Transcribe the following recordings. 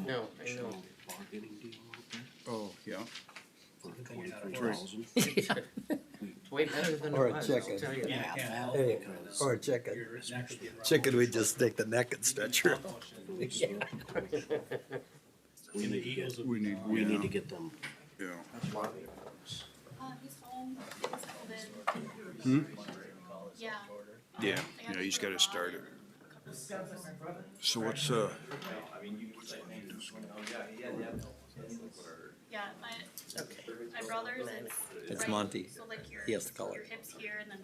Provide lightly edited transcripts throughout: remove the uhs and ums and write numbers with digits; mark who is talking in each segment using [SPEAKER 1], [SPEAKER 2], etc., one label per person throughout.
[SPEAKER 1] No, I know.
[SPEAKER 2] Oh, yeah.
[SPEAKER 1] It's way better than it
[SPEAKER 3] Or a
[SPEAKER 1] was,
[SPEAKER 3] chicken.
[SPEAKER 1] I'll tell you that.
[SPEAKER 3] Hey, or a chicken. Chicken, we just take the neck and stretch her.
[SPEAKER 2] We need,
[SPEAKER 4] We need to get them.
[SPEAKER 2] yeah.
[SPEAKER 5] He's home. He's COVID. Yeah.
[SPEAKER 2] Yeah, yeah, he's gotta start it. So what's,
[SPEAKER 5] Yeah, my brother's
[SPEAKER 3] It's
[SPEAKER 5] right,
[SPEAKER 3] Monty.
[SPEAKER 5] So like your,
[SPEAKER 3] He has to call
[SPEAKER 5] your
[SPEAKER 3] it.
[SPEAKER 5] hips here, and then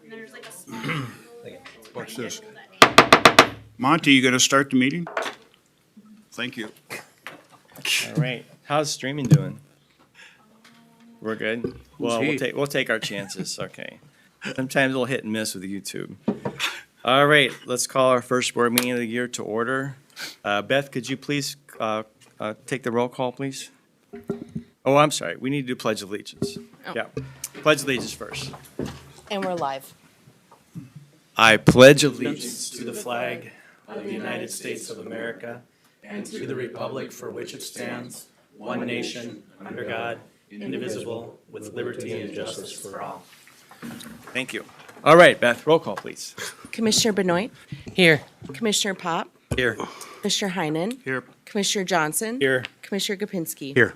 [SPEAKER 5] there's like a small.
[SPEAKER 2] what's this?
[SPEAKER 5] that
[SPEAKER 2] Monty, you gonna start the meeting? Thank you.
[SPEAKER 6] All right. How's streaming doing? We're good. Well, we'll take our chances. Okay. Sometimes we'll hit and miss with YouTube. All right. Let's call our first board meeting of the year to order. Beth, could you please take the roll call, please? Oh, I'm sorry. We need to do Pledge of Allegiance. Yeah. Pledge allegiance first.
[SPEAKER 7] And we're live.
[SPEAKER 6] I pledge allegiance to the flag of the United States of America and to the republic for which it stands, one nation, under God, indivisible, with liberty and justice for all. Thank you. All right, Beth, roll call, please.
[SPEAKER 7] Commissioner Benoit,
[SPEAKER 1] Here.
[SPEAKER 7] Commissioner Pop,
[SPEAKER 6] Here.
[SPEAKER 7] Commissioner Heinen,
[SPEAKER 2] Here.
[SPEAKER 7] Commissioner Johnson,
[SPEAKER 6] Here.
[SPEAKER 7] Commissioner Gopinski.
[SPEAKER 3] Here.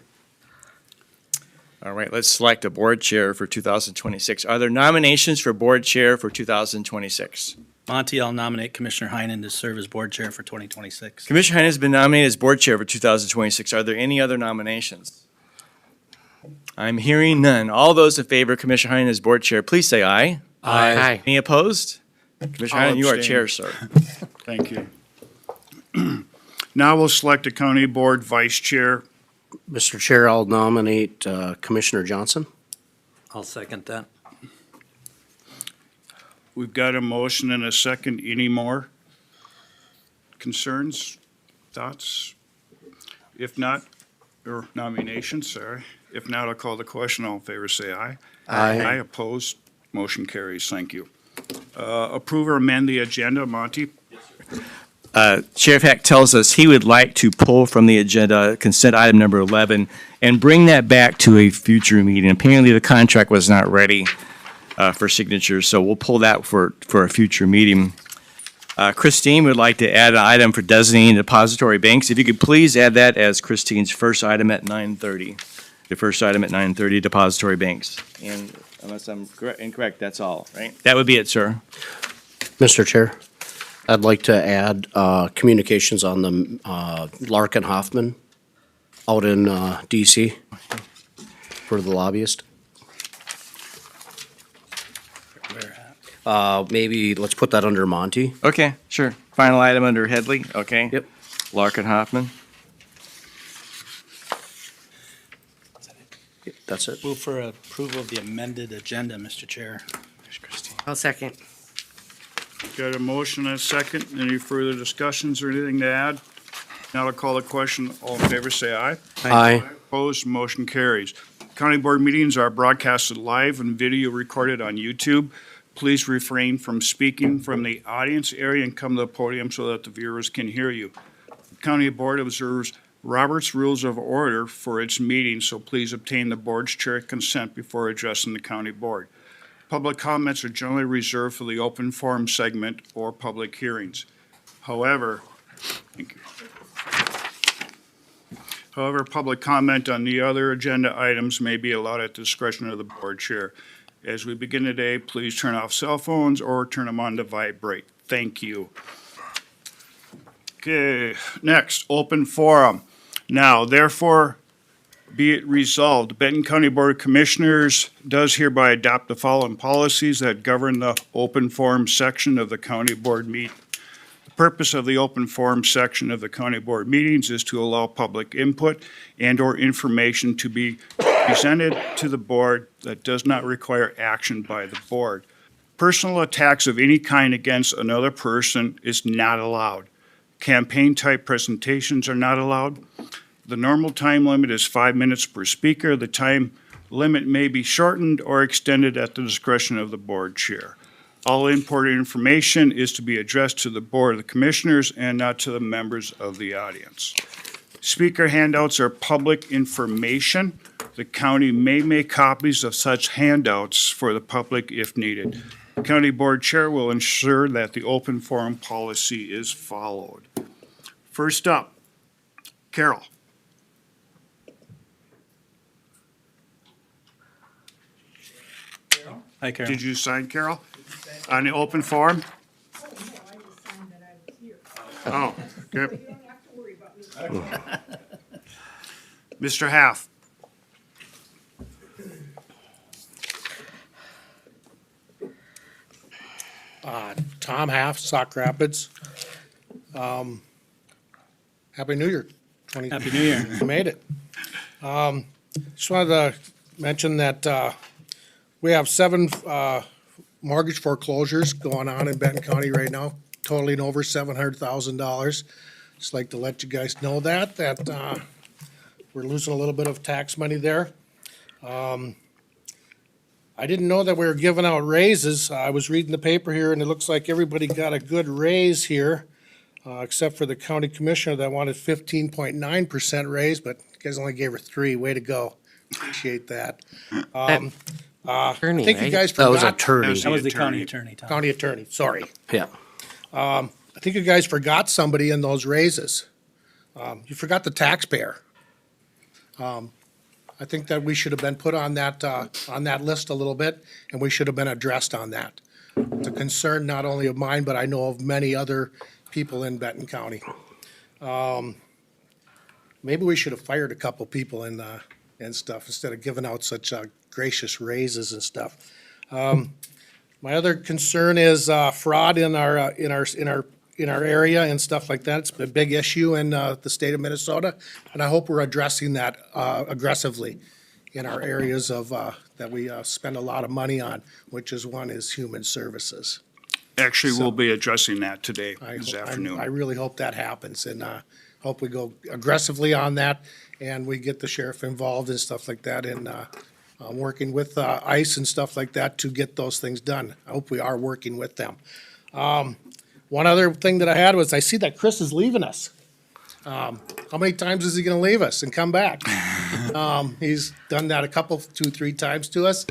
[SPEAKER 6] All right, let's select a board chair for 2026. Are there nominations for board chair for 2026?
[SPEAKER 4] Monty, I'll nominate Commissioner Heinen to serve as board chair for 2026.
[SPEAKER 6] Commissioner Heinen has been nominated as board chair for 2026. Are there any other nominations? I'm hearing none. All those in favor of Commissioner Heinen as board chair, please say aye.
[SPEAKER 1] Aye.
[SPEAKER 6] Any opposed? Commissioner
[SPEAKER 2] I'll
[SPEAKER 6] Heinen, you are
[SPEAKER 2] abstain.
[SPEAKER 6] chair, sir.
[SPEAKER 2] Thank you. Now we'll select a county board vice chair.
[SPEAKER 8] Mr. Chair, I'll nominate Commissioner Johnson.
[SPEAKER 3] I'll second that.
[SPEAKER 2] We've got a motion and a second. Any more concerns, thoughts? If not, or nominations, sorry. If not, I'll call the question. All in favor, say aye. Aye, opposed, motion carries. Thank you. Approve or amend the agenda, Monty?
[SPEAKER 6] Sheriff Heck tells us he would like to pull from the agenda consent item number 11 and bring that back to a future meeting. Apparently, the contract was not ready for signature, so we'll pull that for a future meeting. Christine would like to add an item for designating depository banks. If you could please add that as Christine's first item at 9:30. The first item at 9:30, depository banks. And unless I'm incorrect, that's all, right? That would be it, sir.
[SPEAKER 8] Mr. Chair, I'd like to add communications on the Larkin Hoffman out in DC for the lobbyist. Maybe let's put that under Monty.
[SPEAKER 6] Okay, sure. Final item under Headley, okay?
[SPEAKER 8] Yep.
[SPEAKER 6] Larkin Hoffman.
[SPEAKER 8] That's it.
[SPEAKER 4] Move for approval of the amended agenda, Mr. Chair.
[SPEAKER 6] There's Christine.
[SPEAKER 1] I'll second.
[SPEAKER 2] Got a motion and a second. Any further discussions or anything to add? Now I'll call the question. All in favor, say aye.
[SPEAKER 8] Aye.
[SPEAKER 2] Opposed, motion carries. County board meetings are broadcasted live and video recorded on YouTube. Please refrain from speaking from the audience area and come to the podium so that the viewers can hear you. The county board observes Robert's Rules of Order for its meetings, so please obtain the board's chair consent before addressing the county board. Public comments are generally reserved for the open forum segment or public hearings. However, thank you. However, public comment on the other agenda items may be allowed at the discretion of the board chair. As we begin today, please turn off cell phones or turn them on to vibrate. Thank you. Okay, next, open forum. Now, therefore, be it resolved, the Benton County Board of Commissioners does hereby adopt the following policies that govern the open forum section of the county board meeting. The purpose of the open forum section of the county board meetings is to allow public input and/or information to be presented to the board that does not require action by the board. Personal attacks of any kind against another person is not allowed. Campaign-type presentations are not allowed. The normal time limit is 5 minutes per speaker. The time limit may be shortened or extended at the discretion of the board chair. All important information is to be addressed to the Board of the Commissioners and not to the members of the audience. Speaker handouts are public information. The county may make copies of such handouts for the public if needed. The County Board Chair will ensure that the open forum policy is followed. First up, Carol.
[SPEAKER 4] Hi, Carol.
[SPEAKER 2] Did you sign, Carol? On the open forum? Oh, good. Mr. Half.
[SPEAKER 9] Tom Half, Sauk Rapids. Happy New Year.
[SPEAKER 4] Happy New Year.
[SPEAKER 9] You made it. Just wanted to mention that we have 7 mortgage foreclosures going on in Benton County right now, totaling over $700,000. Just like to let you guys know that we're losing a little bit of tax money there. I didn't know that we were giving out raises. I was reading the paper here, and it looks like everybody got a good raise here, except for the county commissioner that wanted 15.9% raise, but you guys only gave her 3. Way to go. Appreciate that. I
[SPEAKER 1] Attorney,
[SPEAKER 9] think you
[SPEAKER 1] right?
[SPEAKER 9] guys
[SPEAKER 8] That was
[SPEAKER 9] forgot,
[SPEAKER 8] attorney.
[SPEAKER 4] That was the
[SPEAKER 2] Attorney.
[SPEAKER 4] county attorney, Tom.
[SPEAKER 9] county attorney, sorry.
[SPEAKER 8] Yeah.
[SPEAKER 9] I think you guys forgot somebody in those raises. You forgot the taxpayer. I think that we should have been put on that list a little bit, and we should have been addressed on that. It's a concern not only of mine, but I know of many other people in Benton County. Maybe we should have fired a couple people and stuff instead of giving out such gracious raises and stuff. My other concern is fraud in our area and stuff like that. It's a big issue in the state of Minnesota, and I hope we're addressing that aggressively in our areas of that we spend a lot of money on, which is one is human services.
[SPEAKER 2] Actually, we'll be addressing that today,
[SPEAKER 9] I
[SPEAKER 2] this
[SPEAKER 9] hope- I
[SPEAKER 2] afternoon.
[SPEAKER 9] really hope that happens, and hope we go aggressively on that, and we get the sheriff involved and stuff like that, and working with ICE and stuff like that to get those things done. I hope we are working with them. One other thing that I had was I see that Chris is leaving us. How many times is he gonna leave us and come back? He's done that a couple, 2, 3 times to us.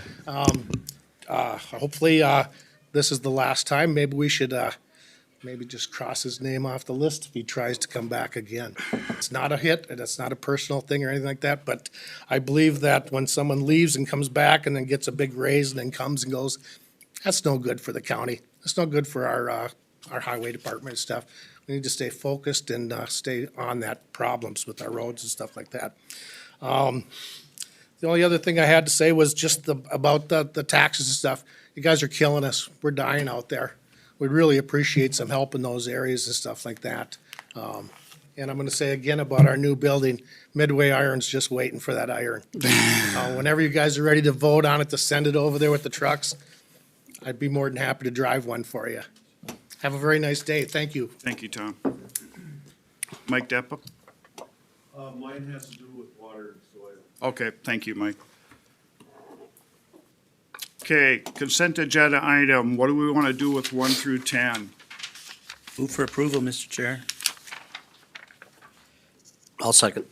[SPEAKER 9] Hopefully, this is the last time. Maybe we should, maybe just cross his name off the list if he tries to come back again. It's not a hit, and it's not a personal thing or anything like that, but I believe that when someone leaves and comes back and then gets a big raise and then comes and goes, that's no good for the county. That's no good for our highway department and stuff. We need to stay focused and stay on that problems with our roads and stuff like that. The only other thing I had to say was just about the taxes and stuff. You guys are killing us. We're dying out there. We'd really appreciate some help in those areas and stuff like that. And I'm gonna say again about our new building, Midway Iron's just waiting for that iron. Whenever you guys are ready to vote on it, to send it over there with the trucks, I'd be more than happy to drive one for you. Have a very nice day. Thank you.
[SPEAKER 2] Thank you, Tom. Mike Deppa?
[SPEAKER 10] Mine has to do with water and soil.
[SPEAKER 2] Okay, thank you, Mike. Okay, consent agenda item, what do we want to do with 1 through 10?
[SPEAKER 4] Move for approval, Mr. Chair.
[SPEAKER 8] I'll second.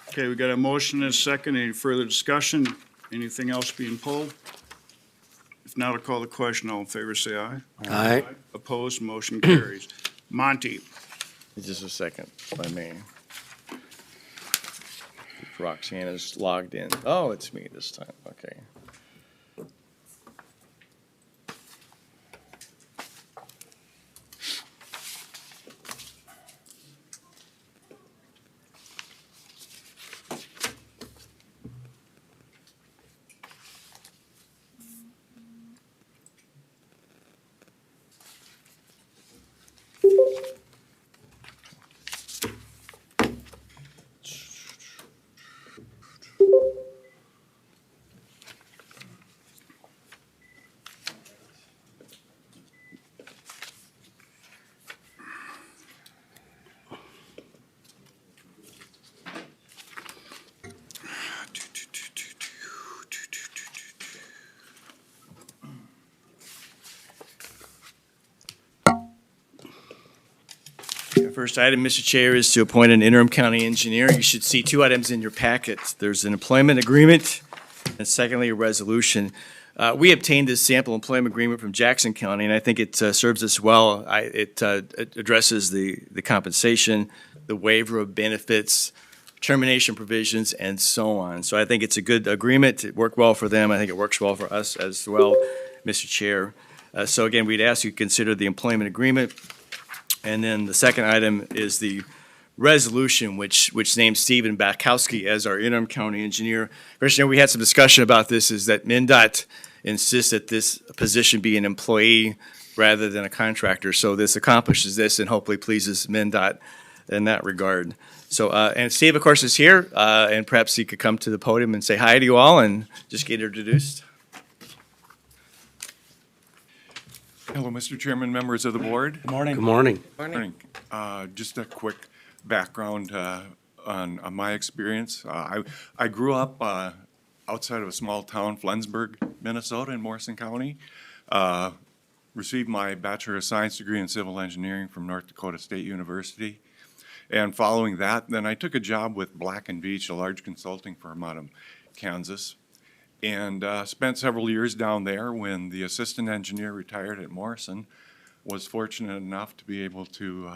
[SPEAKER 2] Okay, we got a motion and a second. Any further discussion? Anything else being pulled? If not, I'll call the question. All in favor, say aye.
[SPEAKER 8] Aye.
[SPEAKER 2] Opposed, motion carries. Monty,
[SPEAKER 6] Just a second, if I may. Roxanne is logged in. Oh, it's me this time, okay. The first item, Mr. Chair, is to appoint an interim county engineer. You should see two items in your packet. There's an employment agreement, and secondly, a resolution. We obtained this sample employment agreement from Jackson County, and I think it serves us well. It addresses the compensation, the waiver of benefits, termination provisions, and so on. So I think it's a good agreement. It worked well for them. I think it works well for us as well, Mr. Chair. So again, we'd ask you to consider the employment agreement. And then the second item is the resolution, which names Stephen Bakowski as our interim county engineer. Commissioner, we had some discussion about this, is that MnDOT insists that this position be an employee rather than a contractor. So this accomplishes this and hopefully pleases MnDOT in that regard. So, and Steve, of course, is here, and perhaps he could come to the podium and say hi to you all and just get introduced.
[SPEAKER 10] Hello, Mr. Chairman, members of the board.
[SPEAKER 4] Good morning.
[SPEAKER 8] Good morning.
[SPEAKER 10] Morning. Just a quick background on my experience. I grew up outside of a small town, Flensburg, Minnesota, in Morrison County. Received my Bachelor of Science degree in Civil Engineering from North Dakota State University. And following that, then I took a job with Black & Veatch, a large consulting firm out of Kansas, and spent several years down there. When the assistant engineer retired at Morrison, was fortunate enough to be able to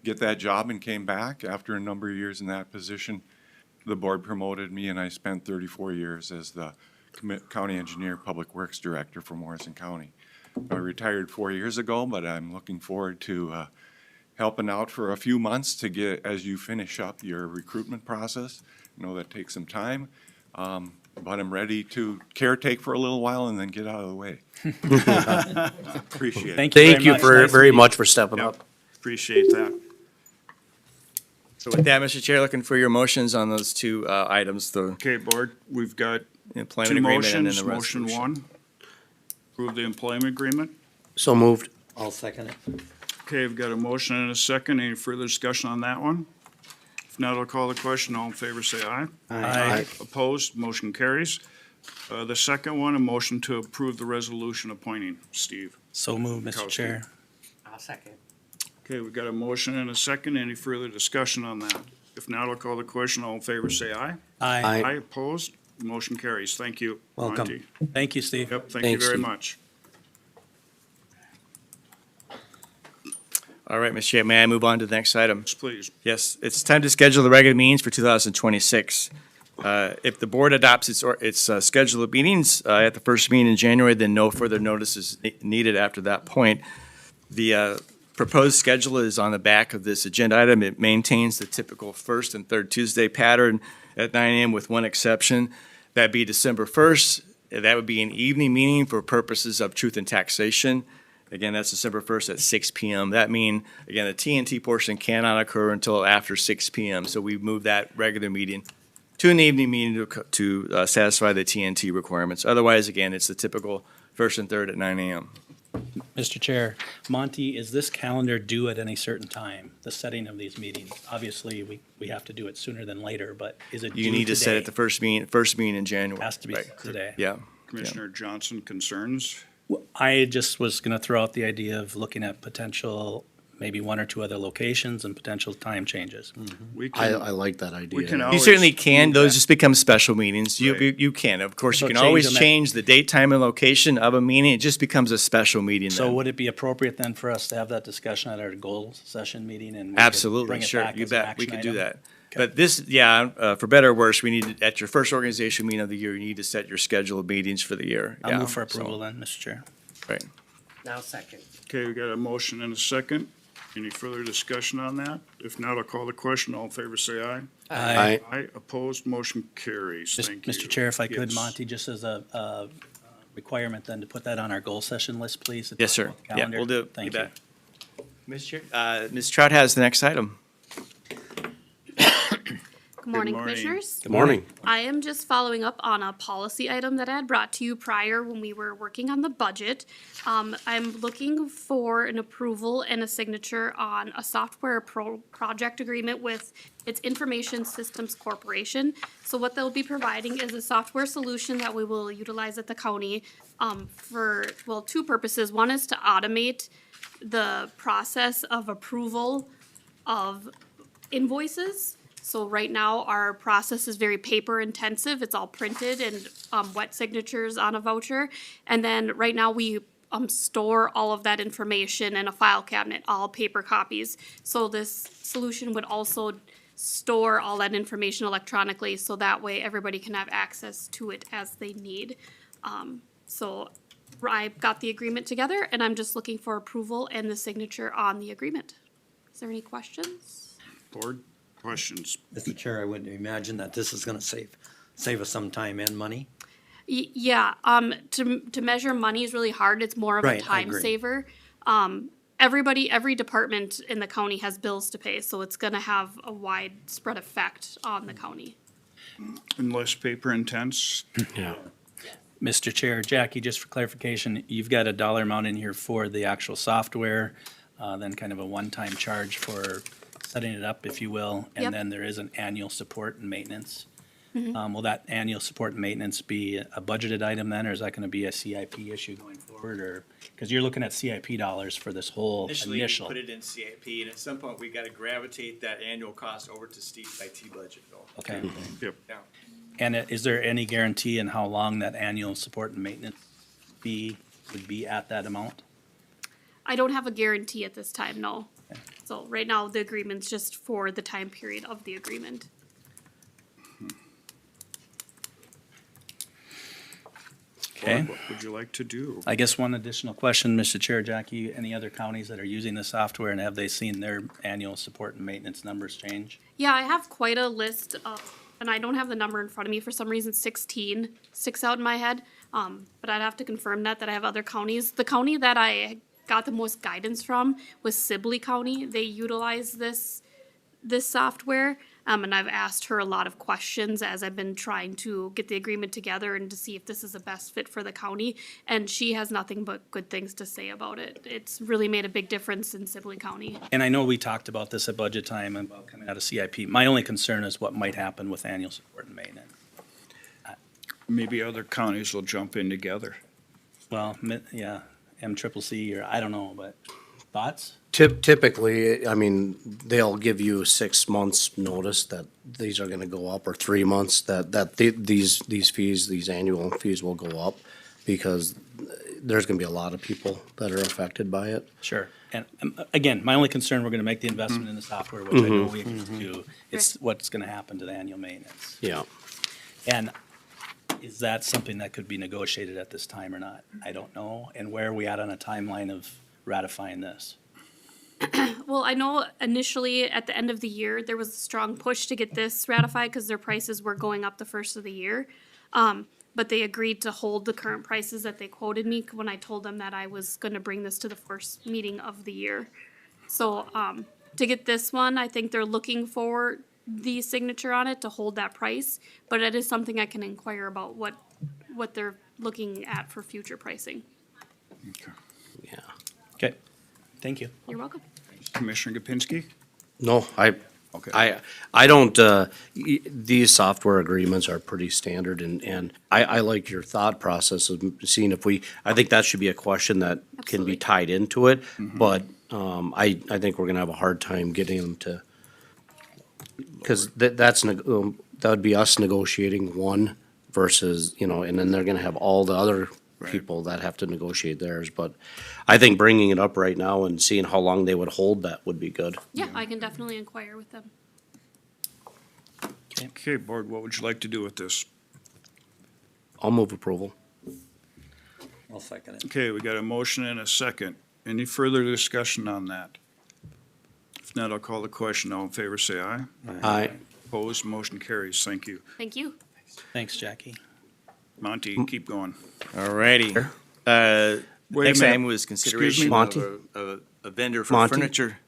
[SPEAKER 10] get that job and came back. After a number of years in that position, the board promoted me, and I spent 34 years as the County Engineer Public Works Director for Morrison County. I retired 4 years ago, but I'm looking forward to helping out for a few months to get, as you finish up your recruitment process. I know that takes some time, but I'm ready to caretake for a little while and then get out of the way. Appreciate it.
[SPEAKER 4] Thank you
[SPEAKER 8] Thank you
[SPEAKER 4] very much.
[SPEAKER 8] very much for stepping
[SPEAKER 2] Yep.
[SPEAKER 8] up.
[SPEAKER 2] Appreciate that.
[SPEAKER 6] So with that, Mr. Chair, looking for your motions on those two items, the
[SPEAKER 2] Okay, board, we've got
[SPEAKER 6] employment
[SPEAKER 2] two
[SPEAKER 6] agreement and then
[SPEAKER 2] motions.
[SPEAKER 6] the
[SPEAKER 2] Motion
[SPEAKER 6] resolution.
[SPEAKER 2] one, approve the employment agreement.
[SPEAKER 8] So moved.
[SPEAKER 3] I'll second it.
[SPEAKER 2] Okay, we've got a motion and a second. Any further discussion on that one? If not, I'll call the question. All in favor, say aye.
[SPEAKER 4] Aye.
[SPEAKER 2] Opposed, motion carries. The second one, a motion to approve the resolution appointing Steve.
[SPEAKER 4] So moved, Mr.
[SPEAKER 2] Bakowski.
[SPEAKER 4] Chair.
[SPEAKER 1] I'll second.
[SPEAKER 2] Okay, we've got a motion and a second. Any further discussion on that? If not, I'll call the question. All in favor, say aye.
[SPEAKER 4] Aye.
[SPEAKER 2] Aye, opposed, motion carries. Thank you.
[SPEAKER 3] Welcome.
[SPEAKER 2] Monty.
[SPEAKER 4] Thank you, Steve.
[SPEAKER 2] Yep, thank you
[SPEAKER 8] Thanks,
[SPEAKER 2] very
[SPEAKER 8] Steve.
[SPEAKER 2] much.
[SPEAKER 6] All right, Mr. Chair, may I move on to the next item?
[SPEAKER 2] Yes, please.
[SPEAKER 6] Yes, it's time to schedule the regular meetings for 2026. If the board adopts its schedule of meetings at the first meeting in January, then no further notice is needed after that point. The proposed schedule is on the back of this agenda item. It maintains the typical first and third Tuesday pattern at 9 a.m. with one exception. That'd be December 1st. That would be an evening meeting for purposes of truth and taxation. Again, that's December 1st at 6 p.m. That means, again, the TNT portion cannot occur until after 6 p.m. So we move that regular meeting to an evening meeting to satisfy the TNT requirements. Otherwise, again, it's the typical first and third at 9 a.m.
[SPEAKER 4] Mr. Chair, Monty, is this calendar due at any certain time, the setting of these meetings? Obviously, we have to do it sooner than later, but is it due
[SPEAKER 6] You need to set it the
[SPEAKER 4] today?
[SPEAKER 6] first meeting in January.
[SPEAKER 4] Has to be
[SPEAKER 6] Right.
[SPEAKER 4] today.
[SPEAKER 6] Yeah.
[SPEAKER 2] Commissioner Johnson, concerns?
[SPEAKER 4] Well, I just was gonna throw out the idea of looking at potential, maybe one or two other locations and potential time changes.
[SPEAKER 2] We
[SPEAKER 8] I
[SPEAKER 2] can,
[SPEAKER 8] like that
[SPEAKER 2] we
[SPEAKER 8] idea.
[SPEAKER 2] can
[SPEAKER 6] You
[SPEAKER 2] always.
[SPEAKER 6] certainly can.
[SPEAKER 2] move
[SPEAKER 6] Those
[SPEAKER 2] that.
[SPEAKER 6] just become special meetings.
[SPEAKER 2] Right.
[SPEAKER 6] You can. Of course, you
[SPEAKER 4] So
[SPEAKER 6] can
[SPEAKER 4] change
[SPEAKER 6] always
[SPEAKER 4] them at-
[SPEAKER 6] change the date, time, and location of a meeting. It just becomes a special meeting
[SPEAKER 4] So
[SPEAKER 6] then.
[SPEAKER 4] would it be appropriate then for us to have that discussion at our goal session meeting and we could
[SPEAKER 6] Absolutely,
[SPEAKER 4] bring it
[SPEAKER 6] sure.
[SPEAKER 4] back
[SPEAKER 6] You
[SPEAKER 4] as an
[SPEAKER 6] bet. We
[SPEAKER 4] action
[SPEAKER 6] could do
[SPEAKER 4] item?
[SPEAKER 6] that. But this, for better or worse, we need, at your first organization meeting of the year, you need to set your schedule of meetings for the year.
[SPEAKER 4] I'll
[SPEAKER 6] Yeah,
[SPEAKER 4] move for
[SPEAKER 6] so,
[SPEAKER 4] approval then, Mr. Chair.
[SPEAKER 6] Right.
[SPEAKER 1] Now second.
[SPEAKER 2] Okay, we got a motion and a second. Any further discussion on that? If not, I'll call the question. All in favor, say aye.
[SPEAKER 8] Aye.
[SPEAKER 2] Aye, opposed, motion carries. Thank you.
[SPEAKER 4] Mr. Chair, if I could,
[SPEAKER 2] Yes.
[SPEAKER 4] Monty, just as a requirement then to put that on our goal session list, please. at the
[SPEAKER 6] Yes, sir. Yeah,
[SPEAKER 4] calendar.
[SPEAKER 6] we'll do it.
[SPEAKER 4] Thank
[SPEAKER 6] You
[SPEAKER 4] you.
[SPEAKER 6] bet. Mr. Chair, Ms. Trout has the next item.
[SPEAKER 5] Good morning,
[SPEAKER 2] morning.
[SPEAKER 5] Commissioners.
[SPEAKER 8] Good morning.
[SPEAKER 5] I am just following up on a policy item that I had brought to you prior when we were working on the budget. I'm looking for an approval and a signature on a software project agreement with its Information Systems Corporation. So what they'll be providing is a software solution that we will utilize at the county for, well, two purposes. One is to automate the process of approval of invoices. So right now, our process is very paper intensive. It's all printed and wet signatures on a voucher. And then right now, we store all of that information in a file cabinet, all paper copies. So this solution would also store all that information electronically, so that way everybody can have access to it as they need. So I got the agreement together, and I'm just looking for approval and the signature on the agreement. Is there any questions?
[SPEAKER 2] Board, questions?
[SPEAKER 3] Mr. Chair, I would imagine that this is gonna save us some time and money.
[SPEAKER 5] Yeah, to measure money is really hard. It's more of a
[SPEAKER 3] Right, I
[SPEAKER 5] time
[SPEAKER 3] agree.
[SPEAKER 5] saver. Every department in the county has bills to pay, so it's gonna have a widespread effect on the county.
[SPEAKER 2] And less paper intense?
[SPEAKER 8] Yeah.
[SPEAKER 4] Mr. Chair, Jackie, just for clarification, you've got a dollar amount in here for the actual software, then kind of a one-time charge for setting it up, if you will,
[SPEAKER 5] Yep.
[SPEAKER 4] and then there is an annual support and maintenance. Will that annual support and maintenance be a budgeted item then, or is that gonna be a CIP issue going forward, or, because you're looking at CIP dollars for this whole
[SPEAKER 6] Initially, we
[SPEAKER 4] initial.
[SPEAKER 6] put it in CIP, and at some point, we gotta gravitate that annual cost over to Steve's IT budget, though.
[SPEAKER 4] Okay,
[SPEAKER 2] Yep.
[SPEAKER 6] Yeah.
[SPEAKER 4] and is there any guarantee in how long that annual support and maintenance fee would be at that amount?
[SPEAKER 5] I don't have a guarantee at this time, no. So right now, the agreement's just for the time period of the agreement.
[SPEAKER 4] Okay.
[SPEAKER 2] Board, what would you like to do?
[SPEAKER 4] I guess one additional question, Mr. Chair, Jackie, any other counties that are using the software and have they seen their annual support and maintenance numbers change?
[SPEAKER 5] Yeah, I have quite a list of, and I don't have the number in front of me, for some reason 16 sticks out in my head. But I'd have to confirm that I have other counties. The county that I got the most guidance from was Sibley County. They utilize this software. And I've asked her a lot of questions as I've been trying to get the agreement together and to see if this is the best fit for the county. And she has nothing but good things to say about it. It's really made a big difference in Sibley County.
[SPEAKER 4] And I know we talked about this at budget time and about coming out of CIP. My only concern is what might happen with annual support and maintenance.
[SPEAKER 2] Maybe other counties will jump in together.
[SPEAKER 4] Well, yeah, MCCC or I don't know, but thoughts?
[SPEAKER 8] Typically, I mean, they'll give you 6 months' notice that these are gonna go up, or 3 months these fees, these annual fees will go up, because there's gonna be a lot of people that are affected by it.
[SPEAKER 4] Sure. And again, my only concern, we're gonna make the investment in the software, which I know we can do. It's what's gonna happen to the annual maintenance.
[SPEAKER 8] Yeah.
[SPEAKER 4] And is that something that could be negotiated at this time or not? I don't know. And where are we at on a timeline of ratifying this?
[SPEAKER 5] Well, I know initially at the end of the year, there was a strong push to get this ratified because their prices were going up the first of the year. But they agreed to hold the current prices that they quoted me when I told them that I was gonna bring this to the first meeting of the year. So, to get this one, I think they're looking for the signature on it to hold that price. But it is something I can inquire about what they're looking at for future pricing.
[SPEAKER 8] Yeah.
[SPEAKER 4] Okay, thank you.
[SPEAKER 5] You're welcome.
[SPEAKER 2] Commissioner Gopinski?
[SPEAKER 8] No,
[SPEAKER 2] Okay.
[SPEAKER 8] I don't, these software agreements are pretty standard, and I like your thought process of seeing if I think that should be a question that can
[SPEAKER 5] Absolutely.
[SPEAKER 8] be tied into it, but, I think we're gonna have a hard time getting them to, because that would be us negotiating one versus, and then they're gonna have all the other
[SPEAKER 2] Right.
[SPEAKER 8] people that have to negotiate theirs, but I think bringing it up right now and seeing how long they would hold that would be good.
[SPEAKER 5] Yeah, I can definitely inquire with them.
[SPEAKER 2] Okay, board, what would you like to do with this?
[SPEAKER 8] I'll move approval.
[SPEAKER 3] I'll second it.
[SPEAKER 2] Okay, we got a motion and a second. Any further discussion on that? If not, I'll call the question. All in favor, say aye.
[SPEAKER 8] Aye.
[SPEAKER 2] Opposed, motion carries. Thank you.
[SPEAKER 5] Thank you.
[SPEAKER 4] Thanks, Jackie.
[SPEAKER 2] Monty, keep going.
[SPEAKER 6] All righty.
[SPEAKER 2] Wait a
[SPEAKER 6] Next
[SPEAKER 2] minute.
[SPEAKER 6] item was consideration
[SPEAKER 8] Monty?
[SPEAKER 6] of a vendor for
[SPEAKER 8] Monty?
[SPEAKER 6] furniture.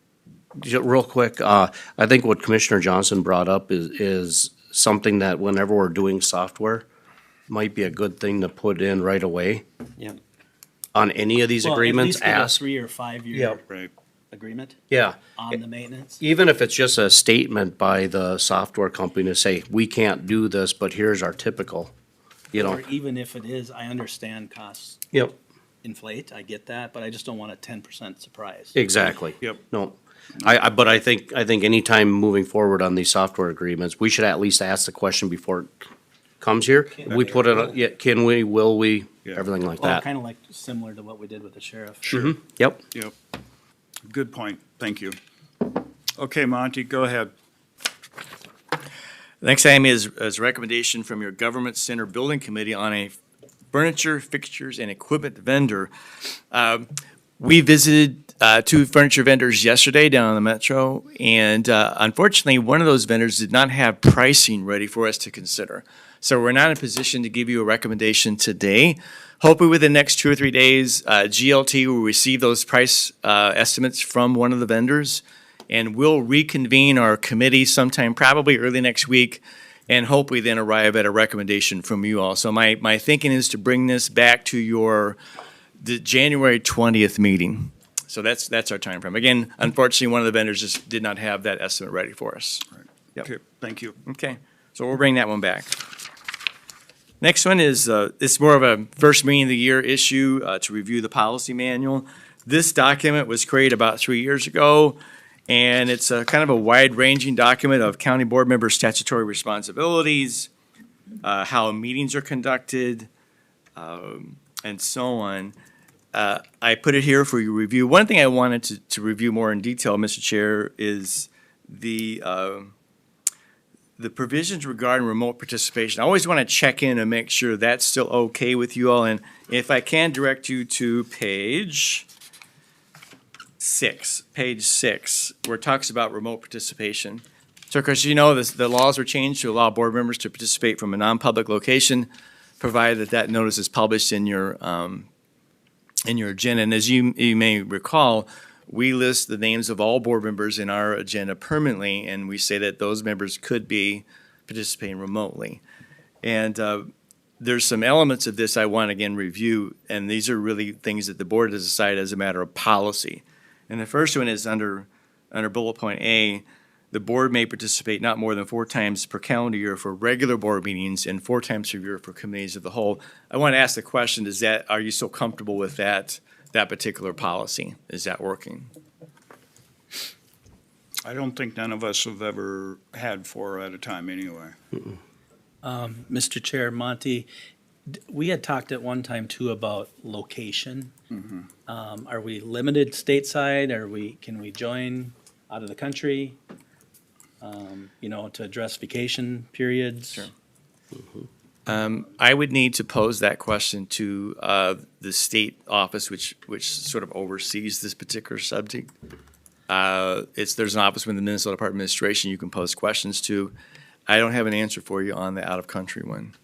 [SPEAKER 8] Real quick, I think what Commissioner Johnson brought up is something that whenever we're doing software, might be a good thing to put in right away
[SPEAKER 3] Yep.
[SPEAKER 8] on any of these
[SPEAKER 4] Well,
[SPEAKER 8] agreements.
[SPEAKER 4] At least
[SPEAKER 8] Ask,
[SPEAKER 4] give a 3 or 5 year
[SPEAKER 8] Yep.
[SPEAKER 2] Right.
[SPEAKER 4] agreement
[SPEAKER 8] yeah,
[SPEAKER 4] on the maintenance.
[SPEAKER 8] even if it's just a statement by the software company to say, we can't do this, but here's our typical,
[SPEAKER 4] Or even if it is, I understand costs.
[SPEAKER 8] Yep.
[SPEAKER 4] inflate, I get that, but I just don't want a 10% surprise.
[SPEAKER 8] Exactly.
[SPEAKER 2] Yep.
[SPEAKER 8] No, but I think anytime moving forward on these software agreements, we should at least ask the question before it comes here. We put it, yeah, can we, will we,
[SPEAKER 2] Yeah.
[SPEAKER 8] everything like
[SPEAKER 4] Well,
[SPEAKER 8] that.
[SPEAKER 4] kind of like similar to what we did with the sheriff.
[SPEAKER 2] Sure.
[SPEAKER 8] Yep.
[SPEAKER 2] Yep. Good point. Thank you. Okay, Monty, go ahead.
[SPEAKER 6] The next item is a recommendation from your Government Center Building Committee on a furniture, fixtures, and equipment vendor. We visited two furniture vendors yesterday down on the Metro, and unfortunately, one of those vendors did not have pricing ready for us to consider. So we're not in a position to give you a recommendation today. Hopefully, within the next 2 or 3 days, GLT will receive those price estimates from one of the vendors, and we'll reconvene our committee sometime probably early next week, and hopefully then arrive at a recommendation from you all. So my thinking is to bring this back to the January 20th meeting. So that's our timeframe. Again, unfortunately, one of the vendors just did not have that estimate ready for us. Yep.
[SPEAKER 2] Okay, thank you.
[SPEAKER 6] Okay, so we'll bring that one back. Next one is, it's more of a first meeting of the year issue to review the policy manual. This document was created about 3 years ago, and it's a kind of a wide-ranging document of county board members' statutory responsibilities, how meetings are conducted, and so on. I put it here for your review. One thing I wanted to review more in detail, Mr. Chair, is the provisions regarding remote participation. I always want to check in and make sure that's still okay with you all. And if I can direct you to page 6, where it talks about remote participation. So, of course, you know, the laws were changed to allow board members to participate from a non-public location, provided that notice is published in your agenda. And as you may recall, we list the names of all board members in our agenda permanently, and we say that those members could be participating remotely. And there's some elements of this I want to again review, and these are really things that the board has decided as a matter of policy. And the first one is under bullet point A, the board may participate not more than 4 times per calendar year for regular board meetings and 4 times per year for committees of the whole. I want to ask the question, are you so comfortable with that particular policy? Is that working?
[SPEAKER 2] I don't think none of us have ever had 4 at a time anyway.
[SPEAKER 4] Mr. Chair, Monty, we had talked at one time too about location. Are we limited stateside? Can we join out of the country? To address vacation periods?
[SPEAKER 6] Sure. I would need to pose that question to the state office, which sort of oversees this particular subject. There's an office within the Minnesota Department of Administration you can pose questions to. I don't have an answer for you on the out-of-country one.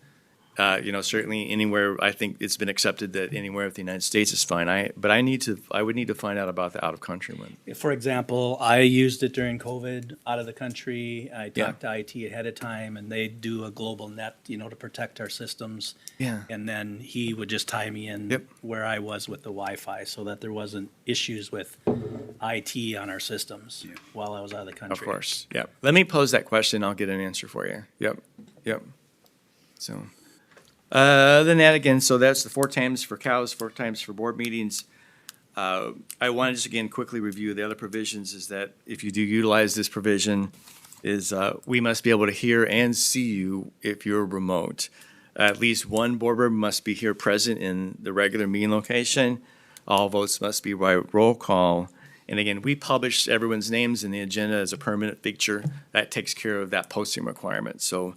[SPEAKER 6] Certainly anywhere, I think it's been accepted that anywhere with the United States is fine. I would need to find out about the out-of-country one.
[SPEAKER 4] For example, I used it during COVID out of the country. I talked to IT ahead of time, and they do a global net, to protect our systems.
[SPEAKER 6] Yeah.
[SPEAKER 4] And then he would just tie me in where I was with the Wi-Fi so that there wasn't issues with IT on our systems while I was out of the country.
[SPEAKER 6] Of course, yep. Let me pose that question, I'll get an answer for you. Yep. So, then that again, so that's the 4 times for cows, 4 times for board meetings. I want to just again quickly review the other provisions is that if you do utilize this provision is we must be able to hear and see you if you're remote. At least one board member must be here present in the regular meeting location. All votes must be by roll call. And again, we publish everyone's names in the agenda as a permanent feature. That takes care of that posting requirement. So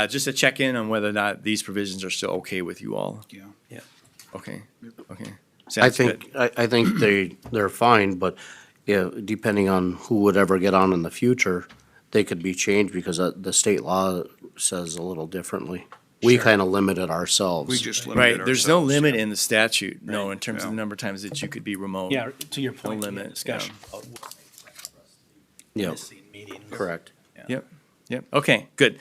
[SPEAKER 6] just to check in on whether or not these provisions are still okay with you all.
[SPEAKER 2] Yeah.
[SPEAKER 6] Okay.
[SPEAKER 8] I
[SPEAKER 6] Sounds good.
[SPEAKER 8] think they're fine, but depending on who would ever get on in the future, they could be changed because the state law says a little differently. We kind of limited ourselves.
[SPEAKER 2] We just limited
[SPEAKER 6] Right,
[SPEAKER 2] ourselves.
[SPEAKER 6] there's no limit in the statute, no, in terms of
[SPEAKER 2] Yeah.
[SPEAKER 6] the number of times that you could be remote.
[SPEAKER 4] Yeah, to your point,
[SPEAKER 6] No
[SPEAKER 4] in the
[SPEAKER 6] limit,
[SPEAKER 4] discussion about
[SPEAKER 8] Yep,
[SPEAKER 4] missing meetings.
[SPEAKER 8] correct.
[SPEAKER 6] Yep. Okay, good.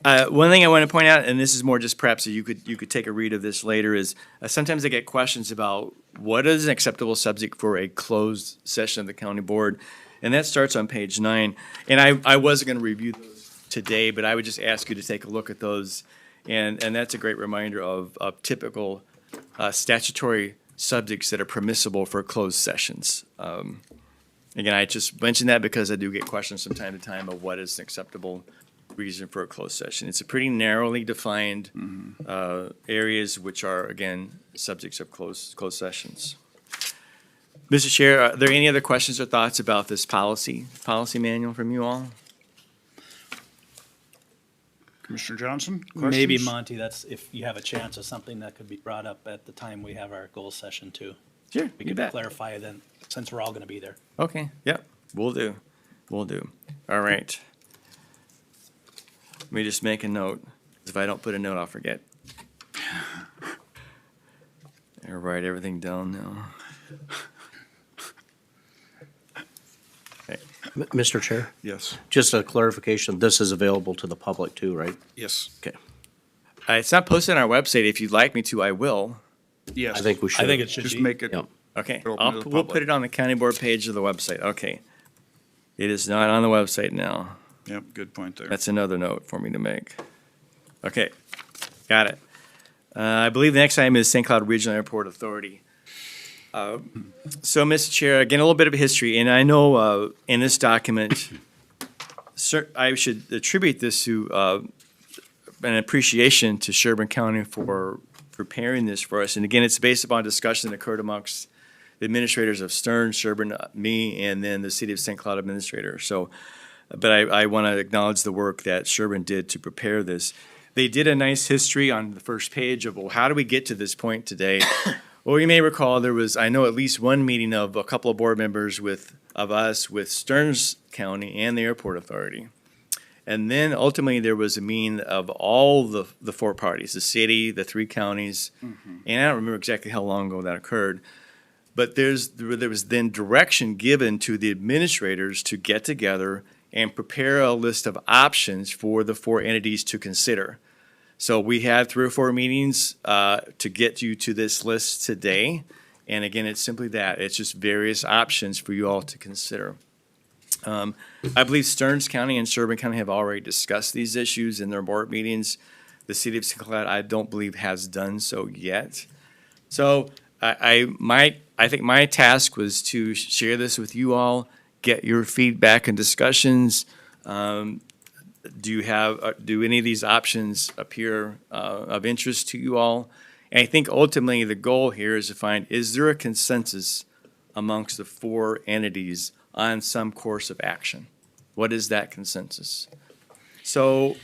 [SPEAKER 6] One thing I want to point out, and this is more just perhaps that you could take a read of this later, is sometimes I get questions about what is an acceptable subject for a closed session of the county board, and that starts on page 9. And I wasn't going to review those today, but I would just ask you to take a look at those, and that's a great reminder of typical statutory subjects that are permissible for closed sessions. Again, I just mentioned that because I do get questions from time to time of what is an acceptable reason for a closed session. It's a pretty narrowly defined areas which are, again, subjects of closed sessions. Mr. Chair, are there any other questions or thoughts about this policy manual from you all?
[SPEAKER 2] Commissioner Johnson,
[SPEAKER 4] Maybe
[SPEAKER 2] questions?
[SPEAKER 4] Monty, that's if you have a chance of something that could be brought up at the time we have our goal session too.
[SPEAKER 6] Sure,
[SPEAKER 4] We
[SPEAKER 6] you
[SPEAKER 4] could
[SPEAKER 6] bet.
[SPEAKER 4] clarify then, since we're all gonna be there.
[SPEAKER 6] Okay, yep, will do. Will do. All right. Let me just make a note. 'Cause if I don't put a note, I'll forget. I'll write everything down now.
[SPEAKER 8] Mr. Chair,
[SPEAKER 2] Yes,
[SPEAKER 8] just a clarification, this is available to the public too, right?
[SPEAKER 2] yes,
[SPEAKER 8] Okay,
[SPEAKER 6] It's not posted on our website. If you'd like me to, I will.
[SPEAKER 2] yes.
[SPEAKER 8] I think we should.
[SPEAKER 4] I think it should
[SPEAKER 2] Just
[SPEAKER 4] be.
[SPEAKER 2] make it,
[SPEAKER 8] Yep.
[SPEAKER 6] Okay,
[SPEAKER 2] Open to the
[SPEAKER 6] we'll
[SPEAKER 2] public.
[SPEAKER 6] put it on the county board page of the website. Okay. It is not on the website now.
[SPEAKER 2] yep, good point there.
[SPEAKER 6] That's another note for me to make. Okay, got it. I believe the next item is St. Cloud Regional Airport Authority. So, Mr. Chair, again, a little bit of history, and I know in this document, I should attribute this to an appreciation to Sherburne County for preparing this for us. And again, it's based upon discussion that occurred amongst the administrators of Stern, Sherburne, me, and then the City of St. Cloud administrator. So, but I want to acknowledge the work that Sherburne did to prepare this. They did a nice history on the first page of, well, how do we get to this point today? Well, you may recall there was, I know, at least one meeting of a couple of board members of us with Stearns County and the Airport Authority. And then ultimately there was a meeting of all the four parties, the city, the three counties, and I don't remember exactly how long ago that occurred. But there was then direction given to the administrators to get together and prepare a list of options for the four entities to consider. So we had 3 or 4 meetings to get you to this list today. And again, it's simply that. It's just various options for you all to consider. I believe Stearns County and Sherburne County have already discussed these issues in their board meetings. The City of St. Cloud, I don't believe, has done so yet. So I think my task was to share this with you all, get your feedback and discussions. Do any of these options appear of interest to you all? And I think ultimately the goal here is to find, is there a consensus amongst the four entities on some course of action? What is that consensus? So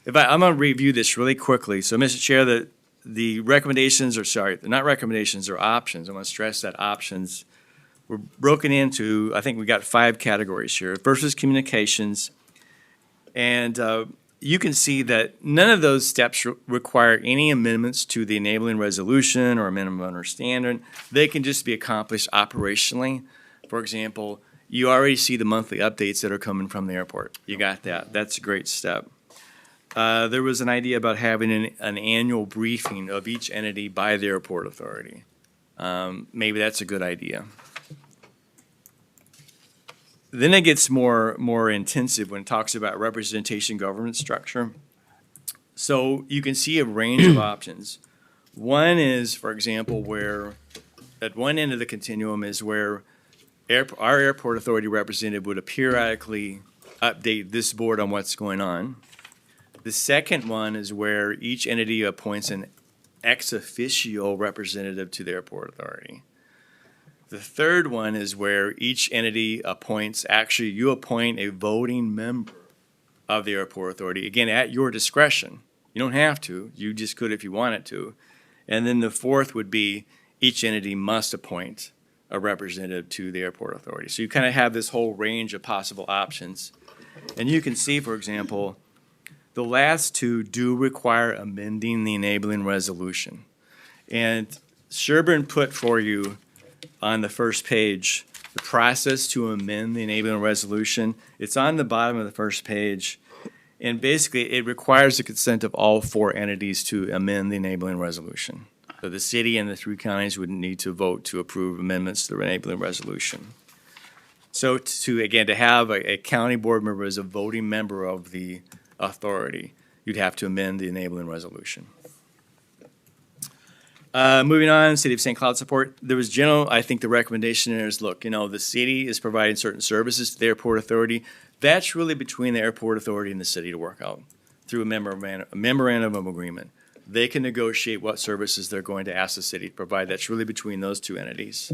[SPEAKER 6] I'm going to review this really quickly. So, Mr. Chair, the recommendations, they're not recommendations, they're options. I want to stress that options were broken into, I think we got 5 categories here. First is communications. And you can see that none of those steps require any amendments to the enabling resolution or a minimum understanding. They can just be accomplished operationally. For example, you already see the monthly updates that are coming from the airport. You got that. That's a great step. There was an idea about having an annual briefing of each entity by the airport authority. Maybe that's a good idea. Then it gets more intensive when it talks about representation government structure. So you can see a range of options. One is, for example, where at one end of the continuum is where our airport authority representative would periodically update this board on what's going on. The second one is where each entity appoints an ex officio representative to the airport authority. The third one is where each entity you appoint a voting member of the airport authority, again, at your discretion. You don't have to, you just could if you wanted to. And then the fourth would be each entity must appoint a representative to the airport authority. So you kind of have this whole range of possible options. And you can see, for example, the last 2 do require amending the enabling resolution. And Sherburne put for you on the first page the process to amend the enabling resolution. It's on the bottom of the first page. And basically, it requires the consent of all 4 entities to amend the enabling resolution. So the city and the 3 counties would need to vote to approve amendments to the enabling resolution. So to have a county board member as a voting member of the authority, you'd have to amend the enabling resolution. Moving on, City of St. Cloud support. There was general, I think the recommendation there is, look, the city is providing certain services to the airport authority. That's really between the airport authority and the city to work out through a memorandum of agreement. They can negotiate what services they're going to ask the city to provide. That's really between those two entities.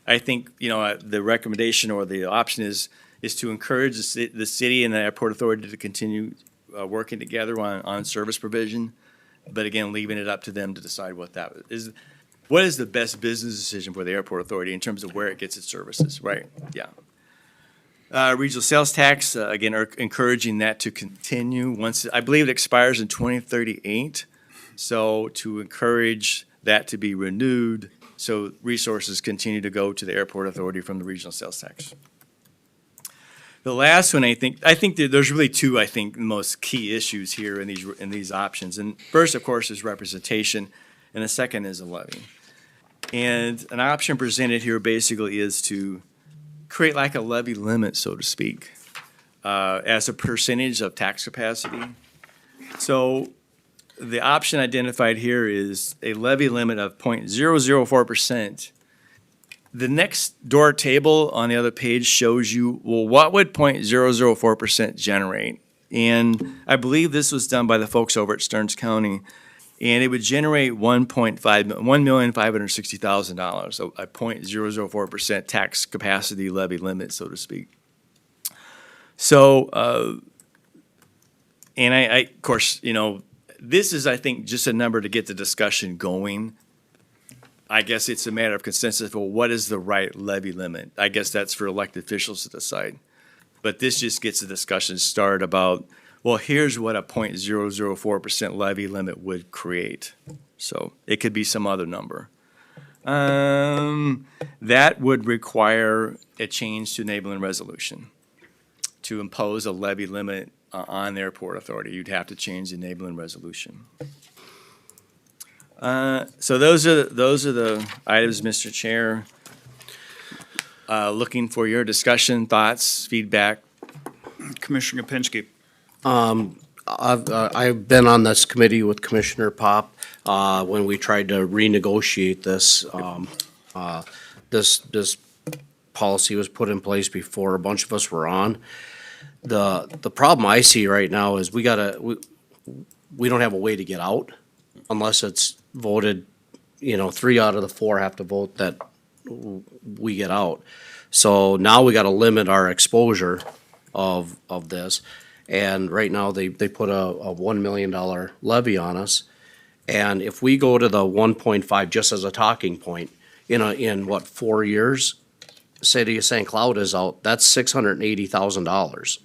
[SPEAKER 6] I think, the recommendation or the option is to encourage the city and the airport authority to continue working together on service provision. But again, leaving it up to them to decide what is the best business decision for the airport authority in terms of where it gets its services, right? Yeah. Regional sales tax, again, are encouraging that to continue I believe it expires in 2038. So to encourage that to be renewed, so resources continue to go to the airport authority from the regional sales tax. The last one, I think that there's really two, most key issues here in these options. And first, of course, is representation, and the second is a levy. And an option presented here basically is to create like a levy limit, so to speak, as a percentage of tax capacity. So the option identified here is a levy limit of 0.004%. The next door table on the other page shows you, well, what would 0.004% generate? And I believe this was done by the folks over at Stearns County. And it would generate $1,560,000, so a 0.004% tax capacity levy limit, so to speak. So, and I of course, this is, I think, just a number to get the discussion going. I guess it's a matter of consensus for what is the right levy limit. I guess that's for elected officials to decide. But this just gets the discussion started about, well, here's what a 0.004% levy limit would create. So it could be some other number. That would require a change to enabling resolution to impose a levy limit on the airport authority. You'd have to change the enabling resolution. So those are the items, Mr. Chair. Looking for your discussion, thoughts, feedback.
[SPEAKER 2] Commissioner Kapinski.
[SPEAKER 8] I've been on this committee with Commissioner Pop, when we tried to renegotiate this. This policy was put in place before a bunch of us were on. The problem I see right now is we don't have a way to get out unless it's voted, 3 out of the 4 have to vote that we get out. So now we gotta limit our exposure of this. And right now, they put a $1 million levy on us. And if we go to the 1.5, just as a talking point, in what, 4 years, City of St. Cloud is out, that's $680,000.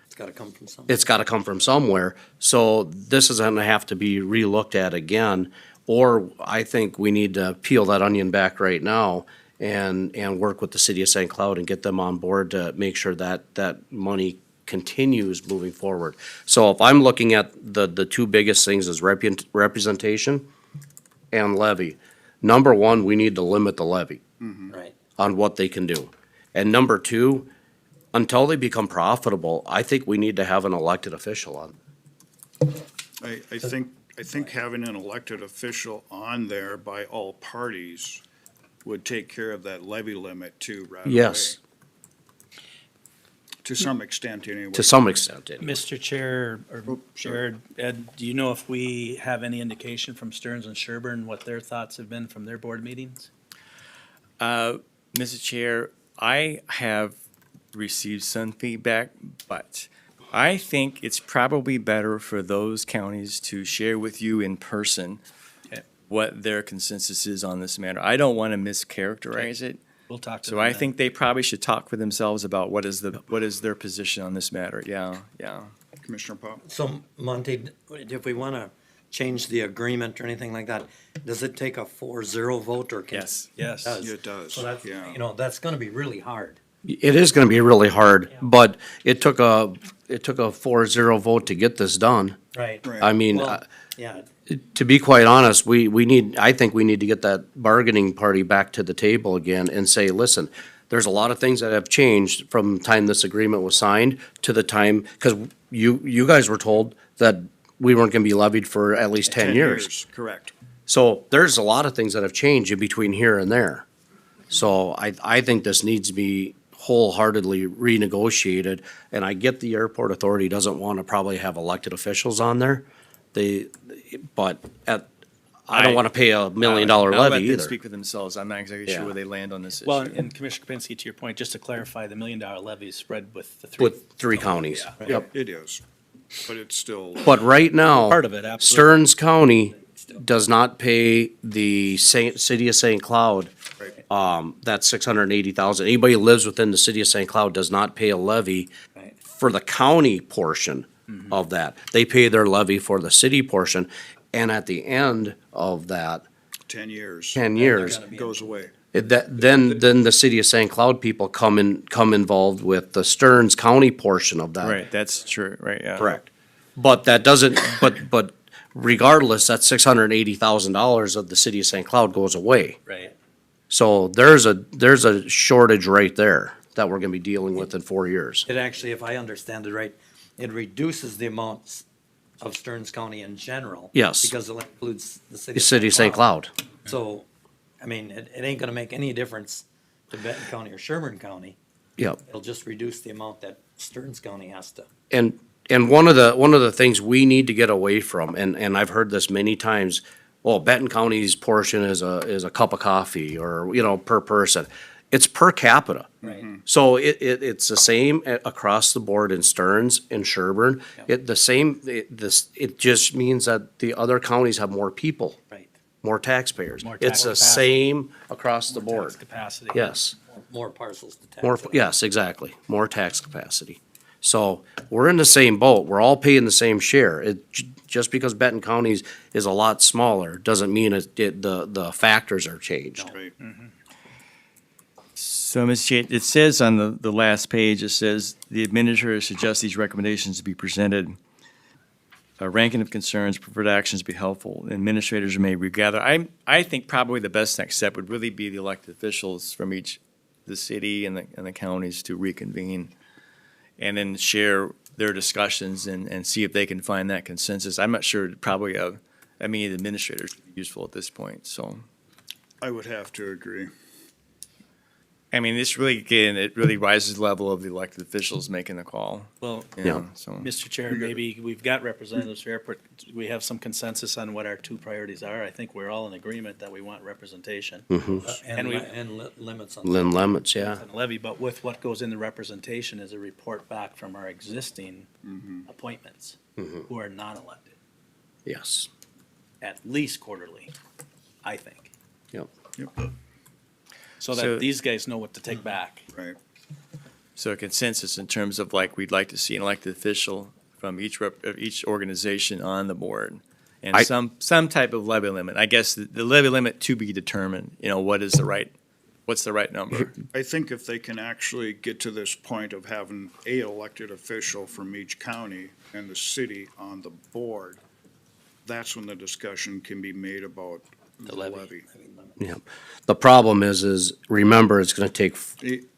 [SPEAKER 3] It's gotta come from somewhere.
[SPEAKER 8] It's gotta come from somewhere. So this is gonna have to be relooked at again. Or I think we need to peel that onion back right now and work with the City of St. Cloud and get them on board to make sure that money continues moving forward. So if I'm looking at the two biggest things is representation and levy. Number one, we need to limit the levy
[SPEAKER 3] Right.
[SPEAKER 8] on what they can do. And number two, until they become profitable, I think we need to have an elected official on.
[SPEAKER 2] I think having an elected official on there by all parties would take care of that levy limit too, right away.
[SPEAKER 8] Yes,
[SPEAKER 2] To some extent, anyway.
[SPEAKER 8] to some extent. anyway.
[SPEAKER 4] Mr. Chair, or
[SPEAKER 2] Oh, sorry.
[SPEAKER 4] Chair, Ed, do you know if we have any indication from Stearns and Sherburne what their thoughts have been from their board meetings?
[SPEAKER 6] Mr. Chair, I have received some feedback, but I think it's probably better for those counties to share with you in person
[SPEAKER 4] Okay.
[SPEAKER 6] what their consensus is on this matter. I don't want to mischaracterize it.
[SPEAKER 4] We'll talk to
[SPEAKER 6] So
[SPEAKER 4] them
[SPEAKER 6] I
[SPEAKER 4] then.
[SPEAKER 6] think they probably should talk for themselves about what is their position on this matter. Yeah.
[SPEAKER 2] Commissioner Pop?
[SPEAKER 3] So Monty, if we wanna change the agreement or anything like that, does it take a 4-0 vote or can?
[SPEAKER 6] Yes.
[SPEAKER 4] Yes.
[SPEAKER 3] It does.
[SPEAKER 2] It does,
[SPEAKER 3] So that's,
[SPEAKER 2] yeah.
[SPEAKER 3] that's gonna be really hard.
[SPEAKER 8] It is gonna be really hard, but it took a 4-0 vote to get this done.
[SPEAKER 3] Right.
[SPEAKER 2] Right.
[SPEAKER 8] I mean,
[SPEAKER 3] Well, yeah,
[SPEAKER 8] to be quite honest, I think we need to get that bargaining party back to the table again and say, listen, there's a lot of things that have changed from the time this agreement was signed to the time, because you guys were told that we weren't gonna be levied for at least 10 years.
[SPEAKER 2] Correct.
[SPEAKER 8] So there's a lot of things that have changed in between here and there. So I think this needs to be wholeheartedly renegotiated. And I get the airport authority doesn't want to probably have elected officials on there. But I don't want to pay $1 million
[SPEAKER 6] I'll let
[SPEAKER 8] levy
[SPEAKER 6] them
[SPEAKER 8] either.
[SPEAKER 6] speak for themselves. I'm not exactly
[SPEAKER 8] Yeah.
[SPEAKER 6] sure where they land on this issue.
[SPEAKER 4] Well, and Commissioner Kapinski, to your point, just to clarify, the $1 million levy is spread with the three.
[SPEAKER 8] With 3 counties.
[SPEAKER 4] Yeah.
[SPEAKER 8] Yep.
[SPEAKER 2] It is, but it's still.
[SPEAKER 8] But right now.
[SPEAKER 4] Part of it, absolutely.
[SPEAKER 8] Stearns County does not pay the city of St. Cloud. That's $680,000. Anybody who lives within the city of St. Cloud does not pay a levy
[SPEAKER 4] Right.
[SPEAKER 8] for the county portion of that. They pay their levy for the city portion, and at the end of that,
[SPEAKER 2] 10 years.
[SPEAKER 8] 10 years,
[SPEAKER 2] Goes away.
[SPEAKER 8] then the city of St. Cloud people come involved with the Stearns County portion of that.
[SPEAKER 6] Right, that's true, right, yeah.
[SPEAKER 8] Correct. But that doesn't, but regardless, that $680,000 of the city of St. Cloud goes away.
[SPEAKER 4] Right.
[SPEAKER 8] So there's a shortage right there that we're gonna be dealing with in 4 years.
[SPEAKER 3] It actually, if I understand it right, it reduces the amounts of Stearns County in general.
[SPEAKER 8] Yes.
[SPEAKER 3] Because it includes the city
[SPEAKER 8] The
[SPEAKER 3] of
[SPEAKER 8] city of St. Cloud.
[SPEAKER 3] So, I mean, it ain't gonna make any difference to Benton County or Sherburne County.
[SPEAKER 8] Yep.
[SPEAKER 3] It'll just reduce the amount that Stearns County has to.
[SPEAKER 8] And one of the things we need to get away from, and I've heard this many times, well, Benton County's portion is a cup of coffee or, per person. It's per capita.
[SPEAKER 3] Right.
[SPEAKER 8] So it's the same across the board in Stearns, in Sherburne. It just means that the other counties have more people,
[SPEAKER 3] Right.
[SPEAKER 8] more taxpayers.
[SPEAKER 4] More
[SPEAKER 8] It's
[SPEAKER 4] tax
[SPEAKER 8] the
[SPEAKER 4] capacity.
[SPEAKER 8] same across the board.
[SPEAKER 4] Tax capacity.
[SPEAKER 8] Yes.
[SPEAKER 3] More parcels to tax.
[SPEAKER 8] More, yes, exactly. More tax capacity. So we're in the same boat. We're all paying the same share. Just because Benton County is a lot smaller doesn't mean the factors are changed.
[SPEAKER 2] Right.
[SPEAKER 6] So, Ms. Chair, it says on the last page, it says, the administrator suggests these recommendations to be presented. A ranking of concerns, preferred actions be helpful. Administrators may regather. I think probably the best next step would really be the elected officials from the city and the counties to reconvene and then share their discussions and see if they can find that consensus. I'm not sure probably the administrators would be useful at this point, so.
[SPEAKER 2] I would have to agree.
[SPEAKER 6] I mean, this really, again, it really rises the level of the elected officials making the call.
[SPEAKER 4] Well,
[SPEAKER 6] you
[SPEAKER 8] Yeah.
[SPEAKER 6] know, so.
[SPEAKER 4] Mr. Chair, maybe we've got representatives for airport. We have some consensus on what our two priorities are. I think we're all in agreement that we want representation.
[SPEAKER 3] And,
[SPEAKER 4] we-
[SPEAKER 3] limits on.
[SPEAKER 8] Limb limits, yeah.
[SPEAKER 4] And levy, but with what goes in the representation is a report back from our existing appointments who are non-elected,
[SPEAKER 8] Yes.
[SPEAKER 4] at least quarterly, I think.
[SPEAKER 8] Yep.
[SPEAKER 4] So
[SPEAKER 6] So-
[SPEAKER 4] that these guys know what to take back.
[SPEAKER 2] Right.
[SPEAKER 6] So a consensus in terms of like, we'd like to see an elected official from each organization on the board. And
[SPEAKER 8] I-
[SPEAKER 6] some type of levy limit. I guess the levy limit to be determined, what's the right number?
[SPEAKER 2] I think if they can actually get to this point of having a elected official from each county and the city on the board, that's when the discussion can be made about the levy.
[SPEAKER 8] Yep. The problem is remember, it's gonna take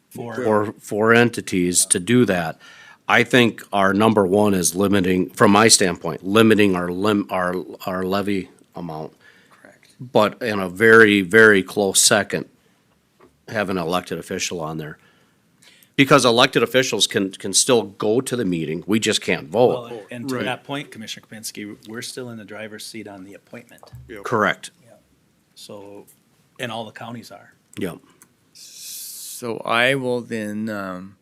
[SPEAKER 8] four entities to do that. I think our number one is limiting, from my standpoint, limiting our levy amount.
[SPEAKER 3] Correct.
[SPEAKER 8] But in a very, very close second, have an elected official on there. Because elected officials can still go to the meeting, we just can't vote.
[SPEAKER 4] Well, and to
[SPEAKER 2] Right.
[SPEAKER 4] that point, Commissioner Kapinski, we're still in the driver's seat on the appointment.
[SPEAKER 8] Correct.
[SPEAKER 4] So, and all the counties are.
[SPEAKER 8] Yep.
[SPEAKER 6] So I will then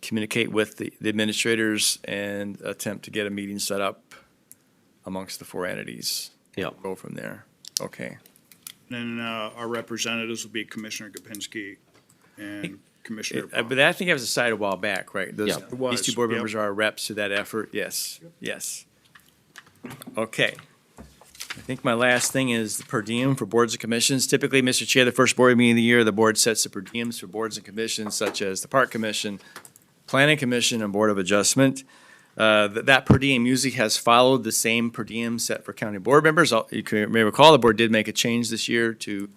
[SPEAKER 6] communicate with the administrators and attempt to get a meeting set up amongst the four entities.
[SPEAKER 8] Yep.
[SPEAKER 6] Go from there. Okay.
[SPEAKER 2] Then our representatives will be Commissioner Kapinski and Commissioner.
[SPEAKER 6] But I think that was decided a while back, right?
[SPEAKER 8] Yeah.
[SPEAKER 2] It was,
[SPEAKER 6] These two board
[SPEAKER 2] yep.
[SPEAKER 6] members are our reps to that effort. Yes, yes. Okay. I think my last thing is the per diem for boards and commissions. Typically, Mr. Chair, the first board meeting of the year, the board sets the per diems for boards and commissions such as the Park Commission, Planning Commission, and Board of Adjustment. That per diem usually has followed the same per diem set for county board members. You may recall the board did make a change this year to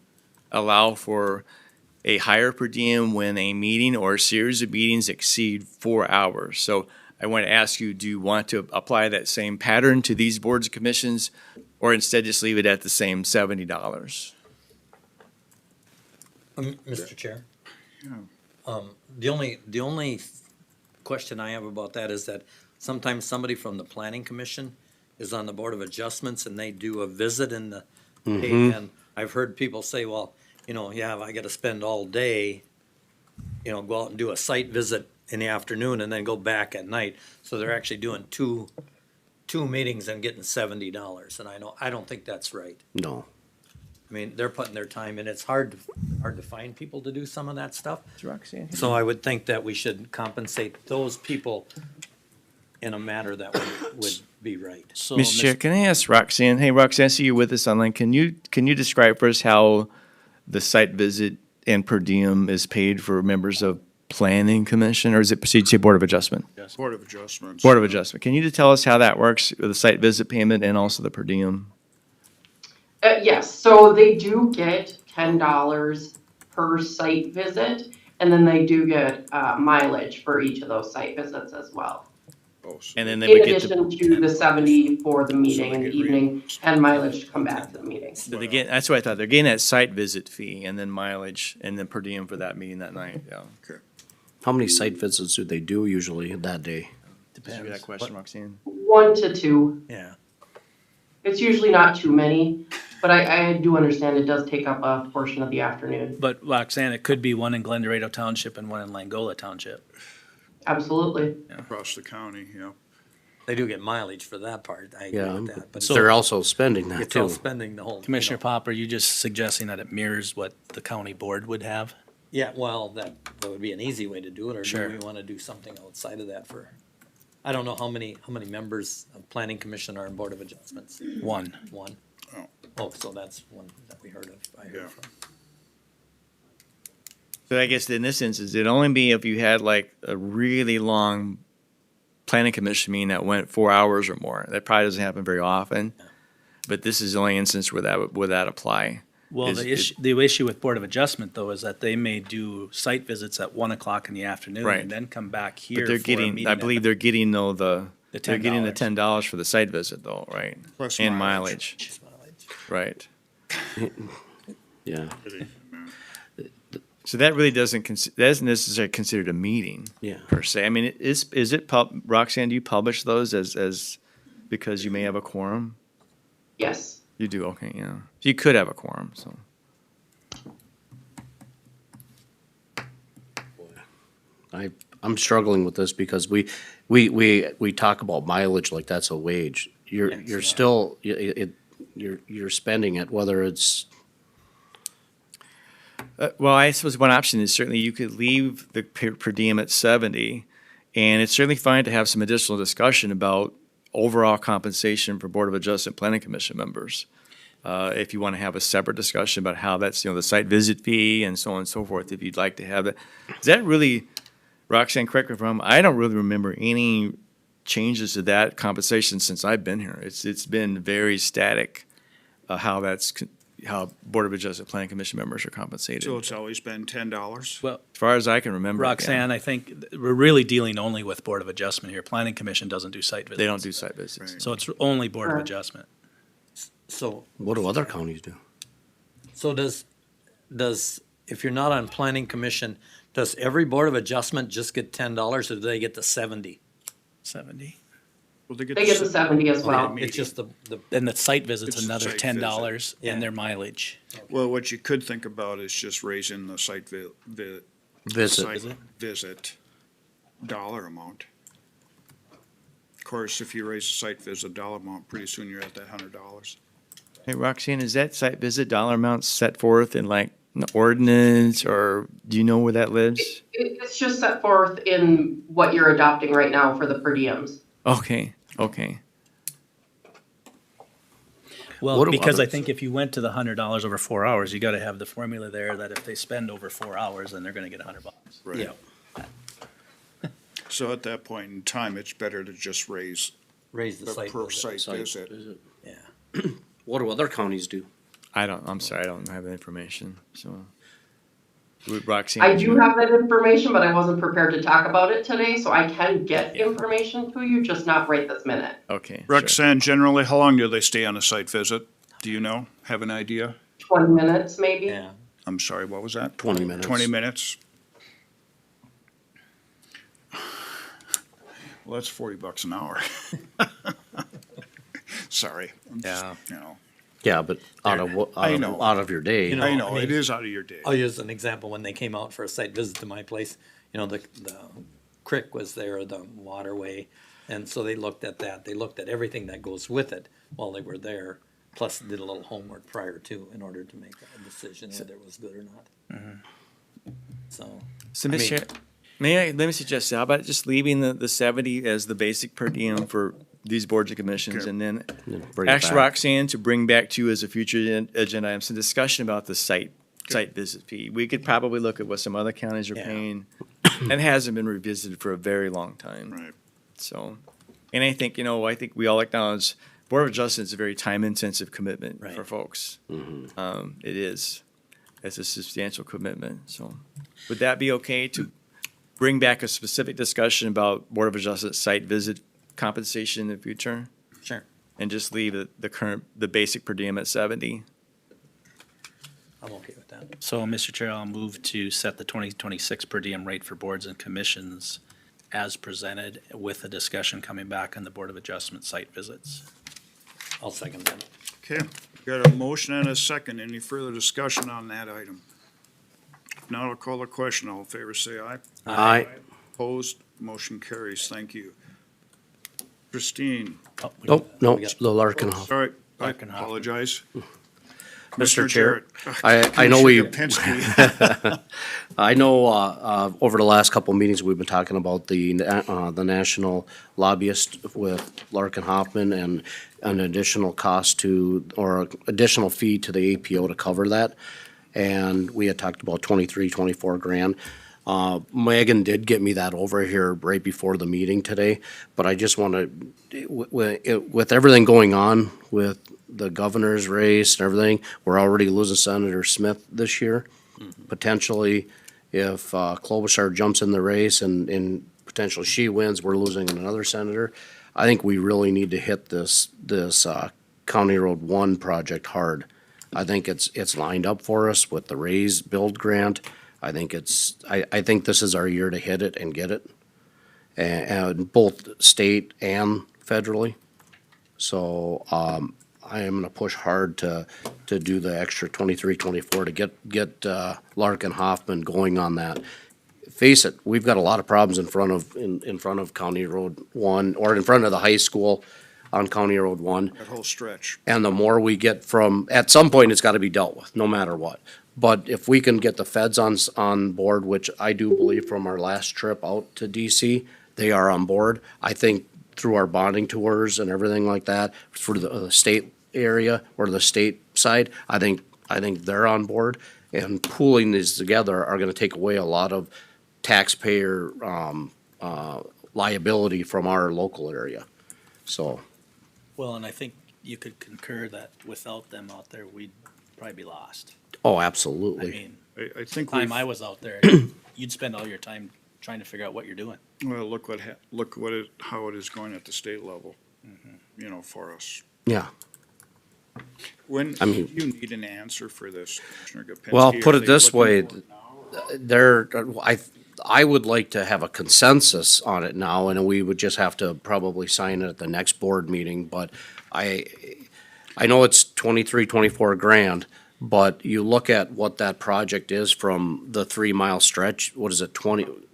[SPEAKER 6] allow for a higher per diem when a meeting or a series of meetings exceed 4 hours. So I want to ask you, do you want to apply that same pattern to these boards and commissions? Or instead just leave it at the same $70?
[SPEAKER 3] Mr. Chair? The only question I have about that is that sometimes somebody from the planning commission is on the Board of Adjustments and they do a visit in the, and I've heard people say, well, yeah, I gotta spend all day, go out and do a site visit in the afternoon and then go back at night. So they're actually doing two meetings and getting $70. And I don't think that's right.
[SPEAKER 8] No.
[SPEAKER 3] I mean, they're putting their time in. It's hard to find people to do some of that stuff.
[SPEAKER 6] Roxanne?
[SPEAKER 3] So I would think that we should compensate those people in a manner that would be right.
[SPEAKER 4] So,
[SPEAKER 6] Mr. Chair, can I ask Roxanne? Hey, Roxanne, I see you're with us online. Can you describe for us how the site visit and per diem is paid for members of Planning Commission, or is it proceed to Board of Adjustment?
[SPEAKER 2] Board of Adjustments.
[SPEAKER 6] Board of Adjustment. Can you just tell us how that works with the site visit payment and also the per diem?
[SPEAKER 11] Yes, so they do get $10 per site visit, and then they do get mileage for each of those site visits as well.
[SPEAKER 6] And then they
[SPEAKER 11] In
[SPEAKER 6] would get the,
[SPEAKER 11] addition to the 70 for the meeting
[SPEAKER 2] they
[SPEAKER 11] in the
[SPEAKER 2] get
[SPEAKER 11] evening and mileage to come back to the meeting.
[SPEAKER 6] so they get, that's what I thought. They're getting that site visit fee and then mileage and then per diem for that meeting that night. Yeah.
[SPEAKER 8] How many site visits do they do usually that day?
[SPEAKER 6] Did you hear that question, Roxanne?
[SPEAKER 11] 1 to 2.
[SPEAKER 3] Yeah.
[SPEAKER 11] It's usually not too many, but I do understand it does take up a portion of the afternoon.
[SPEAKER 4] but Roxanne, it could be one in Glendorado Township and one in Langola Township.
[SPEAKER 11] Absolutely.
[SPEAKER 2] Across the county, yeah.
[SPEAKER 3] They do get mileage for that part. I agree
[SPEAKER 8] Yeah,
[SPEAKER 3] with that. But
[SPEAKER 8] they're also spending that
[SPEAKER 3] it's all
[SPEAKER 8] too.
[SPEAKER 3] spending the whole.
[SPEAKER 4] Commissioner Pop, are you just suggesting that it mirrors what the county board would have?
[SPEAKER 3] Yeah, well, that would be an easy way to do it, or
[SPEAKER 4] Sure.
[SPEAKER 3] do we want to do something outside of that for? I don't know how many members of Planning Commission are in Board of Adjustments.
[SPEAKER 4] One.
[SPEAKER 3] One?
[SPEAKER 2] Oh.
[SPEAKER 3] Oh, so that's one that we heard of, I
[SPEAKER 2] Yeah.
[SPEAKER 3] heard from.
[SPEAKER 6] So I guess in this instance, it'd only be if you had like a really long planning commission meeting that went 4 hours or more. That probably doesn't happen very often. But this is the only instance where would that apply.
[SPEAKER 4] Well,
[SPEAKER 6] Is
[SPEAKER 4] the issue with Board of Adjustment though is that they may do site visits at 1 o'clock in the afternoon
[SPEAKER 6] Right.
[SPEAKER 4] and then come back here
[SPEAKER 6] But they're
[SPEAKER 4] for a
[SPEAKER 6] getting,
[SPEAKER 4] meeting
[SPEAKER 6] I
[SPEAKER 4] at
[SPEAKER 6] believe they're getting though they're getting the
[SPEAKER 4] $10.
[SPEAKER 6] $10 for the site visit though, right?
[SPEAKER 2] Plus
[SPEAKER 6] And
[SPEAKER 2] mileage.
[SPEAKER 6] mileage, right.
[SPEAKER 8] Yeah,
[SPEAKER 6] So that really that isn't necessarily considered a meeting
[SPEAKER 8] yeah.
[SPEAKER 6] per se. I mean, is it Roxanne, do you publish those as because you may have a quorum?
[SPEAKER 11] Yes.
[SPEAKER 6] You do, okay, yeah. So you could have a quorum, so.
[SPEAKER 8] I'm struggling with this because we talk about mileage like that's a wage. You're still, you're spending it, whether it's,
[SPEAKER 6] Well, I suppose one option is certainly you could leave the per diem at 70, and it's certainly fine to have some additional discussion about overall compensation for Board of Adjustment Planning Commission members. If you want to have a separate discussion about how that's, the site visit fee and so on and so forth, if you'd like to have that. Is that really, Roxanne, correct me if I'm wrong, I don't really remember any changes to that compensation since I've been here. It's been very static, how Board of Adjustment Planning Commission members are compensated.
[SPEAKER 2] So it's always been $10?
[SPEAKER 4] Well,
[SPEAKER 6] As far as I can remember. yeah.
[SPEAKER 4] Roxanne, I think we're really dealing only with Board of Adjustment here. Planning Commission doesn't do site visits.
[SPEAKER 6] They don't do site visits.
[SPEAKER 2] Right.
[SPEAKER 4] So it's only Board of
[SPEAKER 11] Correct.
[SPEAKER 4] Adjustment.
[SPEAKER 3] So,
[SPEAKER 8] what do other counties do?
[SPEAKER 3] so does, if you're not on Planning Commission, does every Board of Adjustment just get $10 or do they get the 70?
[SPEAKER 4] 70.
[SPEAKER 2] Well, they
[SPEAKER 11] They get the 70 as well.
[SPEAKER 3] It's just the,
[SPEAKER 4] Then the site visit's
[SPEAKER 2] It's a
[SPEAKER 4] another
[SPEAKER 2] site
[SPEAKER 4] $10
[SPEAKER 3] Yeah.
[SPEAKER 4] and their mileage.
[SPEAKER 2] Well, what you could think about is just raising the site
[SPEAKER 8] Visit.
[SPEAKER 2] site visit dollar amount. Of course, if you raise the site visit dollar amount, pretty soon you're at that $100.
[SPEAKER 6] Hey, Roxanne, is that site visit dollar amount set forth in like an ordinance, or do you know where that lives?
[SPEAKER 11] It's just set forth in what you're adopting right now for the per diems.
[SPEAKER 6] Okay.
[SPEAKER 4] Well,
[SPEAKER 8] What do
[SPEAKER 4] because I
[SPEAKER 8] others-
[SPEAKER 4] think if you went to the $100 over 4 hours, you gotta have the formula there that if they spend over 4 hours, then they're gonna get $100.
[SPEAKER 2] Right.
[SPEAKER 3] yeah,
[SPEAKER 2] So at that point in time, it's better to just raise
[SPEAKER 3] raise the
[SPEAKER 2] the
[SPEAKER 3] site
[SPEAKER 2] per
[SPEAKER 3] visit.
[SPEAKER 2] site visit.
[SPEAKER 3] Yeah.
[SPEAKER 8] What do other counties do?
[SPEAKER 6] I'm sorry, I don't have that information, so. With Roxanne?
[SPEAKER 11] I do have that information, but I wasn't prepared to talk about it today, so I can get
[SPEAKER 6] Yeah.
[SPEAKER 11] information to you, just not right this minute.
[SPEAKER 6] Okay, sure.
[SPEAKER 2] Roxanne, generally, how long do they stay on a site visit? Do you know? Have an idea?
[SPEAKER 11] 20 minutes, maybe?
[SPEAKER 3] Yeah.
[SPEAKER 2] I'm sorry, what was that?
[SPEAKER 8] 20 minutes.
[SPEAKER 2] 20 minutes? Well, that's $40 an hour. Sorry. I'm just,
[SPEAKER 3] Yeah.
[SPEAKER 2] You know,
[SPEAKER 8] Yeah, but
[SPEAKER 2] I know.
[SPEAKER 8] out of your day.
[SPEAKER 3] You know,
[SPEAKER 2] I know,
[SPEAKER 3] I mean-
[SPEAKER 2] it is out of your day.
[SPEAKER 3] I'll use an example. When they came out for a site visit to my place, you know, the creek was there, the waterway. And so they looked at that. They looked at everything that goes with it while they were there. Plus did a little homework prior to in order to make a decision whether it was good or not. So,
[SPEAKER 6] So,
[SPEAKER 3] I
[SPEAKER 6] Mr.
[SPEAKER 3] mean-
[SPEAKER 6] Chair, let me suggest, how about just leaving the 70 as the basic per diem for these boards and commissions,
[SPEAKER 2] Okay.
[SPEAKER 6] and then
[SPEAKER 8] Bring it
[SPEAKER 6] ask
[SPEAKER 8] back.
[SPEAKER 6] Roxanne to bring back to you as a future agenda item, some discussion about the site visit fee. We could probably look at what some other counties are
[SPEAKER 3] Yeah.
[SPEAKER 6] paying. It hasn't been revisited for a very long time.
[SPEAKER 2] Right.
[SPEAKER 6] So, and I think, I think we all acknowledge Board of Adjustment is a very time-intensive commitment
[SPEAKER 3] Right.
[SPEAKER 6] for folks. It is. It's a substantial commitment, so. Would that be okay to bring back a specific discussion about Board of Adjustment site visit compensation in the future?
[SPEAKER 3] sure,
[SPEAKER 6] And just leave the basic per diem at 70?
[SPEAKER 3] I'm okay with that.
[SPEAKER 4] So, Mr. Chair, I'll move to set the 2026 per diem rate for boards and commissions as presented with a discussion coming back on the Board of Adjustment site visits.
[SPEAKER 3] I'll second that.
[SPEAKER 2] Okay, got a motion and a second. Any further discussion on that item? If not, I'll call the question. All in favor, say aye.
[SPEAKER 8] Aye.
[SPEAKER 2] Opposed, motion carries. Thank you. Christine,
[SPEAKER 8] Nope, no,
[SPEAKER 3] We got-
[SPEAKER 8] the Larkin.
[SPEAKER 2] sorry, I
[SPEAKER 4] Larkin Hoffman.
[SPEAKER 2] apologize.
[SPEAKER 8] Mr. Chair,
[SPEAKER 2] Jarrett.
[SPEAKER 8] I know we,
[SPEAKER 2] Commissioner Kapinski.
[SPEAKER 8] I know, over the last couple of meetings, we've been talking about the national lobbyist with Larkin Hoffman and an additional cost to, or additional fee to the APO to cover that. And we had talked about 24 grand. Megan did get me that over here right before the meeting today, but I just want to, with everything going on with the governor's race and everything, we're already losing Senator Smith this year. Potentially, if Klobuchar jumps in the race and potentially she wins, we're losing another senator. I think we really need to hit this County Road 1 project hard. I think it's lined up for us with the Raise Build Grant. I think I think this is our year to hit it and get it, and both state and federally. So, I am gonna push hard to do the extra 24 to get Larkin Hoffman going on that. Face it, we've got a lot of problems in front of County Road 1, or in front of the high school on County Road 1.
[SPEAKER 2] That whole stretch.
[SPEAKER 8] And the more we get from, at some point, it's gotta be dealt with, no matter what. But if we can get the feds on board, which I do believe from our last trip out to DC, they are on board. I think through our bonding tours and everything like that, for the state area or the state side, I think they're on board. And pooling these together are gonna take away a lot of taxpayer, liability from our local area. So,
[SPEAKER 4] Well, and I think you could concur that without them out there, we'd probably be lost.
[SPEAKER 8] oh,
[SPEAKER 4] I
[SPEAKER 8] absolutely.
[SPEAKER 4] mean,
[SPEAKER 2] I think
[SPEAKER 4] time
[SPEAKER 2] we've,
[SPEAKER 4] I was out there, you'd spend all your time trying to figure out what you're doing.
[SPEAKER 2] well, how it is going at the state level, for us.
[SPEAKER 8] Yeah.
[SPEAKER 2] When,
[SPEAKER 8] I mean-
[SPEAKER 2] you need an answer for this, Commissioner Kapinski.
[SPEAKER 8] Well, put
[SPEAKER 2] Are
[SPEAKER 8] it
[SPEAKER 2] they
[SPEAKER 8] this way,
[SPEAKER 2] looking for it now?
[SPEAKER 8] I would like to have a consensus on it now, and we would just have to probably sign it at the next board meeting, but I know it's 24 grand, but you look at what that project is from the 3 mile stretch, what is it,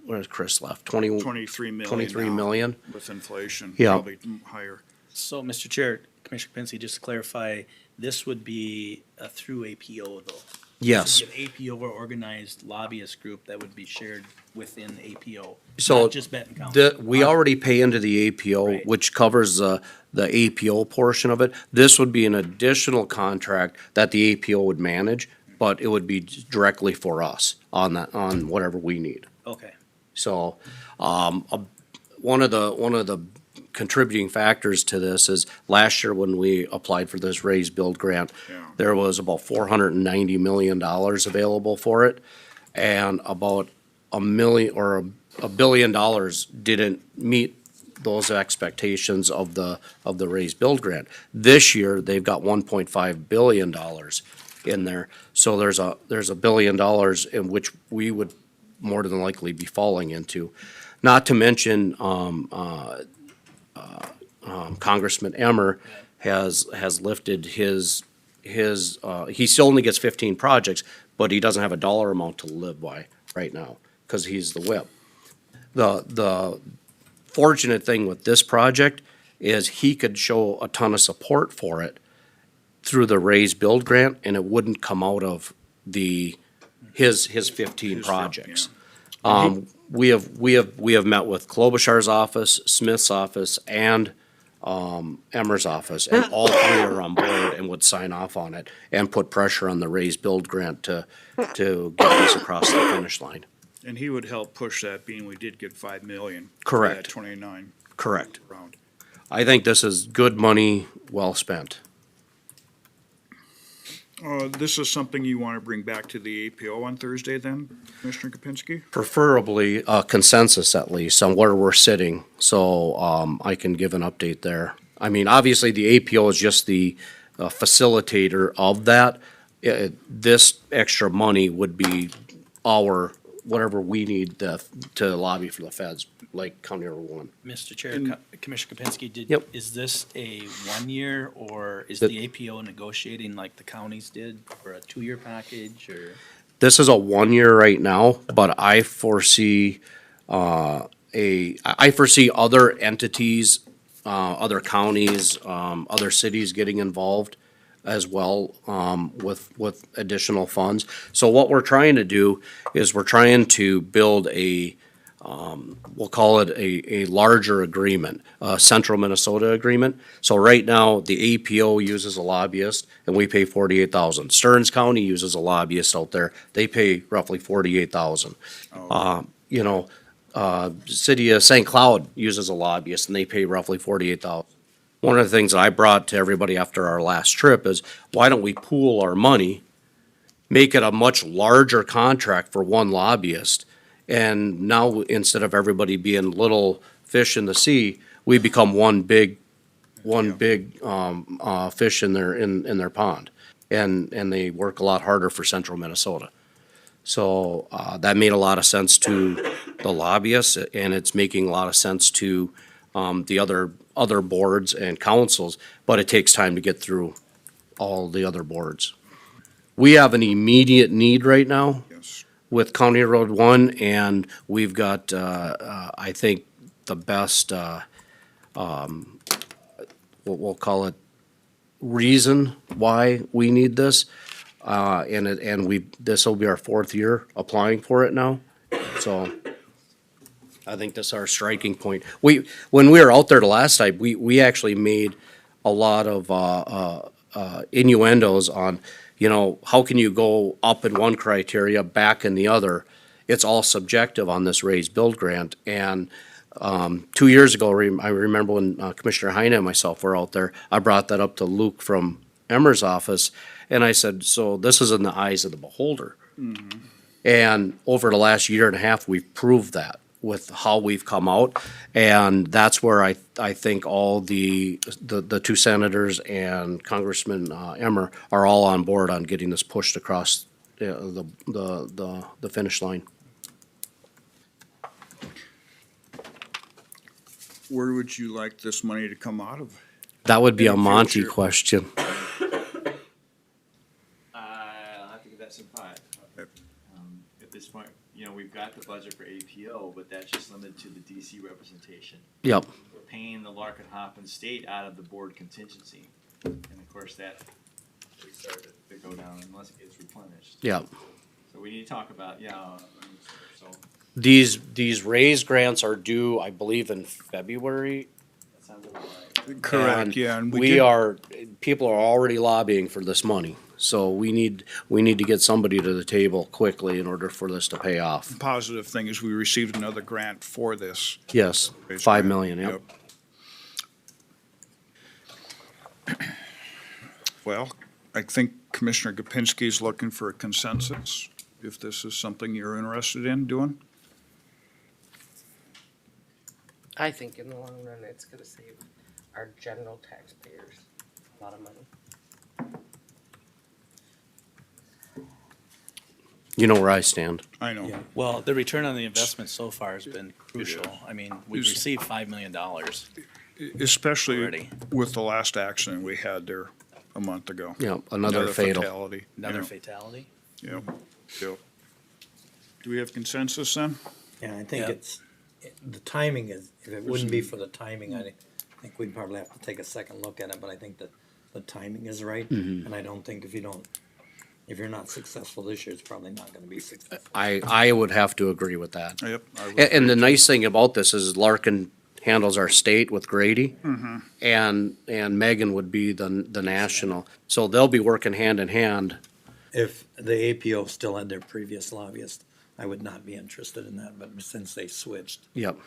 [SPEAKER 8] where's Chris left?
[SPEAKER 2] 23 million
[SPEAKER 8] 23
[SPEAKER 2] now
[SPEAKER 8] million?
[SPEAKER 2] with inflation,
[SPEAKER 8] Yeah.
[SPEAKER 2] probably higher.
[SPEAKER 4] So, Mr. Chair, Commissioner Kapinski, just to clarify, this would be through APO though?
[SPEAKER 8] Yes.
[SPEAKER 4] This would be an APO or organized lobbyist group that would be shared within APO,
[SPEAKER 8] So
[SPEAKER 4] not just Benton County.
[SPEAKER 8] we already pay into the APO,
[SPEAKER 4] Right.
[SPEAKER 8] which covers the APO portion of it. This would be an additional contract that the APO would manage, but it would be directly for us on whatever we need.
[SPEAKER 4] Okay,
[SPEAKER 8] So, one of the contributing factors to this is last year when we applied for this Raise Build Grant,
[SPEAKER 2] Yeah.
[SPEAKER 8] there was about $490 million available for it. and about $1 billion didn't meet those expectations of the raise build grant. This year, they've got $1.5 billion in there. So there's $1 billion in which we would more than likely be falling into. Not to mention, Congressman Emmer has lifted his, he still only gets 15 projects, but he doesn't have a dollar amount to live by right now, because he's the whip. The fortunate thing with this project is he could show a ton of support for it through the raise build grant, and it wouldn't come out of his 15 projects. We have met with Klobuchar's office, Smith's office, and Emmer's office, and all three are on board and would sign off on it and put pressure on the raise build grant to get this across the finish line.
[SPEAKER 2] And he would help push that, being we did get 5 million.
[SPEAKER 8] Correct.
[SPEAKER 2] For that 29
[SPEAKER 8] Correct.
[SPEAKER 2] round.
[SPEAKER 8] I think this is good money well spent.
[SPEAKER 2] This is something you want to bring back to the APO on Thursday then, Commissioner Kapinski?
[SPEAKER 8] Preferably a consensus at least on where we're sitting, so I can give an update there. I mean, obviously, the APO is just the facilitator of that. This extra money would be whatever we need to lobby for the feds, like County Road 1.
[SPEAKER 4] Mr. Chair, Commissioner Kapinski,
[SPEAKER 8] Yep.
[SPEAKER 4] is this a 1 year, or is
[SPEAKER 8] The-
[SPEAKER 4] the APO negotiating like the counties did for a 2-year package, or?
[SPEAKER 8] This is a 1 year right now, but I foresee I foresee other entities, other counties, other cities getting involved as well, with additional funds. So what we're trying to do is we're trying to build we'll call it a larger agreement, a Central Minnesota agreement. So right now, the APO uses a lobbyist and we pay $48,000. Stearns County uses a lobbyist out there. They pay roughly $48,000. City of St. Cloud uses a lobbyist and they pay roughly $48,000. One of the things I brought to everybody after our last trip is, why don't we pool our money, make it a much larger contract for one lobbyist, and now instead of everybody being little fish in the sea, we become one big fish in their pond, and they work a lot harder for Central Minnesota. So that made a lot of sense to the lobbyists, and it's making a lot of sense to the other boards and councils, but it takes time to get through all the other boards. We have an immediate need right now
[SPEAKER 2] Yes.
[SPEAKER 8] with County Road 1, and we've got, I think, the best, we'll call it, reason why we need this. This will be our 4th year applying for it now, so I think that's our striking point. When we were out there the last time, we actually made a lot of innuendos on, how can you go up in one criteria, back in the other? It's all subjective on this raise build grant. And 2 years ago, I remember when Commissioner Heine and myself were out there, I brought that up to Luke from Emmer's office, and I said, so this is in the eyes of the beholder. Mm-hmm. And over the last year and a half, we've proved that with how we've come out, and that's where I think all the two senators and Congressman Emmer are all on board on getting this pushed across the finish line.
[SPEAKER 2] Where would you like this money to come out of?
[SPEAKER 8] That would be
[SPEAKER 2] In
[SPEAKER 8] a
[SPEAKER 2] the
[SPEAKER 8] Monty
[SPEAKER 2] future.
[SPEAKER 8] question.
[SPEAKER 6] I'll have to give that some thought. At this point, we've got the budget for APO, but that's just limited to the DC representation.
[SPEAKER 8] Yep.
[SPEAKER 6] We're paying the Larkin-Hoppin State out of the board contingency. And of course, that would start to go down unless it gets replenished.
[SPEAKER 8] Yep.
[SPEAKER 6] So we need to talk about, so
[SPEAKER 8] These raise grants are due, I believe, in February.
[SPEAKER 6] that sounds about right.
[SPEAKER 2] Correct, yeah. And
[SPEAKER 8] People are already lobbying for this money. So we need to get somebody to the table quickly in order for this to pay off.
[SPEAKER 2] Positive thing is we received another grant for this.
[SPEAKER 8] Yes,
[SPEAKER 2] raise
[SPEAKER 8] 5
[SPEAKER 2] grant.
[SPEAKER 8] million, yep.
[SPEAKER 2] Well, I think Commissioner Gopinski is looking for a consensus. if this is something you're interested in doing.
[SPEAKER 1] I think in the long run, it's gonna save our general taxpayers a lot of money.
[SPEAKER 8] You know where I stand.
[SPEAKER 2] I know.
[SPEAKER 4] Well, the return on the investment so far has been crucial. I mean, we've
[SPEAKER 2] Is-
[SPEAKER 4] received $5 million.
[SPEAKER 2] Especially
[SPEAKER 4] Already.
[SPEAKER 2] with the last accident we had there a month ago.
[SPEAKER 8] Yeah, another fatal.
[SPEAKER 2] Fatality.
[SPEAKER 4] Another
[SPEAKER 2] Yeah.
[SPEAKER 4] fatality?
[SPEAKER 2] Yep, yep. Do we have consensus then?
[SPEAKER 3] Yeah, I think
[SPEAKER 4] Yeah.
[SPEAKER 3] the timing is, if it wouldn't be for the timing, I think we'd probably have to take a second look at it, but I think that the timing is right. And I don't think if you're not successful this year, it's probably not gonna be successful.
[SPEAKER 8] I would have to agree with that.
[SPEAKER 2] Yep. I would
[SPEAKER 8] And the
[SPEAKER 2] agree.
[SPEAKER 8] nice thing about this is Larkin handles our state with Grady. And Megan would be the national. So they'll be working hand in hand.
[SPEAKER 3] If the APO still had their previous lobbyist, I would not be interested in that, but since they switched.
[SPEAKER 8] Yep.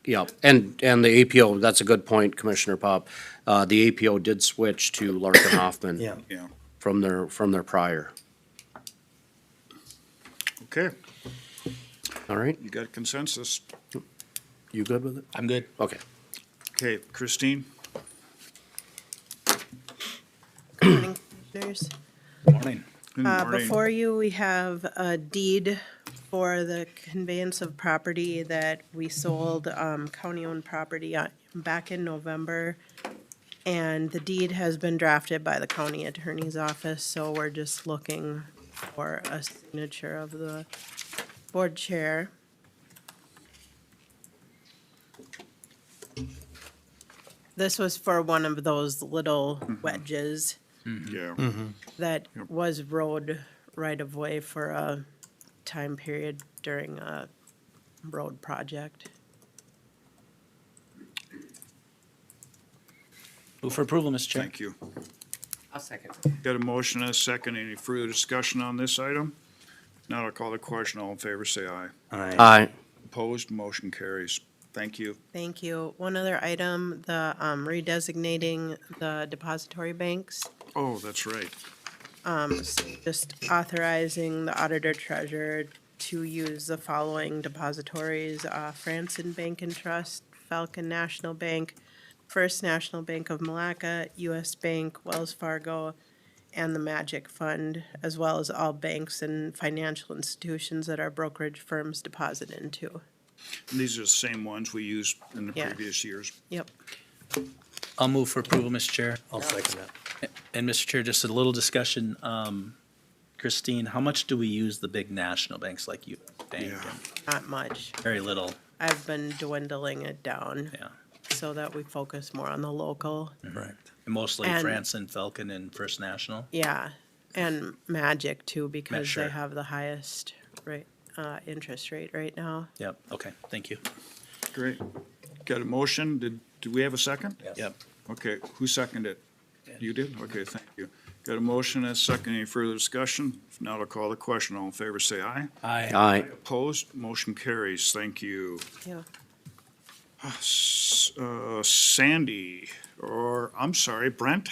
[SPEAKER 8] Yep. And the APO, that's a good point, Commissioner Pop. The APO did switch to Larkin Hoffman.
[SPEAKER 3] Yeah.
[SPEAKER 2] Yeah,
[SPEAKER 8] From their prior.
[SPEAKER 2] okay,
[SPEAKER 8] All right,
[SPEAKER 2] you got consensus.
[SPEAKER 8] you good with it?
[SPEAKER 4] I'm good.
[SPEAKER 8] Okay.
[SPEAKER 2] Okay, Christine?
[SPEAKER 12] There's,
[SPEAKER 2] Morning. Good morning.
[SPEAKER 12] before you, we have a deed for the conveyance of property that we sold, county-owned property back in November. And the deed has been drafted by the county attorney's office, so we're just looking for a signature of the board chair. This was for one of those little wedges
[SPEAKER 2] Yeah,
[SPEAKER 12] that was road right-of-way for a time period during a road project.
[SPEAKER 4] Move for approval, Mr. Chair.
[SPEAKER 2] thank you.
[SPEAKER 1] I'll second.
[SPEAKER 2] Got a motion and a second. Any further discussion on this item? Now I'll call the question. All in favor, say aye.
[SPEAKER 8] Aye.
[SPEAKER 2] Opposed, motion carries. Thank you.
[SPEAKER 12] Thank you. One other item, the redesignating the depository banks.
[SPEAKER 2] Oh, that's right.
[SPEAKER 12] Just authorizing the auditor treasurer to use the following depositories: Franson Bank and Trust, Falcon National Bank, First National Bank of Malacca, U.S. Bank, Wells Fargo, and the Magic Fund, as well as all banks and financial institutions that our brokerage firms deposit into.
[SPEAKER 2] And these are the same ones we used in the
[SPEAKER 12] Yeah.
[SPEAKER 2] previous years.
[SPEAKER 12] Yep.
[SPEAKER 4] I'll move for approval, Mr. Chair.
[SPEAKER 3] I'll second that.
[SPEAKER 4] And Mr. Chair, just a little discussion. Christine, how much do we use the big national banks like you Bank?
[SPEAKER 2] Yeah.
[SPEAKER 4] And
[SPEAKER 12] Not much.
[SPEAKER 4] very little,
[SPEAKER 12] I've been dwindling it down
[SPEAKER 4] yeah.
[SPEAKER 12] so that we focus more on the local.
[SPEAKER 3] Correct.
[SPEAKER 4] And mostly
[SPEAKER 12] And-
[SPEAKER 4] France and Falcon and First National.
[SPEAKER 12] Yeah, and Magic too, because
[SPEAKER 4] sure.
[SPEAKER 12] they have the highest rate, interest rate right now.
[SPEAKER 4] Yep, okay, thank you.
[SPEAKER 2] Great. Got a motion? Do we have a second?
[SPEAKER 3] Yes.
[SPEAKER 4] Yep.
[SPEAKER 2] Okay, who seconded it? You did? Okay, thank you. Got a motion and a second. Any further discussion? If not, I'll call the question. All in favor, say aye.
[SPEAKER 4] Aye.
[SPEAKER 8] Aye.
[SPEAKER 2] Opposed? Motion carries. Thank you.
[SPEAKER 12] Yeah.
[SPEAKER 2] Sandy, or, I'm sorry, Brent.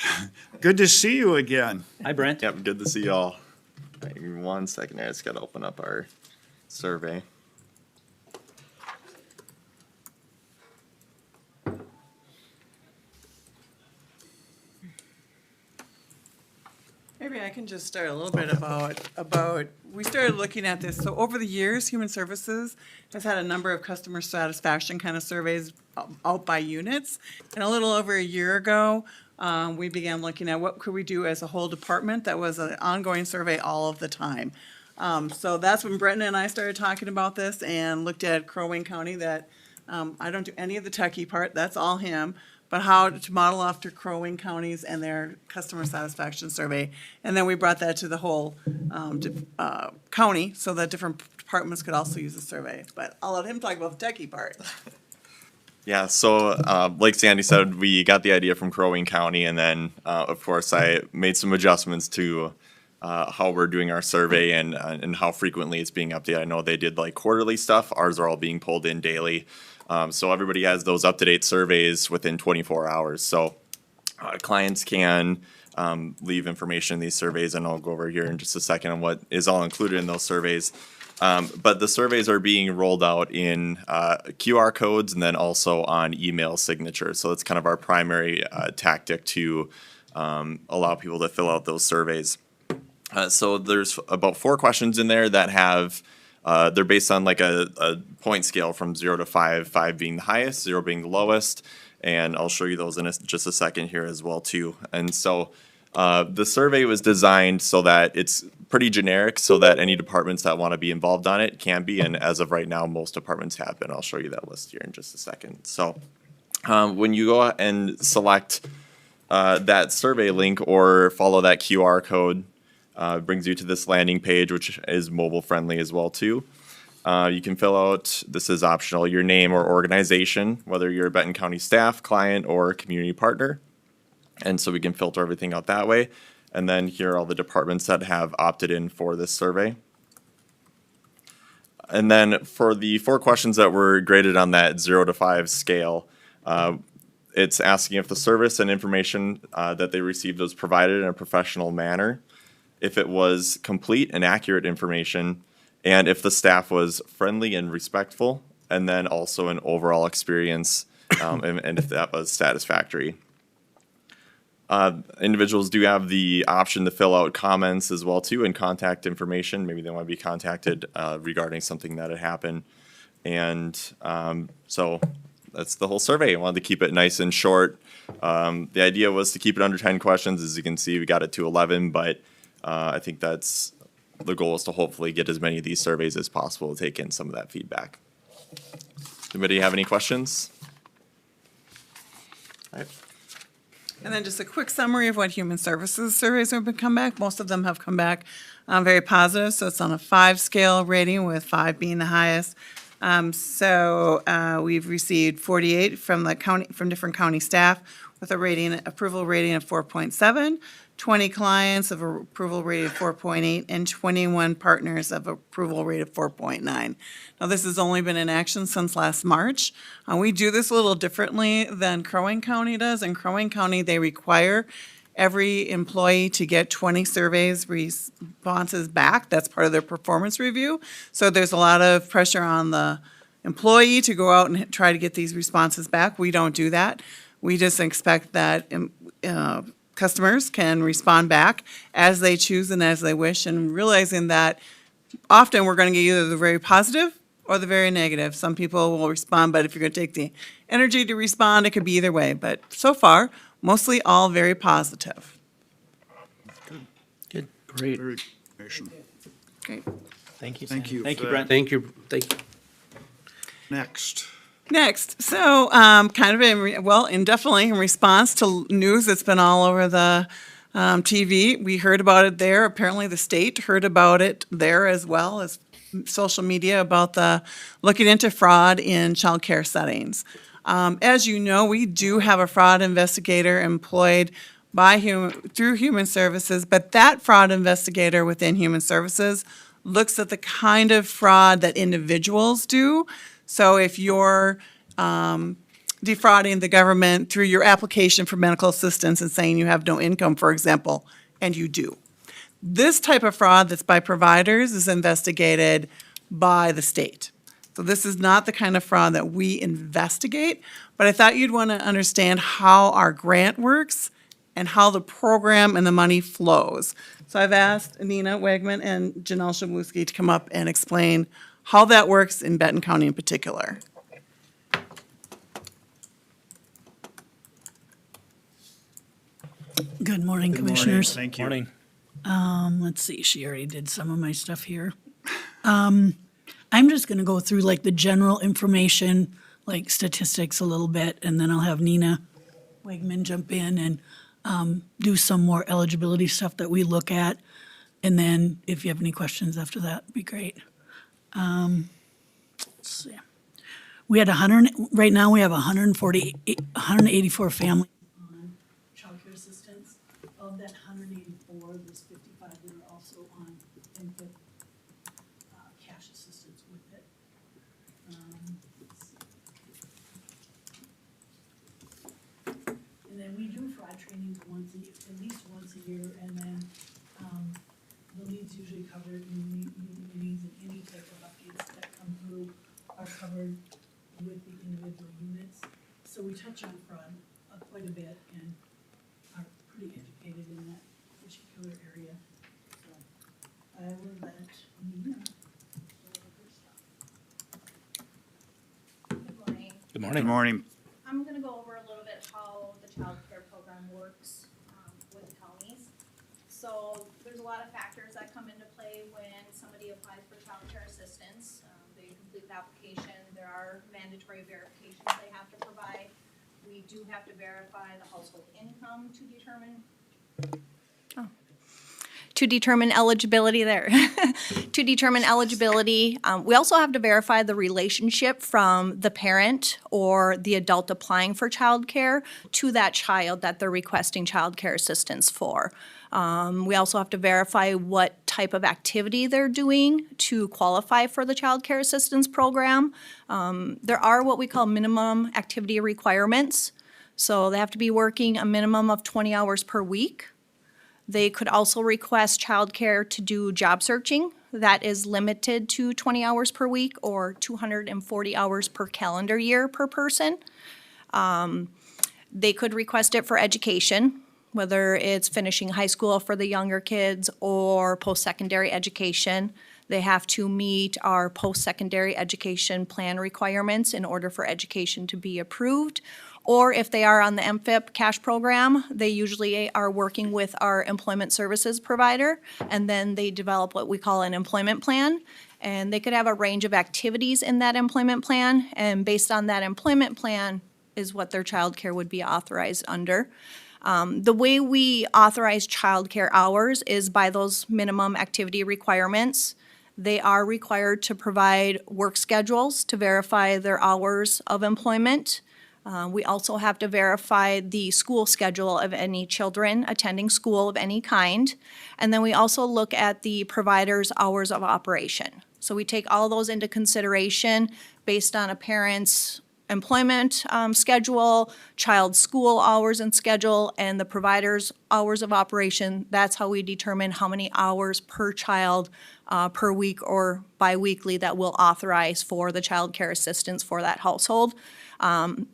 [SPEAKER 2] Good to see you again.
[SPEAKER 4] Hi, Brent.
[SPEAKER 13] Yep, good to see y'all. Right, give me 1 second here. I just gotta open up our survey.
[SPEAKER 14] Maybe I can just start a little bit about, we started looking at this, so over the years, Human Services has had a number of customer satisfaction kind of surveys out by units. And a little over a year ago, we began looking at what could we do as a whole department that was an ongoing survey all of the time. So that's when Brenton and I started talking about this and looked at Crow Wing County that, I don't do any of the techie part, that's all him, but how to model after Crow Wing counties and their customer satisfaction survey. And then we brought that to the whole county so that different departments could also use the survey. But I'll let him talk about the techie part.
[SPEAKER 13] Yeah, so like Sandy said, we got the idea from Crow Wing County, and then of course I made some adjustments to how we're doing our survey and how frequently it's being updated. I know they did like quarterly stuff. Ours are all being pulled in daily. So everybody has those up-to-date surveys within 24 hours. So clients can leave information in these surveys, and I'll go over here in just a second on what is all included in those surveys. But the surveys are being rolled out in QR codes and then also on email signatures. So it's kind of our primary tactic to allow people to fill out those surveys. So there's about 4 questions in there that have, they're based on like a point scale from 0 to 5, 5 being the highest, 0 being the lowest. And I'll show you those in just a second here as well too. And so the survey was designed so that it's pretty generic so that any departments that want to be involved on it can be. And as of right now, most departments have been. I'll show you that list here in just a second. So when you go and select that survey link or follow that QR code, brings you to this landing page, which is mobile friendly as well too. You can fill out, this is optional, your name or organization, whether you're a Benton County staff, client, or community partner. And so we can filter everything out that way. And then here are all the departments that have opted in for this survey. And then for the 4 questions that were graded on that 0 to 5 scale, it's asking if the service and information that they received was provided in a professional manner, if it was complete and accurate information, and if the staff was friendly and respectful, and then also an overall experience, and if that was satisfactory. Individuals do have the option to fill out comments as well too, and contact information. Maybe they want to be contacted regarding something that had happened. And so that's the whole survey. I wanted to keep it nice and short. The idea was to keep it under 10 questions. As you can see, we got it to 11, but I think that's the goal, is to hopefully get as many of these surveys as possible to take in some of that feedback. Anybody have any questions? All right.
[SPEAKER 14] And then just a quick summary of what human services surveys have come back. Most of them have come back very positive. So it's on a 5 scale rating, with 5 being the highest. We've received 48 from the county, from different county staff, with a approval rating of 4.7, 20 clients of approval rating of 4.8, and 21 partners of approval rate of 4.9. Now, this has only been in action since last March. We do this a little differently than Crow Wing County does. In Crow Wing County, they require every employee to get 20 surveys responses back. That's part of their performance review. So there's a lot of pressure on the employee to go out and try to get these responses back. We don't do that. We just expect that customers can respond back as they choose and as they wish, and realizing that often we're going to get either the very positive or the very negative. Some people will respond, but if you're going to take the energy to respond, it could be either way. But so far, mostly all very positive.
[SPEAKER 4] Good, great.
[SPEAKER 2] Very good information.
[SPEAKER 14] Great.
[SPEAKER 4] Thank you,
[SPEAKER 2] Thank
[SPEAKER 4] Sandy.
[SPEAKER 2] you
[SPEAKER 4] Thank
[SPEAKER 2] for
[SPEAKER 4] you,
[SPEAKER 2] that.
[SPEAKER 4] Brent.
[SPEAKER 1] Thank you.
[SPEAKER 2] Next.
[SPEAKER 14] Next, so kind of definitely in response to news that's been all over the TV, we heard about it there. Apparently, the state heard about it there as well as social media about the looking into fraud in childcare settings. As you know, we do have a fraud investigator employed through Human Services, but that fraud investigator within Human Services looks at the kind of fraud that individuals do. So if you're defrauding the government through your application for medical assistance and saying you have no income, for example, and you do. This type of fraud that's by providers is investigated by the state. So this is not the kind of fraud that we investigate, but I thought you'd want to understand how our grant works and how the program and the money flows. So I've asked Nina Wegman and Janelle Shabluski to come up and explain how that works in Benton County in particular.
[SPEAKER 15] Good morning, Commissioners.
[SPEAKER 2] Thank you.
[SPEAKER 4] Morning.
[SPEAKER 15] Let's see, she already did some of my stuff here. I'm just gonna go through like the general information, like statistics a little bit, and then I'll have Nina Wegman jump in and do some more eligibility stuff that we look at. And then if you have any questions after that, it'd be great. Let's see. We had right now we have 184 families on childcare assistance. Of that 184, there's 55 that are also on input cash assistance with it. Let's see. And then we do fraud trainings at least once a year, and then, the leads usually covered in union meetings, and any type of updates that come through are covered with the individual units. So we touch on fraud quite a bit and are pretty educated in that particular area. So I will let Nina go over her stuff.
[SPEAKER 16] Good morning.
[SPEAKER 4] Good
[SPEAKER 2] Good
[SPEAKER 4] morning.
[SPEAKER 2] morning.
[SPEAKER 16] I'm gonna go over a little bit how the child care program works with counties. So there's a lot of factors that come into play when somebody applies for child care assistance. They complete the application, there are mandatory verifications they have to provide. We do have to verify the household income to determine eligibility there. To determine eligibility, we also have to verify the relationship from the parent or the adult applying for childcare to that child that they're requesting childcare assistance for. We also have to verify what type of activity they're doing to qualify for the childcare assistance program. There are what we call minimum activity requirements. So they have to be working a minimum of 20 hours per week. They could also request childcare to do job searching. That is limited to 20 hours per week or 240 hours per calendar year per person. They could request it for education, whether it's finishing high school for the younger kids or post-secondary education. They have to meet our post-secondary education plan requirements in order for education to be approved. Or if they are on the MFIP cash program, they usually are working with our employment services provider, and then they develop what we call an employment plan. And they could have a range of activities in that employment plan, and based on that employment plan is what their childcare would be authorized under. The way we authorize childcare hours is by those minimum activity requirements. They are required to provide work schedules to verify their hours of employment. We also have to verify the school schedule of any children attending school of any kind. And then we also look at the provider's hours of operation. So we take all those into consideration based on a parent's employment schedule, child's school hours and schedule, and the provider's hours of operation. That's how we determine how many hours per child per week or biweekly that we'll authorize for the child care assistance for that household.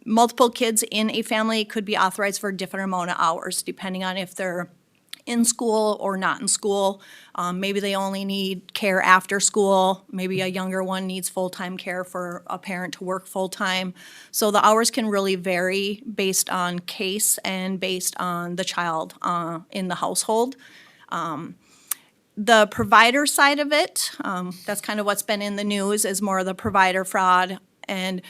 [SPEAKER 16] Multiple kids in a family could be authorized for a different amount of hours, depending on if they're in school or not in school. Maybe they only need care after school. Maybe a younger one needs full-time care for a parent to work full-time. So the hours can really vary based on case and based on the child in the household. The provider side of it, that's kind of what's been in the news, is more of the provider fraud. And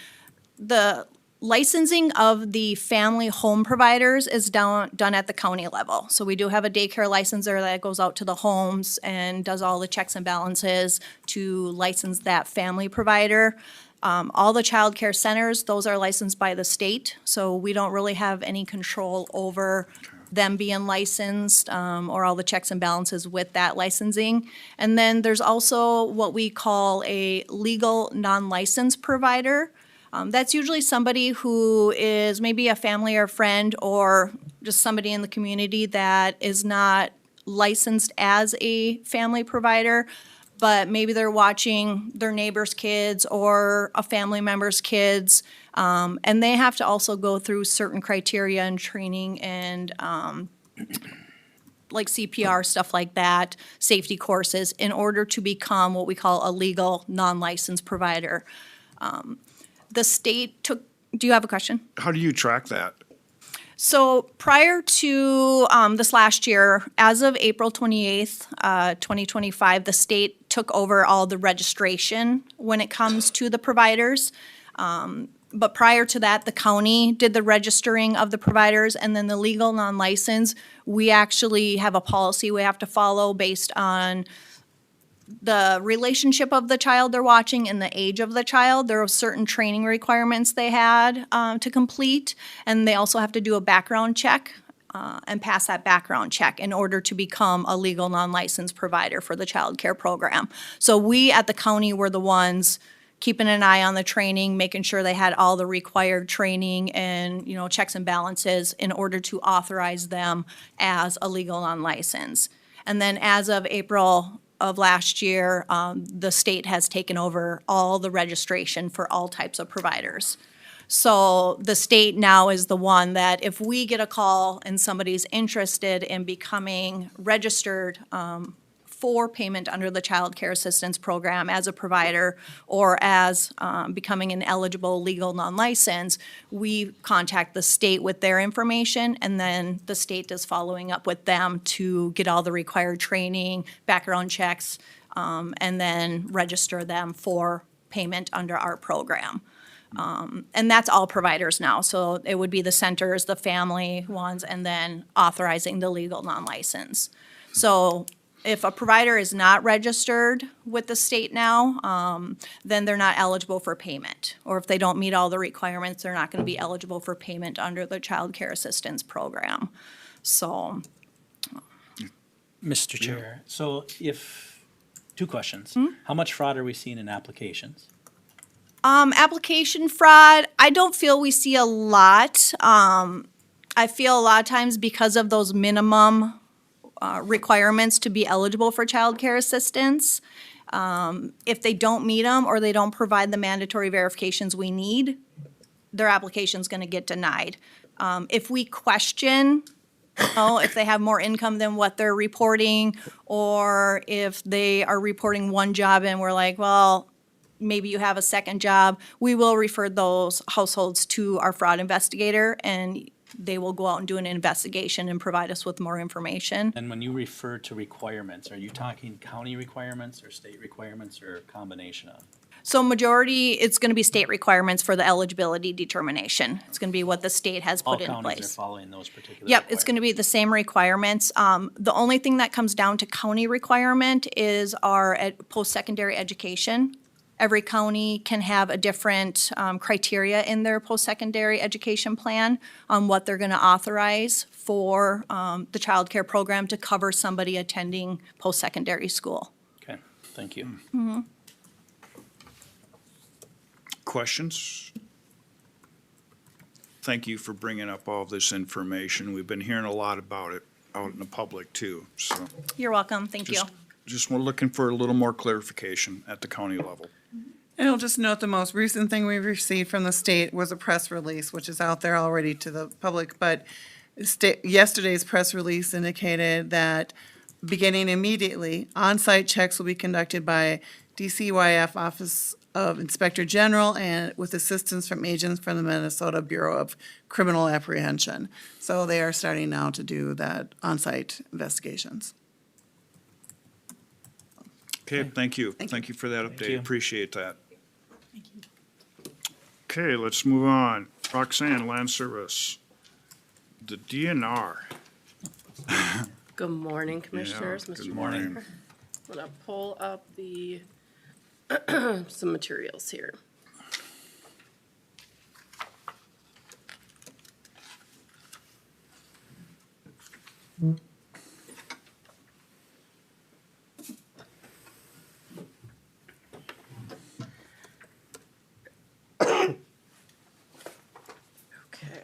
[SPEAKER 16] the licensing of the family home providers is done at the county level. So we do have a daycare licensor that goes out to the homes and does all the checks and balances to license that family provider. All the child care centers, those are licensed by the state, so we don't really have any control over them being licensed or all the checks and balances with that licensing. And then there's also what we call a legal non-licensed provider. That's usually somebody who is maybe a family or friend or just somebody in the community that is not licensed as a family provider, but maybe they're watching their neighbor's kids or a family member's kids, and they have to also go through certain criteria and training and like CPR, stuff like that, safety courses, in order to become what we call a legal non-licensed provider. The state took, do you have a question?
[SPEAKER 2] How do you track that?
[SPEAKER 5] So prior to this last year, as of April 28th, 2025, the state took over all the registration when it comes to the providers. But prior to that, the county did the registering of the providers, and then the legal non-licensed, we actually have a policy we have to follow based on the relationship of the child they're watching and the age of the child. There are certain training requirements they had to complete, and they also have to do a background check and pass that background check in order to become a legal non-licensed provider for the child care program. So we at the county were the ones
[SPEAKER 16] keeping an eye on the training, making sure they had all the required training and, checks and balances in order to authorize them as a legal non-license. And then as of April of last year, the state has taken over all the registration for all types of providers. So the state now is the one that if we get a call and somebody's interested in becoming registered for payment under the Child Care Assistance Program as a provider or as becoming an eligible legal non-license, we contact the state with their information, and then the state is following up with them to get all the required training, background checks, and then register them for payment under our program. And that's all providers now, so it would be the centers, the family ones, and then authorizing the legal non-license. So if a provider is not registered with the state now, then they're not eligible for payment. Or if they don't meet all the requirements, they're not gonna be eligible for payment under the Child Care Assistance Program. So,
[SPEAKER 4] Mr. Chair, so two questions. How much fraud are we seeing in applications?
[SPEAKER 16] application fraud, I don't feel we see a lot. I feel a lot of times because of those minimum requirements to be eligible for child care assistance, if they don't meet them or they don't provide the mandatory verifications we need, their application's gonna get denied. If we question, if they have more income than what they're reporting, or if they are reporting one job and we're like, well, maybe you have a second job, we will refer those households to our fraud investigator, and they will go out and do an investigation and provide us with more information.
[SPEAKER 4] And when you refer to requirements, are you talking county requirements or state requirements or a combination of?
[SPEAKER 16] So majority, it's gonna be state requirements for the eligibility determination. It's gonna be what the state has put in
[SPEAKER 4] All counties are
[SPEAKER 16] place.
[SPEAKER 4] following those particular
[SPEAKER 16] Yep, it's gonna be the same requirements. The only thing that comes down to county requirement is our post-secondary education. Every county can have a different criteria in their post-secondary education plan on what they're gonna authorize for the child care program to cover somebody attending post-secondary school.
[SPEAKER 4] Okay, thank you.
[SPEAKER 2] Questions? Thank you for bringing up all this information. We've been hearing a lot about it out in the public too, so
[SPEAKER 16] You're welcome, thank you.
[SPEAKER 2] just we're looking for a little more clarification at the county level.
[SPEAKER 14] And I'll just note the most recent thing we received from the state was a press release, which is out there already to the public, but yesterday's press release indicated that beginning immediately, on-site checks will be conducted by DCYF Office of Inspector General and with assistance from agents from the Minnesota Bureau of Criminal Apprehension. So they are starting now to do that on-site investigations.
[SPEAKER 2] Okay, thank you. Thank you for that update.
[SPEAKER 4] you.
[SPEAKER 2] Appreciate that. Okay, let's move on. Roxanne, Land Service. The DNR.
[SPEAKER 1] Good morning, Commissioners.
[SPEAKER 2] Yeah,
[SPEAKER 1] Mr.
[SPEAKER 2] good morning.
[SPEAKER 1] Walker. I'm gonna pull up the, some materials here. Okay.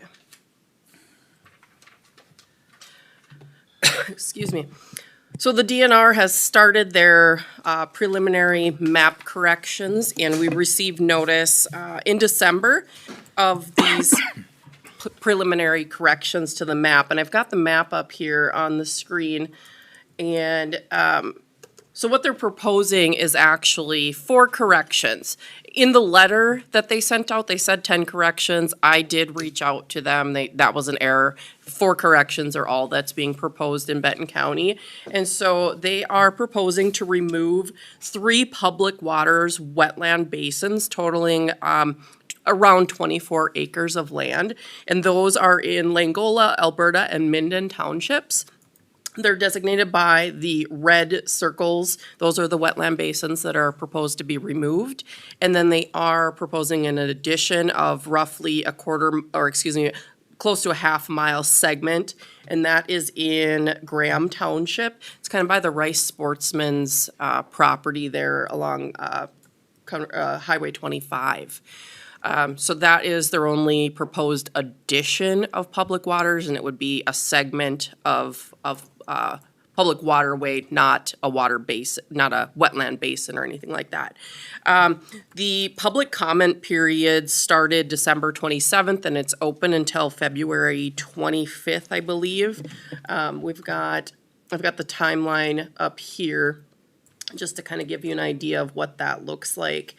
[SPEAKER 1] Excuse me. So the DNR has started their preliminary map corrections, and we received notice in December of these preliminary corrections to the map. And I've got the map up here on the screen. And so what they're proposing is actually 4 corrections. In the letter that they sent out, they said 10 corrections. I did reach out to them. That was an error. 4 corrections are all that's being proposed in Benton County. And so they are proposing to remove 3 public waters wetland basins totaling around 24 acres of land. And those are in Langola, Alberta, and Minden townships. They're designated by the red circles. Those are the wetland basins that are proposed to be removed. And then they are proposing an addition of roughly close to a half-mile segment, and that is in Graham Township. It's kind of by the Rice Sportsman's property there along Highway 25. So that is their only proposed addition of public waters, and it would be a segment of public waterway, not a water basin, not a wetland basin or anything like that. The public comment period started December 27th, and it's open until February 25th, I believe. I've got the timeline up here, just to kind of give you an idea of what that looks like.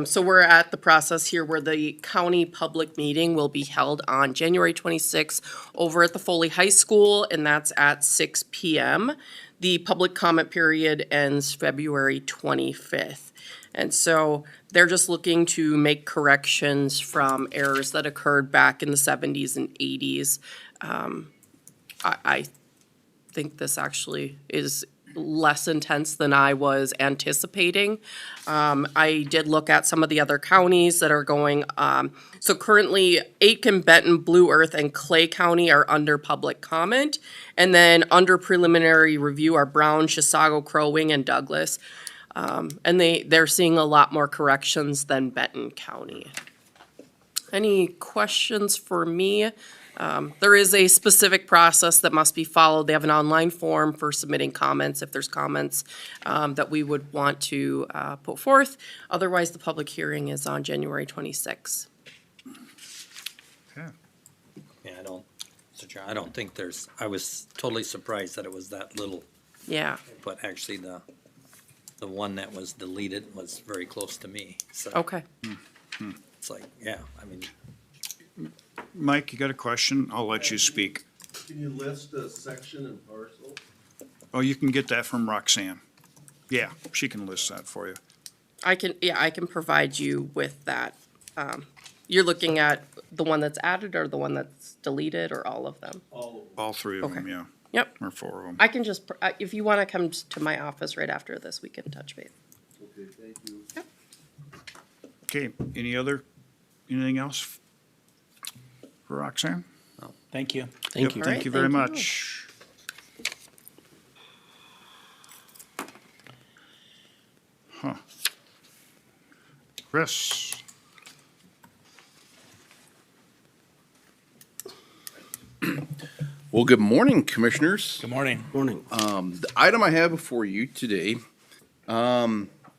[SPEAKER 1] So we're at the process here where the county public meeting will be held on January 26th over at the Foley High School, and that's at 6 p.m. The public comment period ends February 25th. And so they're just looking to make corrections from errors that occurred back in the 70s and 80s. I think this actually is less intense than I was anticipating. I did look at some of the other counties that are going, so currently Aitkin, Benton, Blue Earth, and Clay County are under public comment. And then under preliminary review are Brown, Chisago, Crow Wing, and Douglas. And they're seeing a lot more corrections than Benton County. Any questions for me? There is a specific process that must be followed. They have an online form for submitting comments if there's comments that we would want to put forth. Otherwise, the public hearing is on January 26th.
[SPEAKER 2] Okay.
[SPEAKER 3] Yeah, Mr. Chair, I don't think I was totally surprised that it was that little,
[SPEAKER 1] Yeah,
[SPEAKER 3] but actually the one that was deleted was very close to me, so.
[SPEAKER 1] okay.
[SPEAKER 3] It's like, yeah, I mean,
[SPEAKER 2] Mike, you got a question? I'll let you speak.
[SPEAKER 17] Can you list a section and parcel?
[SPEAKER 2] Oh, you can get that from Roxanne. Yeah, she can list that for you.
[SPEAKER 1] I can provide you with that. You're looking at the one that's added or the one that's deleted or all of them?
[SPEAKER 2] All three of them, yeah.
[SPEAKER 1] Yep.
[SPEAKER 2] Or four of them.
[SPEAKER 1] I can just, if you want to come to my office right after this, we can touch base.
[SPEAKER 17] Okay, thank you.
[SPEAKER 2] Okay, anything else for Roxanne?
[SPEAKER 4] Thank you.
[SPEAKER 2] Thank you.
[SPEAKER 1] All
[SPEAKER 2] Thank
[SPEAKER 1] right,
[SPEAKER 2] you very
[SPEAKER 1] thank you.
[SPEAKER 2] much. Huh. Chris?
[SPEAKER 17] Well, good morning, Commissioners.
[SPEAKER 4] Good morning.
[SPEAKER 8] Morning.
[SPEAKER 17] The item I have before you today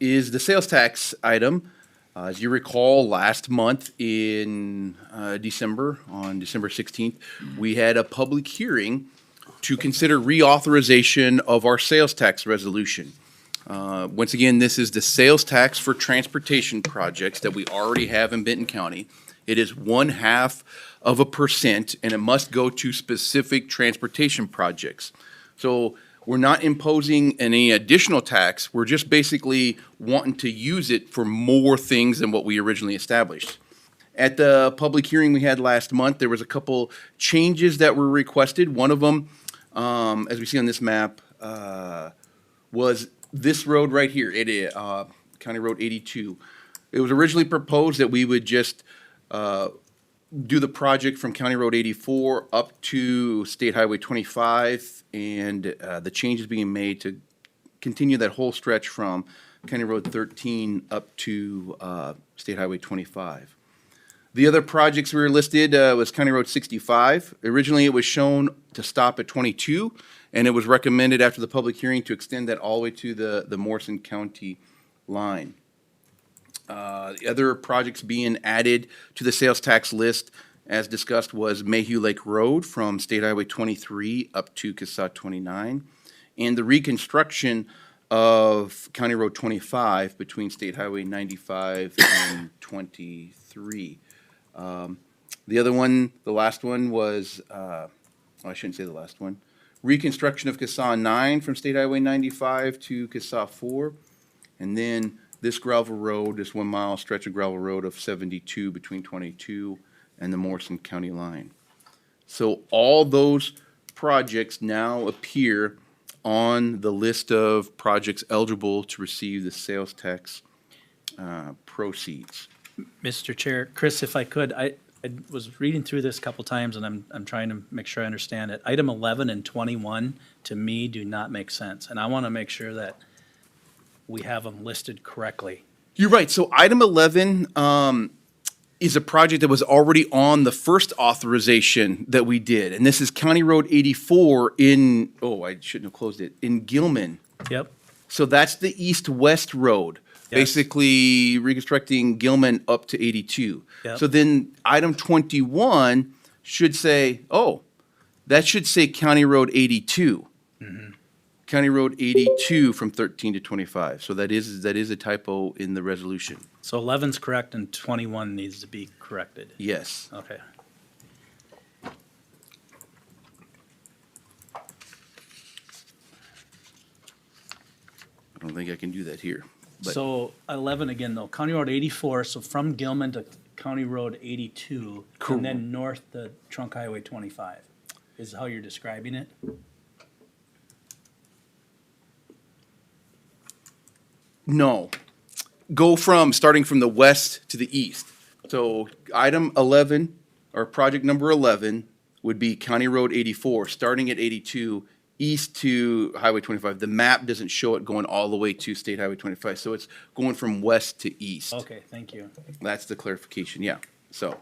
[SPEAKER 17] is the sales tax item. As you recall, last month in December, on December 16th, we had a public hearing to consider reauthorization of our sales tax resolution. Once again, this is the sales tax for transportation projects that we already have in Benton County. It is 0.5%, and it must go to specific transportation projects. So we're not imposing any additional tax. We're just basically wanting to use it for more things than what we originally established. At the public hearing we had last month, there was a couple changes that were requested. One of them, as we see on this map, was this road right here, County Road 82. It was originally proposed that we would just do the project from County Road 84 up to State Highway 25, and the changes being made to continue that whole stretch from County Road 13 up to State Highway 25. The other projects we were listed was County Road 65. Originally, it was shown to stop at 22, and it was recommended after the public hearing to extend that all the way to the Morrison County line. The other projects being added to the sales tax list, as discussed, was Mayhew Lake Road from State Highway 23 up to CSAH 29, and the reconstruction of County Road 25 between State Highway 95 and 23. The other one, the last one was, I shouldn't say the last one, reconstruction of CSAH 9 from State Highway 95 to CSAH 4, and then this gravel road, this 1 mile stretch of gravel road of 72 between 22 and the Morrison County line. So all those projects now appear on the list of projects eligible to receive the sales tax proceeds.
[SPEAKER 4] Mr. Chair, Chris, if I could, I was reading through this a couple times and I'm trying to make sure I understand it. Item 11 and 21 to me do not make sense. And I want to make sure that we have them listed correctly.
[SPEAKER 17] You're right. So item 11 is a project that was already on the first authorization that we did. And this is County Road 84 in, oh, I shouldn't have closed it, in Gilman.
[SPEAKER 4] Yep.
[SPEAKER 17] So that's the east-west road,
[SPEAKER 4] Yes.
[SPEAKER 17] basically reconstructing Gilman up to 82.
[SPEAKER 4] Yep.
[SPEAKER 17] So then item 21 should say, oh, that should say County Road 82. County Road 82 from 13 to 25. So that is a typo in the resolution.
[SPEAKER 4] So 11's correct and 21 needs to be corrected.
[SPEAKER 17] Yes.
[SPEAKER 4] Okay.
[SPEAKER 17] I don't think I can do that here. But
[SPEAKER 4] So 11 again though, County Road 84, so from Gilman to County Road 82, and then north to Trunk Highway 25, is how you're describing it?
[SPEAKER 17] no, go from, starting from the west to the east. So item 11, or project number 11, would be County Road 84, starting at 82, east to Highway 25. The map doesn't show it going all the way to State Highway 25, so it's going from west to east.
[SPEAKER 4] Okay, thank you.
[SPEAKER 17] That's the clarification, yeah. So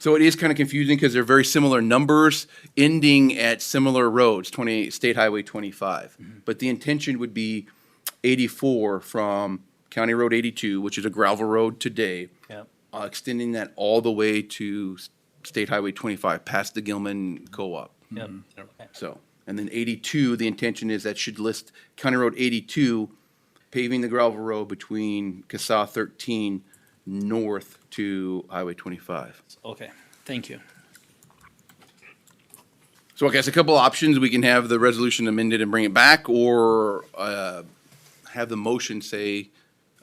[SPEAKER 17] it is kind of confusing because they're very similar numbers ending at similar roads, State Highway 25. But the intention would be 84 from County Road 82, which is a gravel road today,
[SPEAKER 4] Yep.
[SPEAKER 17] extending that all the way to State Highway 25, past the Gilman Co-op.
[SPEAKER 4] Yep. Okay.
[SPEAKER 17] So, and then 82, the intention is that should list County Road 82, paving the gravel road between CASA 13 north to Highway 25.
[SPEAKER 4] Okay, thank you.
[SPEAKER 17] So I guess a couple options, we can have the resolution amended and bring it back, or have the motion say,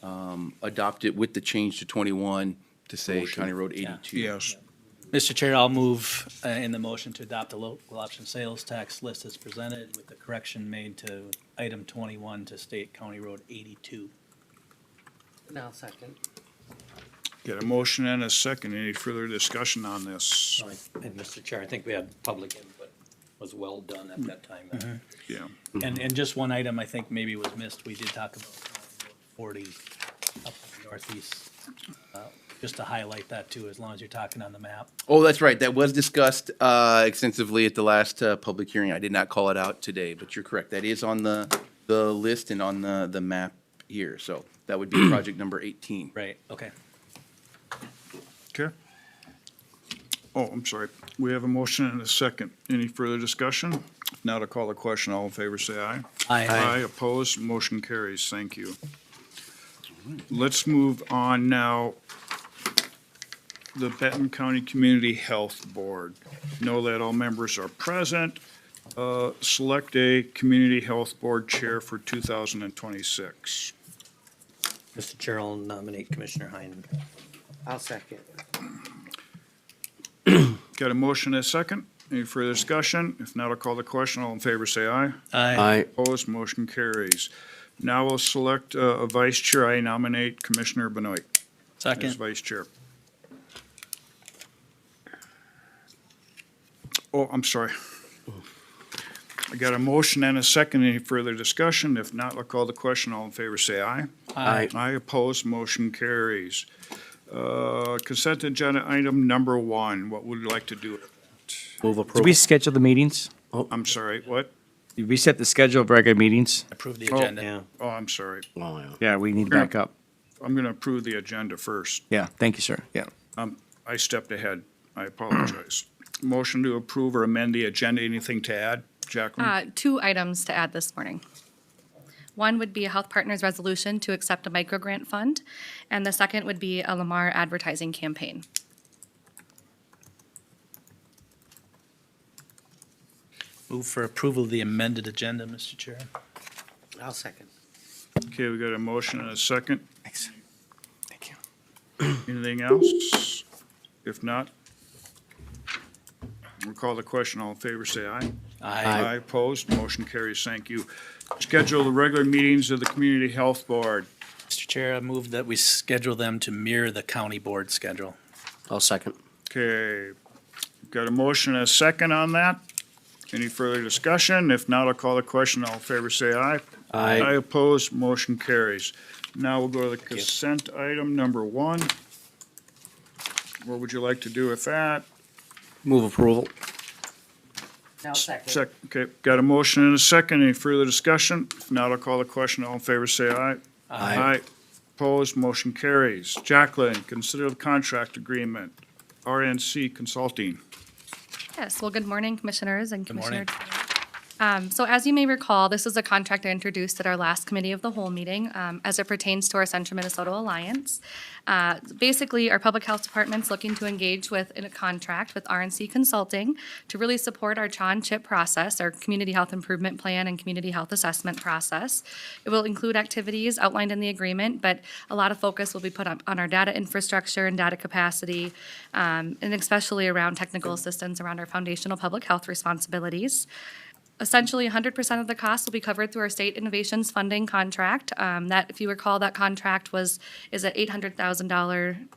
[SPEAKER 17] adopt it with the change to 21 to say County Road 82.
[SPEAKER 2] Yes.
[SPEAKER 4] Mr. Chair, I'll move in the motion to adopt the local option sales tax list as presented with the correction made to item 21 to state County Road 82.
[SPEAKER 7] Now second.
[SPEAKER 2] Got a motion and a second. Any further discussion on this?
[SPEAKER 3] And Mr. Chair, I think we had public input, was well done at that time.
[SPEAKER 2] Yeah.
[SPEAKER 4] And just one item I think maybe was missed, we did talk about 40 up in the northeast, just to highlight that too, as long as you're talking on the map.
[SPEAKER 17] Oh, that's right. That was discussed extensively at the last public hearing. I did not call it out today, but you're correct. That is on the list and on the map here. So that would be project number 18.
[SPEAKER 4] Right, okay.
[SPEAKER 2] Okay. Oh, I'm sorry. We have a motion and a second. Any further discussion? Now to call the question, all in favor, say aye.
[SPEAKER 4] Aye.
[SPEAKER 2] Aye, opposed, motion carries. Thank you. Let's move on now. The Benton County Community Health Board. Know that all members are present. Select a Community Health Board Chair for 2026.
[SPEAKER 3] Mr. Chair, I'll nominate Commissioner Heinen.
[SPEAKER 7] I'll second.
[SPEAKER 2] Got a motion and a second? Any further discussion? If not, I'll call the question. All in favor, say aye.
[SPEAKER 4] Aye.
[SPEAKER 2] Opposed, motion carries. Now we'll select a vice chair. I nominate Commissioner Benoit as
[SPEAKER 4] Second.
[SPEAKER 2] vice chair. Oh, I'm sorry. I got a motion and a second. Any further discussion? If not, I'll call the question. All in favor, say aye.
[SPEAKER 4] Aye.
[SPEAKER 2] Aye, opposed, motion carries. Consent agenda item number 1. What would you like to do?
[SPEAKER 8] Move
[SPEAKER 6] Did
[SPEAKER 8] approval.
[SPEAKER 6] we schedule the meetings?
[SPEAKER 2] I'm sorry, what?
[SPEAKER 6] Did we set the schedule of regular meetings?
[SPEAKER 4] Approve the
[SPEAKER 2] Oh.
[SPEAKER 4] agenda.
[SPEAKER 3] Yeah.
[SPEAKER 2] Oh, I'm sorry.
[SPEAKER 8] Oh, yeah.
[SPEAKER 6] Yeah, we need to back up.
[SPEAKER 2] I'm going to approve the agenda first.
[SPEAKER 6] Yeah, thank you, sir. Yeah.
[SPEAKER 2] I stepped ahead. I apologize. Motion to approve or amend the agenda. Anything to add, Jacqueline?
[SPEAKER 18] 2 items to add this morning. One would be a Health Partners resolution to accept a microgrant fund, and the second would be a Lamar advertising campaign.
[SPEAKER 4] Move for approval of the amended agenda, Mr. Chair.
[SPEAKER 7] I'll second.
[SPEAKER 2] Okay, we got a motion and a second.
[SPEAKER 6] Thanks. Thank you.
[SPEAKER 2] Anything else? If not, we'll call the question. All in favor, say aye. Aye, opposed, motion carries. Thank you. Schedule the regular meetings of the Community Health Board.
[SPEAKER 4] Mr. Chair, I move that we schedule them to mirror the county board schedule.
[SPEAKER 8] I'll second.
[SPEAKER 2] Okay, got a motion and a second on that. Any further discussion? If not, I'll call the question. All in favor, say aye.
[SPEAKER 8] Aye.
[SPEAKER 2] Aye, opposed, motion carries. Now we'll go to the consent item number 1. What would you like to do with that?
[SPEAKER 8] Move approval.
[SPEAKER 7] I'll second.
[SPEAKER 2] Okay, got a motion and a second. Any further discussion? If not, I'll call the question. All in favor, say aye. Aye. Opposed, motion carries. Jacqueline, consider the contract agreement, RNC Consulting.
[SPEAKER 18] Yes, well, good morning, Commissioners and
[SPEAKER 4] Good morning.
[SPEAKER 18] Commissioner. So as you may recall, this is a contract I introduced at our last Committee of the Whole meeting as it pertains to our Central Minnesota Alliance. Basically, our Public Health Department's looking to engage with, in a contract with RNC Consulting to really support our CHA and CHIP process, our Community Health Improvement Plan and Community Health Assessment process. It will include activities outlined in the agreement, but a lot of focus will be put on our data infrastructure and data capacity, and especially around technical assistance around our foundational public health responsibilities. Essentially, 100% of the costs will be covered through our state innovations funding contract. That, if you recall, that contract is an $800,000,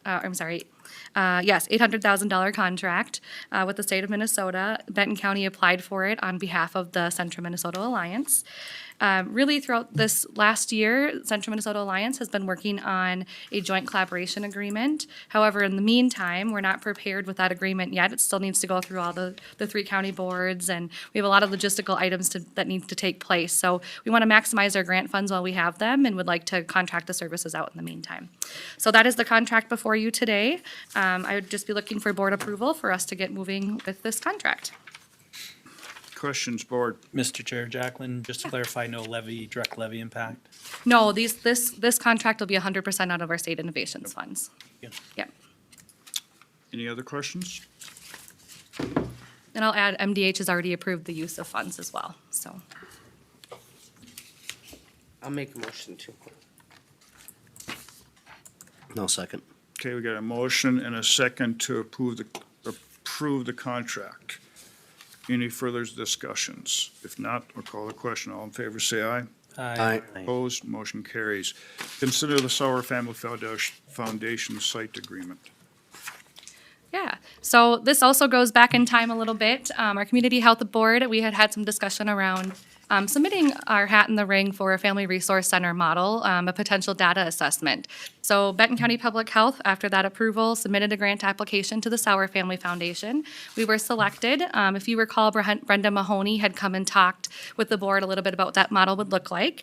[SPEAKER 18] $800,000 contract with the state of Minnesota. Benton County applied for it on behalf of the Central Minnesota Alliance. Really, throughout this last year, Central Minnesota Alliance has been working on a joint collaboration agreement. However, in the meantime, we're not prepared with that agreement yet. It still needs to go through all the 3 county boards, and we have a lot of logistical items that need to take place. So we want to maximize our grant funds while we have them and would like to contract the services out in the meantime. So that is the contract before you today. I would just be looking for board approval for us to get moving with this contract.
[SPEAKER 2] Questions, board?
[SPEAKER 4] Mr. Chair, Jacqueline, just to clarify, no direct levy impact?
[SPEAKER 18] No, this contract will be 100% out of our state innovations funds.
[SPEAKER 4] Yeah.
[SPEAKER 18] Yep.
[SPEAKER 2] Any other questions?
[SPEAKER 18] And I'll add, MDH has already approved the use of funds as well, so.
[SPEAKER 7] I'll make a motion to.
[SPEAKER 8] No second.
[SPEAKER 2] Okay, we got a motion and a second to approve the contract. Any further discussions? If not, we'll call the question. All in favor, say aye.
[SPEAKER 8] Aye.
[SPEAKER 2] Opposed, motion carries. Consider the Sauer Family Foundation site agreement.
[SPEAKER 18] Yeah, so this also goes back in time a little bit. Our Community Health Board, we had some discussion around submitting our hat in the ring for a Family Resource Center model, a potential data assessment. So Benton County Public Health, after that approval, submitted a grant application to the Sauer Family Foundation. We were selected. If you recall, Brenda Mahoney had come and talked with the board a little bit about what that model would look like.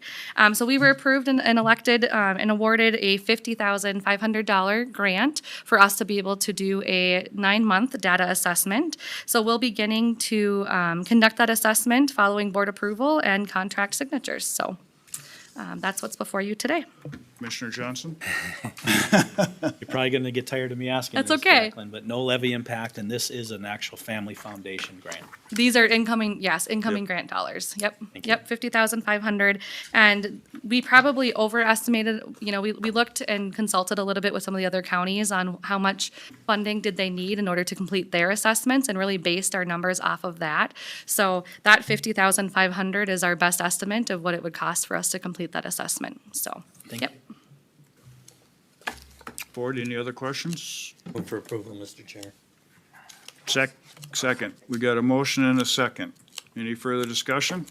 [SPEAKER 18] So we were approved and elected and awarded a $50,500 grant for us to be able to do a 9-month data assessment. So we'll be beginning to conduct that assessment following board approval and contract signatures. So that's what's before you today.
[SPEAKER 2] Commissioner Johnson?
[SPEAKER 4] You're probably going to get tired of me asking
[SPEAKER 18] That's
[SPEAKER 4] this,
[SPEAKER 18] okay.
[SPEAKER 4] Jacqueline, but no levy impact, and this is an actual family foundation grant.
[SPEAKER 18] These are incoming grant dollars. Yep,
[SPEAKER 4] Thank you.
[SPEAKER 18] yep, 50,500. And we probably overestimated, we looked and consulted a little bit with some of the other counties on how much funding did they need in order to complete their assessments and really based our numbers off of that. So that 50,500 is our best estimate of what it would cost for us to complete that assessment. So,
[SPEAKER 4] Thank
[SPEAKER 18] yep.
[SPEAKER 4] you.
[SPEAKER 2] Board, any other questions?
[SPEAKER 3] Move for approval, Mr. Chair.
[SPEAKER 2] Second. We got a motion and a second. Any further discussion?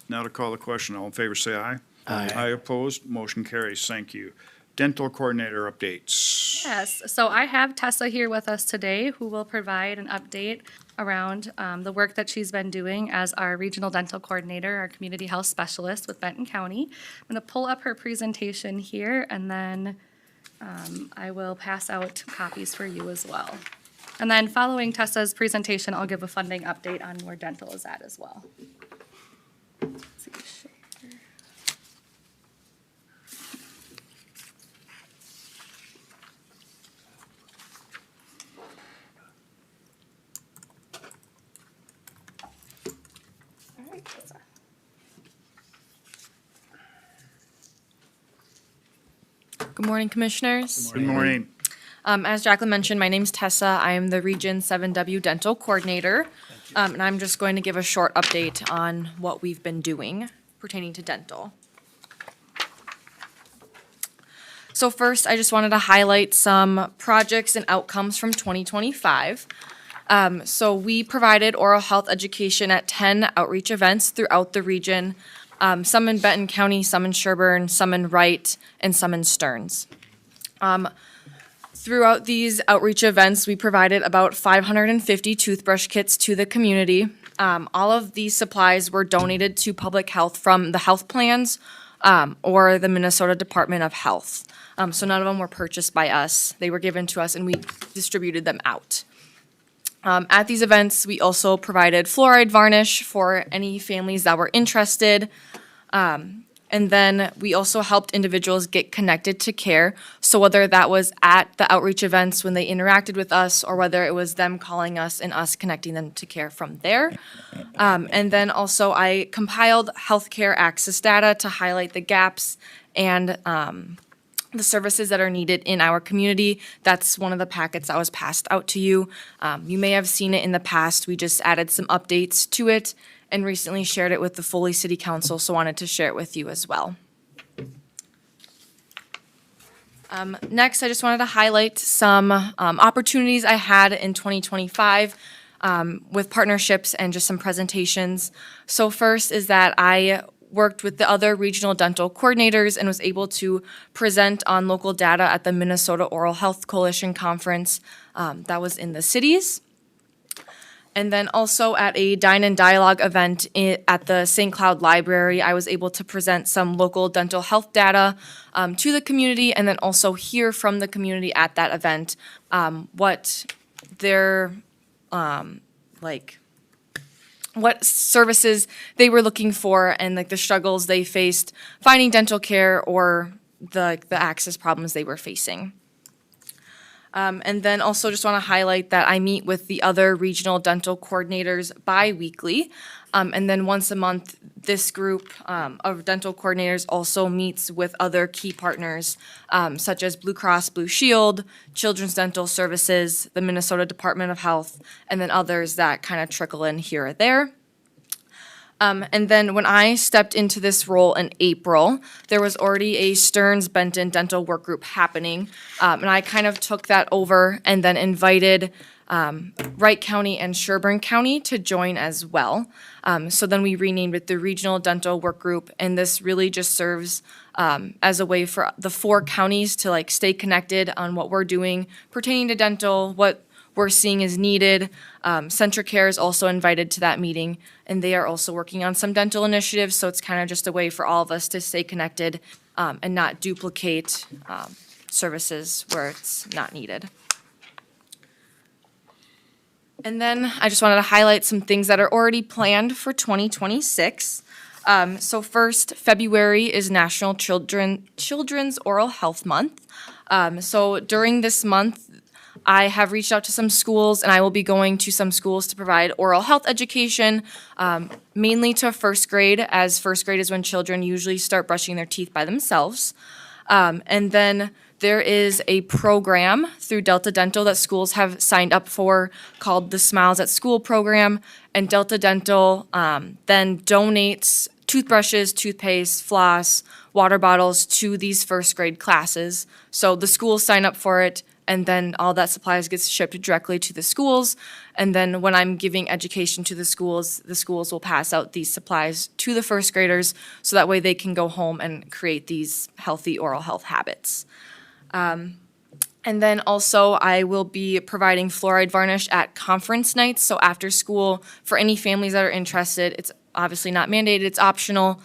[SPEAKER 2] Now to call the question. All in favor, say aye.
[SPEAKER 8] Aye.
[SPEAKER 2] Aye opposed, motion carries. Thank you. Dental coordinator updates.
[SPEAKER 18] Yes, so I have Tessa here with us today who will provide an update around the work that she's been doing as our regional dental coordinator, our community health specialist with Benton County. I'm going to pull up her presentation here and then I will pass out copies for you as well. And then following Tessa's presentation, I'll give a funding update on where dental is at as well. Let's see, share. All right, Tessa.
[SPEAKER 19] Good morning, Commissioners.
[SPEAKER 2] Good morning.
[SPEAKER 19] As Jacqueline mentioned, my name's Tessa. I am the Region 7W Dental Coordinator. And I'm just going to give a short update on what we've been doing pertaining to dental. So first, I just wanted to highlight some projects and outcomes from 2025. So we provided oral health education at 10 outreach events throughout the region.
[SPEAKER 18] some in Benton County, some in Sherburne, some in Wright, and some in Stearns. Throughout these outreach events, we provided about 550 toothbrush kits to the community. All of these supplies were donated to public health from the health plans or the Minnesota Department of Health. So none of them were purchased by us. They were given to us and we distributed them out. At these events, we also provided fluoride varnish for any families that were interested. And then we also helped individuals get connected to care. So whether that was at the outreach events when they interacted with us, or whether it was them calling us and us connecting them to care from there. And then also I compiled healthcare access data to highlight the gaps and the services that are needed in our community. That's one of the packets that was passed out to you. You may have seen it in the past. We just added some updates to it and recently shared it with the Foley City Council, so wanted to share it with you as well. Next, I just wanted to highlight some opportunities I had in 2025 with partnerships and just some presentations. So first is that I worked with the other regional dental coordinators and was able to present on local data at the Minnesota Oral Health Coalition Conference that was in the cities. And then also at a Dine and Dialogue event at the St. Cloud Library, I was able to present some local dental health data to the community and then also hear from the community at that event what their, what services they were looking for and the struggles they faced finding dental care or the access problems they were facing. And then also just want to highlight that I meet with the other regional dental coordinators bi-weekly. And then once a month, this group of dental coordinators also meets with other key partners such as Blue Cross Blue Shield, Children's Dental Services, the Minnesota Department of Health, and then others that kind of trickle in here or there. And then when I stepped into this role in April, there was already a Stearns Benton dental work group happening. And I kind of took that over and then invited Wright County and Sherburne County to join as well. So then we renamed it the Regional Dental Work Group. And this really just serves as a way for the 4 counties to stay connected on what we're doing pertaining to dental, what we're seeing is needed. CentraCare is also invited to that meeting, and they are also working on some dental initiatives, so it's kind of just a way for all of us to stay connected and not duplicate services where it's not needed. And then I just wanted to highlight some things that are already planned for 2026. So first, February is National Children's Oral Health Month. So during this month, I have reached out to some schools, and I will be going to some schools to provide oral health education, mainly to first grade, as first grade is when children usually start brushing their teeth by themselves. And then there is a program through Delta Dental that schools have signed up for called the Smiles at School program, and Delta Dental then donates toothbrushes, toothpaste, floss, water bottles to these first grade classes. So the schools sign up for it, and then all that supplies gets shipped directly to the schools. And then when I'm giving education to the schools will pass out these supplies to the first graders, so that way they can go home and create these healthy oral health habits. And then also I will be providing fluoride varnish at conference nights, so after school, for any families that are interested. It's obviously not mandated, it's optional.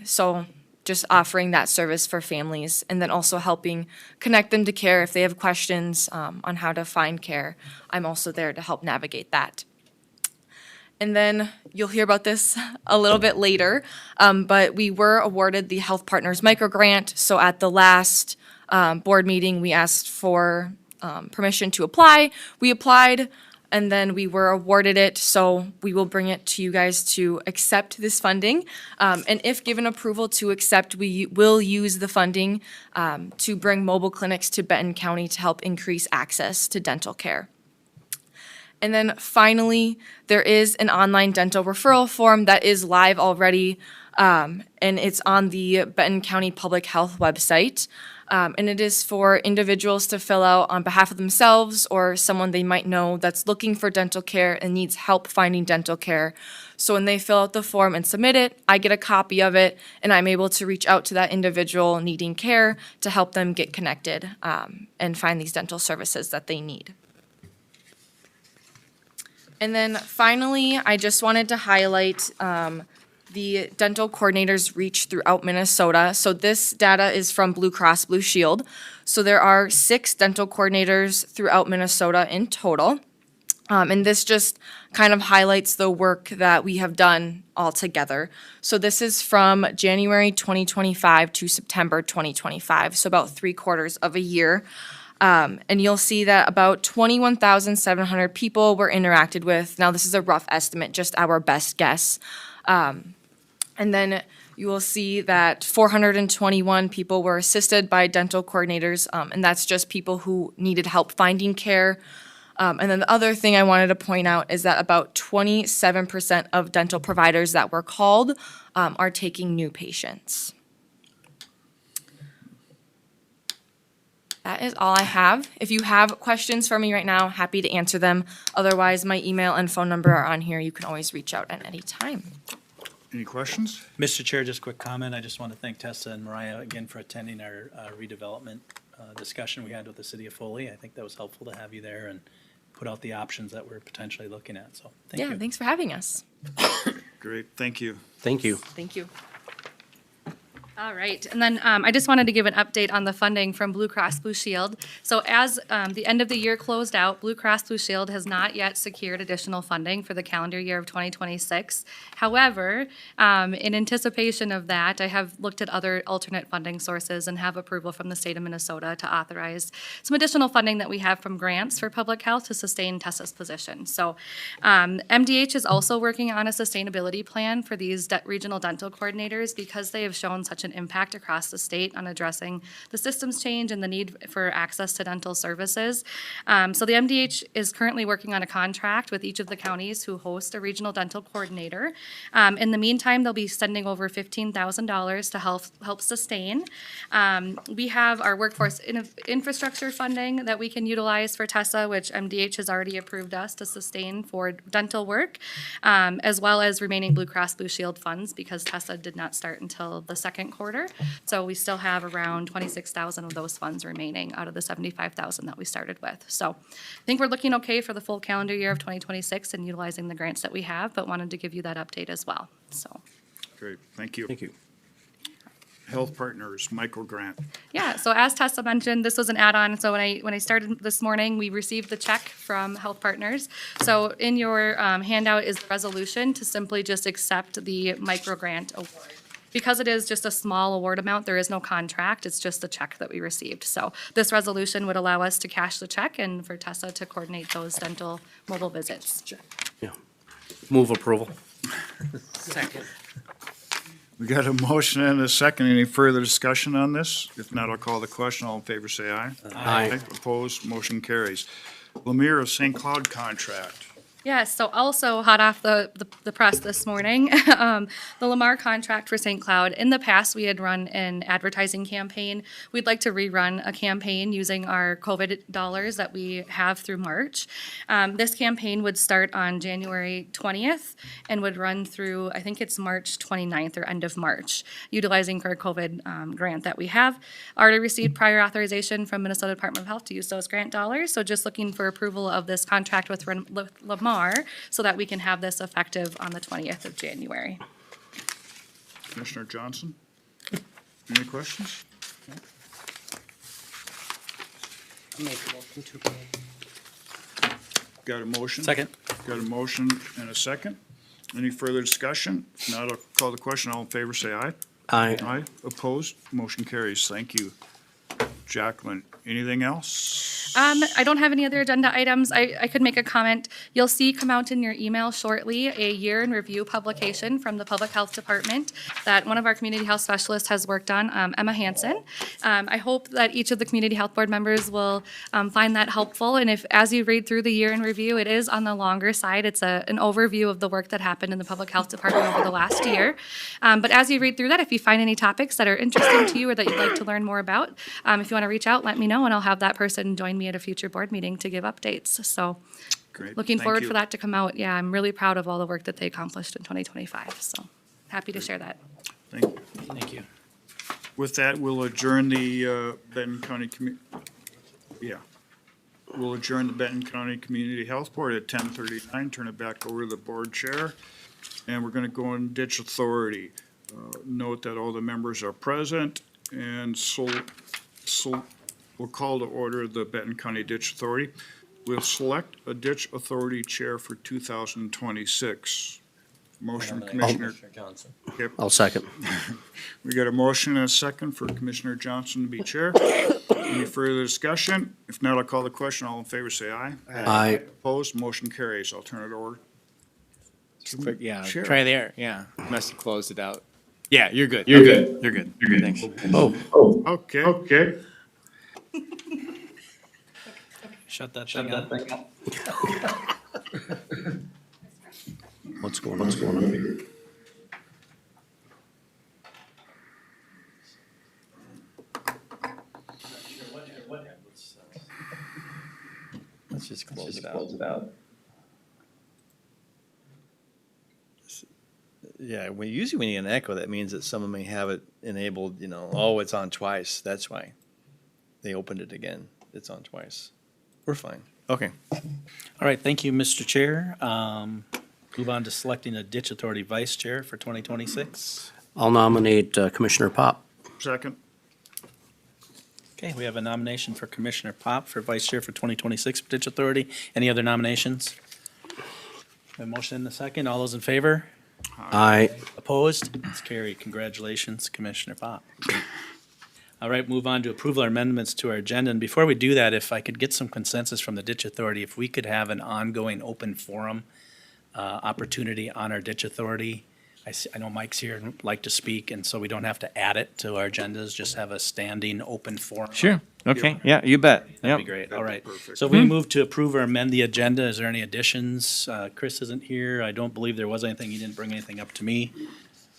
[SPEAKER 18] So just offering that service for families, and then also helping connect them to care if they have questions on how to find care. I'm also there to help navigate that. And then you'll hear about this a little bit later, but we were awarded the Health Partners Micro Grant. So at the last board meeting, we asked for permission to apply. We applied, and then we were awarded it, so we will bring it to you guys to accept this funding. And if given approval to accept, we will use the funding to bring mobile clinics to Benton County to help increase access to dental care. And then finally, there is an online dental referral form that is live already, and it's on the Benton County Public Health website.
[SPEAKER 19] And it is for individuals to fill out on behalf of themselves or someone they might know that's looking for dental care and needs help finding dental care. So when they fill out the form and submit it, I get a copy of it, and I'm able to reach out to that individual needing care to help them get connected and find these dental services that they need. And then finally, I just wanted to highlight the dental coordinators reach throughout Minnesota. So this data is from Blue Cross Blue Shield. So there are 6 dental coordinators throughout Minnesota in total. And this just kind of highlights the work that we have done all together. So this is from January 2025 to September 2025, so about 3/4 of a year. And you'll see that about 21,700 people were interacted with. Now, this is a rough estimate, just our best guess. And then you will see that 421 people were assisted by dental coordinators, and that's just people who needed help finding care. And then the other thing I wanted to point out is that about 27% of dental providers that were called are taking new patients. That is all I have. If you have questions for me right now, happy to answer them. Otherwise, my email and phone number are on here. You can always reach out at any time.
[SPEAKER 2] Any questions?
[SPEAKER 4] Mr. Chair, just a quick comment. I just want to thank Tessa and Mariah again for attending our redevelopment discussion we had with the city of Foley. I think that was helpful to have you there and put out the options that we're potentially looking at. So thank you.
[SPEAKER 19] Yeah, thanks for having us.
[SPEAKER 2] Great, thank you.
[SPEAKER 8] Thank you.
[SPEAKER 19] Thank you.
[SPEAKER 18] All right, and then I just wanted to give an update on the funding from Blue Cross Blue Shield. So as the end of the year closed out, Blue Cross Blue Shield has not yet secured additional funding for the calendar year of 2026. However, in anticipation of that, I have looked at other alternate funding sources and have approval from the state of Minnesota to authorize some additional funding that we have from grants for public health to sustain Tessa's position. So MDH is also working on a sustainability plan for these regional dental coordinators because they have shown such an impact across the state on addressing the systems change and the need for access to dental services. So the MDH is currently working on a contract with each of the counties who host a regional dental coordinator. In the meantime, they'll be sending over $15,000 to help sustain. We have our workforce infrastructure funding that we can utilize for Tessa, which MDH has already approved us to sustain for dental work, as well as remaining Blue Cross Blue Shield funds because Tessa did not start until the second quarter. So we still have around 26,000 of those funds remaining out of the 75,000 that we started with. So I think we're looking okay for the full calendar year of 2026 and utilizing the grants that we have, but wanted to give you that update as well. So.
[SPEAKER 2] Great, thank you.
[SPEAKER 8] Thank you.
[SPEAKER 2] Health Partners, micro grant.
[SPEAKER 18] Yeah, so as Tessa mentioned, this was an add-on. So when I started this morning, we received the check from Health Partners. So in your handout is the resolution to simply just accept the micro grant award. Because it is just a small award amount, there is no contract, it's just the check that we received. So this resolution would allow us to cash the check and for Tessa to coordinate those dental mobile visits.
[SPEAKER 8] Yeah. Move approval.
[SPEAKER 7] Second.
[SPEAKER 2] We got a motion and a second. Any further discussion on this? If not, I'll call the question. All in favor, say aye.
[SPEAKER 8] Aye.
[SPEAKER 2] Opposed, motion carries. Lemire of St. Cloud contract.
[SPEAKER 18] Yes, so also hot off the press this morning, the Lamar contract for St. Cloud. In the past, we had run an advertising campaign. We'd like to rerun a campaign using our COVID dollars that we have through March. This campaign would start on January 20th and would run through, I think it's March 29th or end of March, utilizing our COVID grant that we have. Already received prior authorization from Minnesota Department of Health to use those grant dollars. So just looking for approval of this contract with Lamar so that we can have this effective on the 20th of January.
[SPEAKER 2] Commissioner Johnson? Any questions?
[SPEAKER 7] I'll make a motion to approve.
[SPEAKER 2] Got a motion?
[SPEAKER 4] Second.
[SPEAKER 2] Got a motion and a second. Any further discussion? If not, I'll call the question. All in favor, say aye.
[SPEAKER 8] Aye.
[SPEAKER 2] Aye. Opposed? Motion carries. Thank you. Jacqueline, anything else?
[SPEAKER 18] I don't have any other agenda items. I could make a comment. You'll see come out in your email shortly a year in review publication from the Public Health Department that one of our community health specialists has worked on, Emma Hansen. I hope that each of the community health board members will find that helpful. And if, as you read through the year in review, it is on the longer side. It's an overview of the work that happened in the Public Health Department over the last year. But as you read through that, if you find any topics that are interesting to you or that you'd like to learn more about, if you want to reach out, let me know, and I'll have that person join me at a future board meeting to give updates. So
[SPEAKER 2] Great.
[SPEAKER 18] looking
[SPEAKER 2] Thank
[SPEAKER 18] forward
[SPEAKER 2] you.
[SPEAKER 18] for that to come out. Yeah, I'm really proud of all the work that they accomplished in 2025. So happy to share that.
[SPEAKER 2] Thank you.
[SPEAKER 4] Thank you.
[SPEAKER 2] With that, we'll adjourn the Benton County We'll adjourn the Benton County Community Health Board at 10:39, turn it back over to the board chair, and we're gonna go on ditch authority. Note that all the members are present, and so we'll call to order the Benton County Ditch Authority. We'll select a ditch authority chair for 2026. Motion, Commissioner.
[SPEAKER 3] Johnson.
[SPEAKER 2] Yep.
[SPEAKER 8] I'll second.
[SPEAKER 2] We got a motion and a second for Commissioner Johnson to be chair. Any further discussion? If not, I'll call the question. All in favor, say aye.
[SPEAKER 8] Aye.
[SPEAKER 2] Opposed, motion carries. I'll turn it over.
[SPEAKER 6] Quick, yeah,
[SPEAKER 2] Sure.
[SPEAKER 6] try there, yeah. Must have closed it out. Yeah, you're good. You're good. You're good. You're good. Thanks.
[SPEAKER 2] Okay.
[SPEAKER 4] Shut that thing up.
[SPEAKER 8] What's going on here?
[SPEAKER 6] Let's just close it out. Yeah, usually when you get an echo, that means that someone may have it enabled, oh, it's on twice. That's why. They opened it again. It's on twice. We're fine. Okay.
[SPEAKER 4] All right, thank you, Mr. Chair. Move on to selecting a ditch authority vice chair for 2026.
[SPEAKER 8] I'll nominate Commissioner Pop.
[SPEAKER 2] Second.
[SPEAKER 4] Okay, we have a nomination for Commissioner Pop for vice chair for 2026 for ditch authority. Any other nominations? A motion and a second. All those in favor?
[SPEAKER 8] Aye.
[SPEAKER 4] Opposed? It's carried. Congratulations, Commissioner Pop. All right, move on to approval or amendments to our agenda. And before we do that, if I could get some consensus from the ditch authority, if we could have an ongoing open forum opportunity on our ditch authority. I know Mike's here and would like to speak, and so we don't have to add it to our agendas, just have a standing open forum.
[SPEAKER 6] Sure. Okay. Yeah, you bet.
[SPEAKER 4] That'd be great. All right. So if we move to approve or amend the agenda, is there any additions? Chris isn't here. I don't believe there was anything. He didn't bring anything up to me.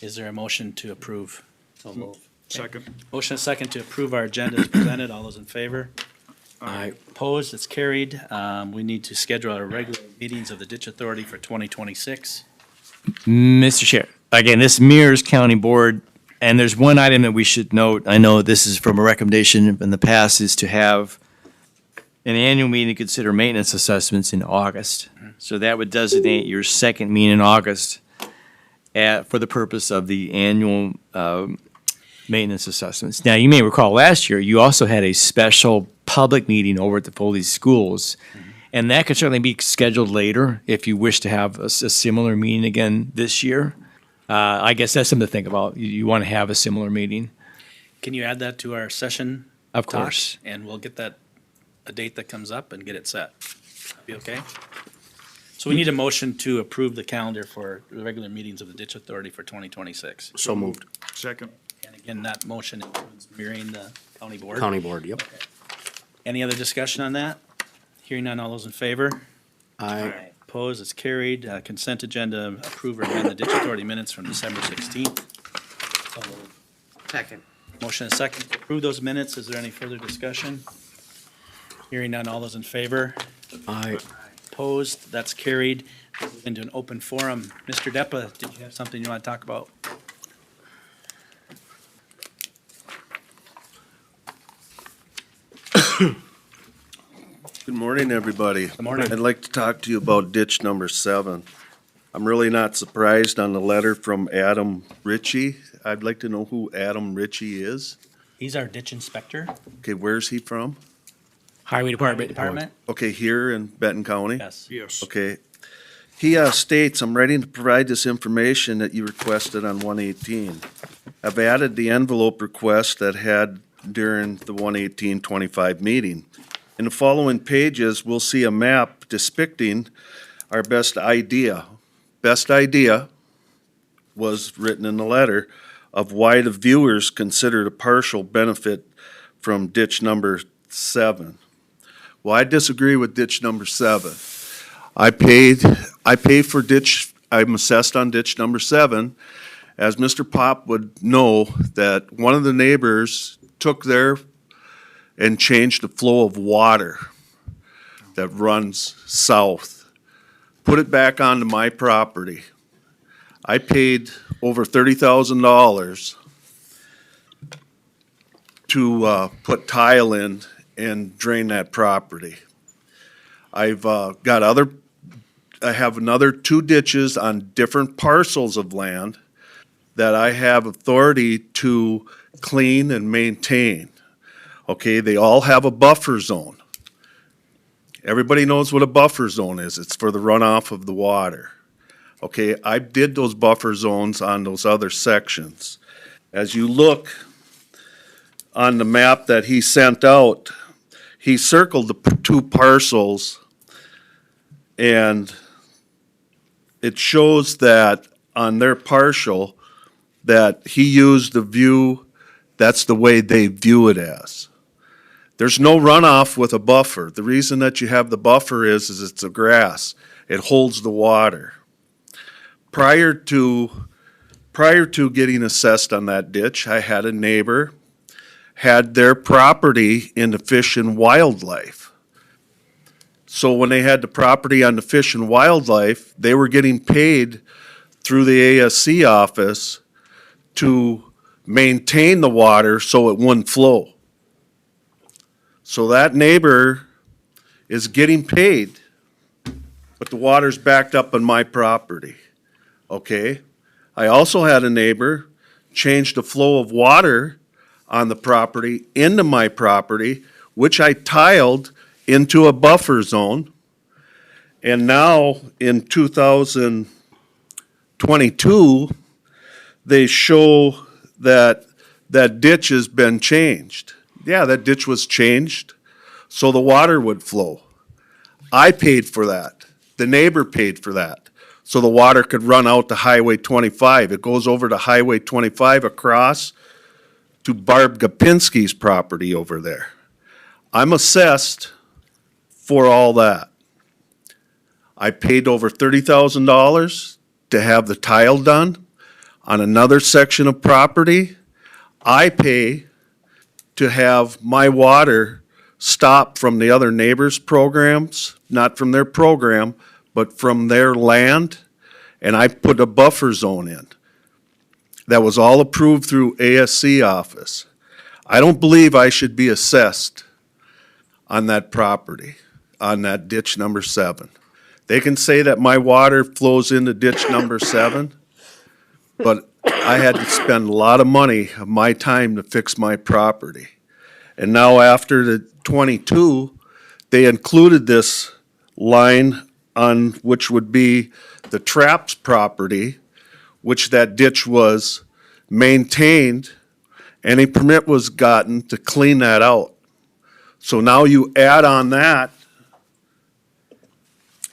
[SPEAKER 4] Is there a motion to approve?
[SPEAKER 3] So move.
[SPEAKER 2] Second.
[SPEAKER 4] Motion and second to approve our agenda as presented. All those in favor?
[SPEAKER 8] Aye.
[SPEAKER 4] Opposed? It's carried. We need to schedule our regular meetings of the ditch authority for 2026.
[SPEAKER 6] Mr. Chair, again, this mirrors county board, and there's one item that we should note. I know this is from a recommendation in the past, is to have an annual meeting to consider maintenance assessments in August. So that would designate your second meeting in August for the purpose of the annual maintenance assessments. Now, you may recall last year, you also had a special public meeting over at the Foley Schools. And that could certainly be scheduled later if you wish to have a similar meeting again this year. I guess that's something to think about. You want to have a similar meeting.
[SPEAKER 4] Can you add that to our session?
[SPEAKER 6] Of
[SPEAKER 4] talk?
[SPEAKER 6] course.
[SPEAKER 4] And we'll get that, a date that comes up and get it set. Be okay? So we need a motion to approve the calendar for the regular meetings of the ditch authority for 2026.
[SPEAKER 8] So moved.
[SPEAKER 2] Second.
[SPEAKER 4] And again, that motion includes mirroring the county board.
[SPEAKER 8] County board, yep.
[SPEAKER 4] Any other discussion on that? Hearing none, all those in favor?
[SPEAKER 8] Aye.
[SPEAKER 4] Opposed, it's carried. Consent agenda, approve or amend the ditch authority minutes from December 16th.
[SPEAKER 7] Second.
[SPEAKER 4] Motion and second to approve those minutes. Is there any further discussion? Hearing none, all those in favor?
[SPEAKER 8] Aye.
[SPEAKER 4] Opposed, that's carried. Move into an open forum. Mr. Deppa, did you have something you want to talk about?
[SPEAKER 20] Good morning, everybody.
[SPEAKER 4] Good morning.
[SPEAKER 20] I'd like to talk to you about ditch number 7. I'm really not surprised on the letter from Adam Ritchie. I'd like to know who Adam Ritchie is.
[SPEAKER 4] He's our ditch inspector.
[SPEAKER 20] Okay, where's he from?
[SPEAKER 6] Highway Department.
[SPEAKER 4] Department?
[SPEAKER 20] Okay, here in Benton County?
[SPEAKER 4] Yes.
[SPEAKER 2] Yes.
[SPEAKER 20] Okay. He states, I'm ready to provide this information that you requested on 118. I've added the envelope request that had during the 118-25 meeting. In the following pages, we'll see a map depicting our best idea. Best idea was written in the letter of why the viewers considered a partial benefit from ditch number 7. Well, I disagree with ditch number 7. I pay for ditch, I'm assessed on ditch number 7. As Mr. Pop would know, that one of the neighbors took there and changed the flow of water that runs south, put it back onto my property. I paid over $30,000 to put tile in and drain that property. I have another 2 ditches on different parcels of land that I have authority to clean and maintain. Okay, they all have a buffer zone. Everybody knows what a buffer zone is. It's for the runoff of the water. Okay, I did those buffer zones on those other sections. As you look on the map that he sent out, he circled the 2 parcels, and it shows that on their partial that he used the view, that's the way they view it as. There's no runoff with a buffer. The reason that you have the buffer is it's a grass. It holds the water. Prior to getting assessed on that ditch, I had a neighbor had their property in the Fish and Wildlife. So when they had the property on the Fish and Wildlife, they were getting paid through the ASC office to maintain the water so it wouldn't flow. So that neighbor is getting paid, but the water's backed up on my property, okay? I also had a neighbor change the flow of water on the property into my property, which I tiled into a buffer zone. And now in 2022, they show that that ditch has been changed. Yeah, that ditch was changed so the water would flow. I paid for that. The neighbor paid for that. So the water could run out to Highway 25. It goes over to Highway 25 across to Barb Gopinski's property over there. I'm assessed for all that. I paid over $30,000 to have the tile done on another section of property. I pay to have my water stop from the other neighbors' programs, not from their program, but from their land, and I put a buffer zone in. That was all approved through ASC office. I don't believe I should be assessed on that property, on that ditch number 7. They can say that my water flows into ditch number 7, but I had to spend a lot of money of my time to fix my property. And now after the 22, they included this line on which would be the Traps property, which that ditch was maintained, and a permit was gotten to clean that out. So now you add on that,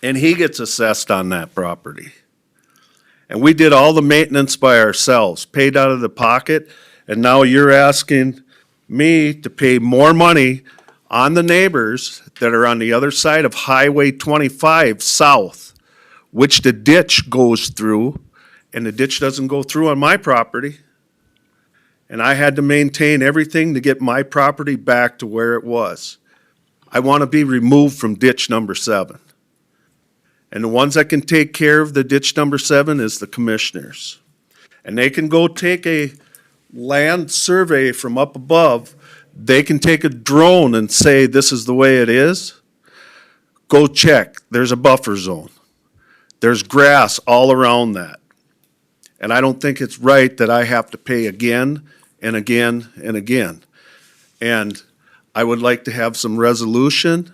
[SPEAKER 20] and he gets assessed on that property. And we did all the maintenance by ourselves, paid out of the pocket, and now you're asking me to pay more money on the neighbors that are on the other side of Highway 25 south, which the ditch goes through, and the ditch doesn't go through on my property. And I had to maintain everything to get my property back to where it was. I want to be removed from ditch number 7. And the ones that can take care of the ditch number 7 is the commissioners. And they can go take a land survey from up above. They can take a drone and say, this is the way it is. Go check. There's a buffer zone. There's grass all around that. And I don't think it's right that I have to pay again and again and again. And I would like to have some resolution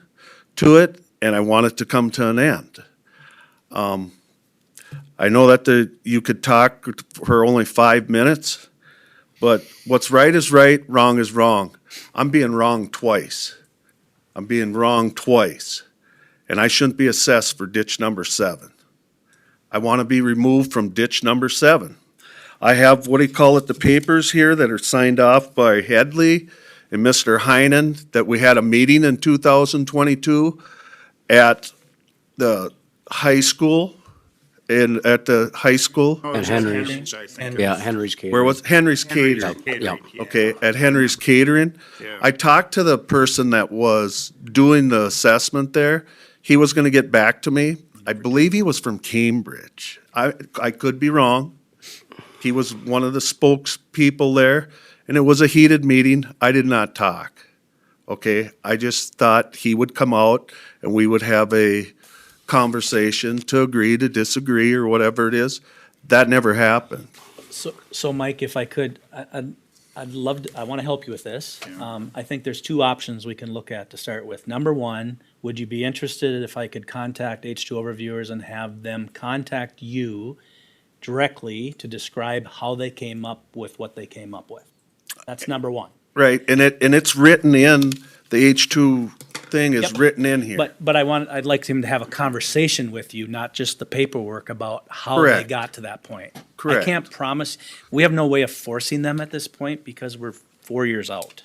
[SPEAKER 20] to it, and I want it to come to an end. I know that you could talk for only 5 minutes, but what's right is right, wrong is wrong. I'm being wrong twice. I'm being wrong twice, and I shouldn't be assessed for ditch number 7. I want to be removed from ditch number 7. I have, what do you call it, the papers here that are signed off by Headley and Mr. Heinen, that we had a meeting in 2022 at the high school, at the high school.
[SPEAKER 2] Oh,
[SPEAKER 8] And
[SPEAKER 2] it's
[SPEAKER 8] Henry's.
[SPEAKER 2] I think.
[SPEAKER 8] Yeah, Henry's Catering.
[SPEAKER 20] Where was, Henry's Catering.
[SPEAKER 8] Yeah.
[SPEAKER 20] Okay, at Henry's Catering.
[SPEAKER 2] Yeah.
[SPEAKER 20] I talked to the person that was doing the assessment there. He was gonna get back to me. I believe he was from Cambridge. I could be wrong. He was one of the spokespeople there, and it was a heated meeting. I did not talk. Okay, I just thought he would come out and we would have a conversation to agree to disagree or whatever it is. That never happened.
[SPEAKER 4] So Mike, if I could, I'd love to, I want to help you with this. I think there's two options we can look at to start with. Number one, would you be interested if I could contact H2O reviewers and have them contact you directly to describe how they came up with what they came up with? That's number one.
[SPEAKER 20] Right, and it's written in, the H2 thing is
[SPEAKER 4] Yep.
[SPEAKER 20] written in here.
[SPEAKER 4] But I'd like him to have a conversation with you, not just the paperwork about how they
[SPEAKER 20] Correct.
[SPEAKER 4] got to that point.
[SPEAKER 20] Correct.
[SPEAKER 4] I can't promise, we have no way of forcing them at this point because we're 4 years out.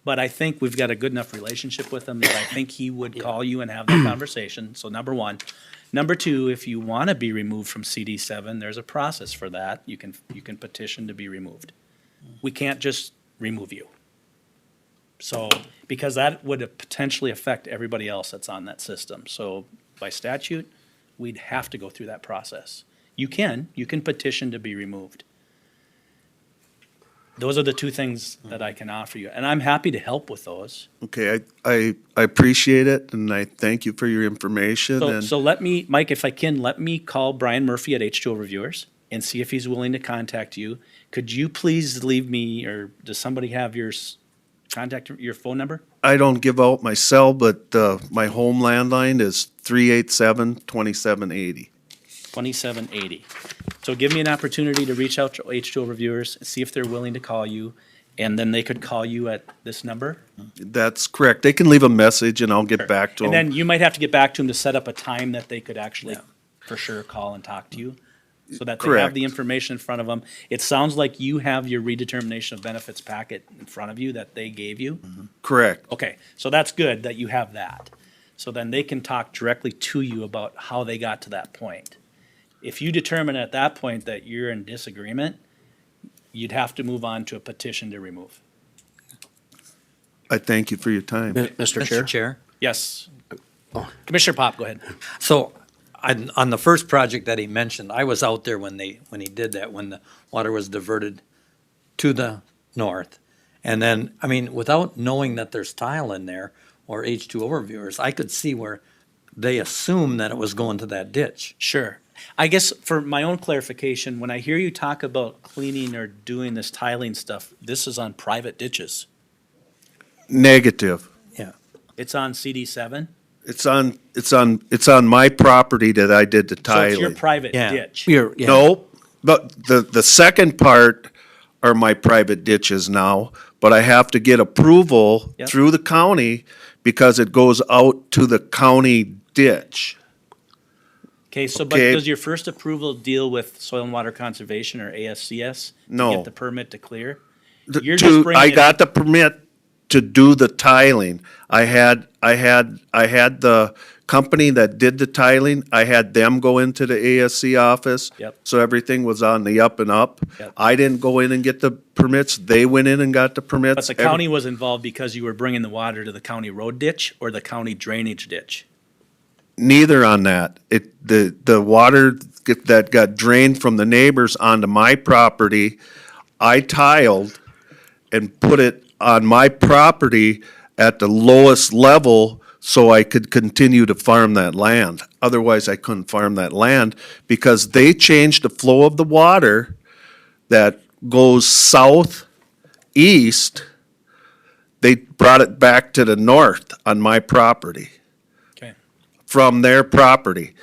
[SPEAKER 4] But I think we've got a good enough relationship with him that I think he would call you and have that conversation. So number one. Number two, if you want to be removed from CD7, there's a process for that. You can petition to be removed. We can't just remove you. So, because that would potentially affect everybody else that's on that system. So by statute, we'd have to go through that process. You can petition to be removed. Those are the two things that I can offer you, and I'm happy to help with those.
[SPEAKER 20] Okay, I appreciate it, and I thank you for your information, and.
[SPEAKER 4] So let me, Mike, if I can, let me call Brian Murphy at H2O Reviewers and see if he's willing to contact you. Could you please leave me, or does somebody have your your phone number?
[SPEAKER 20] I don't give out my cell, but my home landline is 387-2780.
[SPEAKER 4] 2780. So give me an opportunity to reach out to H2O Reviewers, see if they're willing to call you, and then they could call you at this number.
[SPEAKER 20] That's correct. They can leave a message and I'll get back to
[SPEAKER 4] And
[SPEAKER 20] them.
[SPEAKER 4] then you might have to get back to them to set up a time that they could actually, for sure, call and talk to you. So that they have
[SPEAKER 20] Correct.
[SPEAKER 4] the information in front of them. It sounds like you have your redetermination of benefits packet in front of you that they gave you.
[SPEAKER 20] Correct.
[SPEAKER 4] Okay, so that's good that you have that. So then they can talk directly to you about how they got to that point. If you determine at that point that you're in disagreement, you'd have to move on to a petition to remove.
[SPEAKER 20] I thank you for your time.
[SPEAKER 8] Mr. Chair?
[SPEAKER 3] Mr. Chair?
[SPEAKER 4] Yes. Commissioner Pop, go ahead.
[SPEAKER 3] So, on the first project that he mentioned, I was out there when he did that, when the water was diverted to the north. And then, I mean, without knowing that there's tile in there, or H2O reviewers, I could see where they assume that it was going to that ditch.
[SPEAKER 4] Sure. I guess for my own clarification, when I hear you talk about cleaning or doing this tiling stuff, this is on private ditches.
[SPEAKER 20] Negative.
[SPEAKER 3] Yeah.
[SPEAKER 4] It's on CD7?
[SPEAKER 20] It's on my property that I did the
[SPEAKER 4] So
[SPEAKER 20] tiling.
[SPEAKER 4] it's your private
[SPEAKER 3] Yeah.
[SPEAKER 4] ditch.
[SPEAKER 20] No, but the second part are my private ditches now, but I have to get approval
[SPEAKER 4] Yep.
[SPEAKER 20] through the county because it goes out to the county ditch.
[SPEAKER 4] Okay, so but
[SPEAKER 20] Okay.
[SPEAKER 4] does your first approval deal with soil and water conservation or ASCS? To
[SPEAKER 20] No.
[SPEAKER 4] get the permit to clear? You're just bringing
[SPEAKER 20] I
[SPEAKER 4] it
[SPEAKER 20] got the permit to do the tiling. I had the company that did the tiling, I had them go into the ASC office.
[SPEAKER 4] Yep.
[SPEAKER 20] So everything was on the up and up.
[SPEAKER 4] Yep.
[SPEAKER 20] I didn't go in and get the permits, they went in and got the permits.
[SPEAKER 4] But the county was involved because you were bringing the water to the county road ditch or the county drainage ditch?
[SPEAKER 20] Neither on that. The water that got drained from the neighbors onto my property, I tiled and put it on my property at the lowest level so I could continue to farm that land. Otherwise, I couldn't farm that land because they changed the flow of the water that goes southeast. They brought it back to the north on my property
[SPEAKER 4] Okay.
[SPEAKER 20] from their property.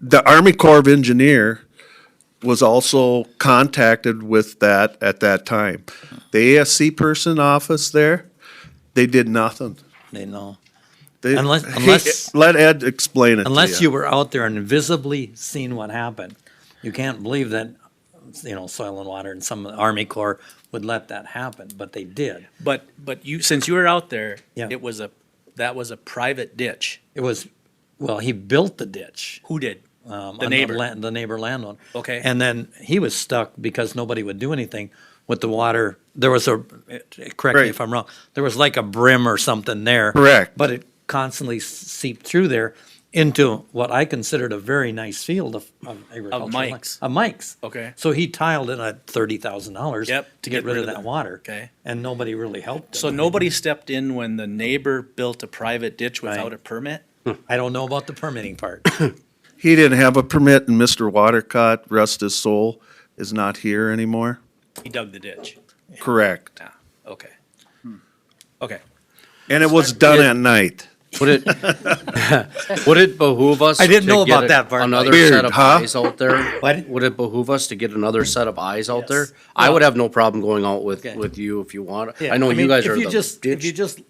[SPEAKER 20] The Army Corps of Engineer was also contacted with that at that time. The ASC person office there, they did nothing.
[SPEAKER 3] They know.
[SPEAKER 20] They,
[SPEAKER 3] Unless-
[SPEAKER 20] let Ed explain it to
[SPEAKER 3] Unless you were out there and visibly seen what happened, you can't believe that, Soil and Water and some Army Corps would let that happen, but they did.
[SPEAKER 4] But you, since you were out there,
[SPEAKER 3] Yeah.
[SPEAKER 4] that was a private ditch.
[SPEAKER 3] It was, well, he built the ditch.
[SPEAKER 4] Who did?
[SPEAKER 3] The
[SPEAKER 4] neighbor.
[SPEAKER 3] The neighbor landowner.
[SPEAKER 4] Okay.
[SPEAKER 3] And then he was stuck because nobody would do anything with the water. There was correct me
[SPEAKER 20] Right.
[SPEAKER 3] if I'm wrong, there was like a brim or something there.
[SPEAKER 20] Correct.
[SPEAKER 3] But it constantly seeped through there into what I considered a very nice field of agricultural land.
[SPEAKER 4] Mike's.
[SPEAKER 3] Of Mike's.
[SPEAKER 4] Okay.
[SPEAKER 3] So he tiled it at $30,000.
[SPEAKER 4] Yep,
[SPEAKER 3] To get rid of that water.
[SPEAKER 4] Okay.
[SPEAKER 3] And nobody really helped him.
[SPEAKER 4] So nobody stepped in when the neighbor built a private ditch without a permit?
[SPEAKER 3] I don't know about the permitting part.
[SPEAKER 20] He didn't have a permit, and Mr. Watercott, rest his soul, is not here anymore.
[SPEAKER 4] He dug the ditch.
[SPEAKER 20] Correct.
[SPEAKER 4] Yeah, okay. Okay.
[SPEAKER 20] And it was done at night.
[SPEAKER 8] Would it behoove us?
[SPEAKER 3] I didn't
[SPEAKER 8] to
[SPEAKER 3] know
[SPEAKER 8] get
[SPEAKER 3] about that part.
[SPEAKER 8] Another
[SPEAKER 20] Weird,
[SPEAKER 8] set of
[SPEAKER 20] huh?
[SPEAKER 8] eyes out there?
[SPEAKER 3] What?
[SPEAKER 8] Would it behoove us to get another set of eyes out there?
[SPEAKER 3] Yes.
[SPEAKER 8] I would have no problem going out with,
[SPEAKER 3] Okay.
[SPEAKER 8] with you if you want.
[SPEAKER 3] Yeah,
[SPEAKER 8] I know you
[SPEAKER 3] mean,
[SPEAKER 8] guys
[SPEAKER 3] if
[SPEAKER 8] are
[SPEAKER 3] you
[SPEAKER 8] the
[SPEAKER 3] just, If you
[SPEAKER 8] ditch.
[SPEAKER 3] just,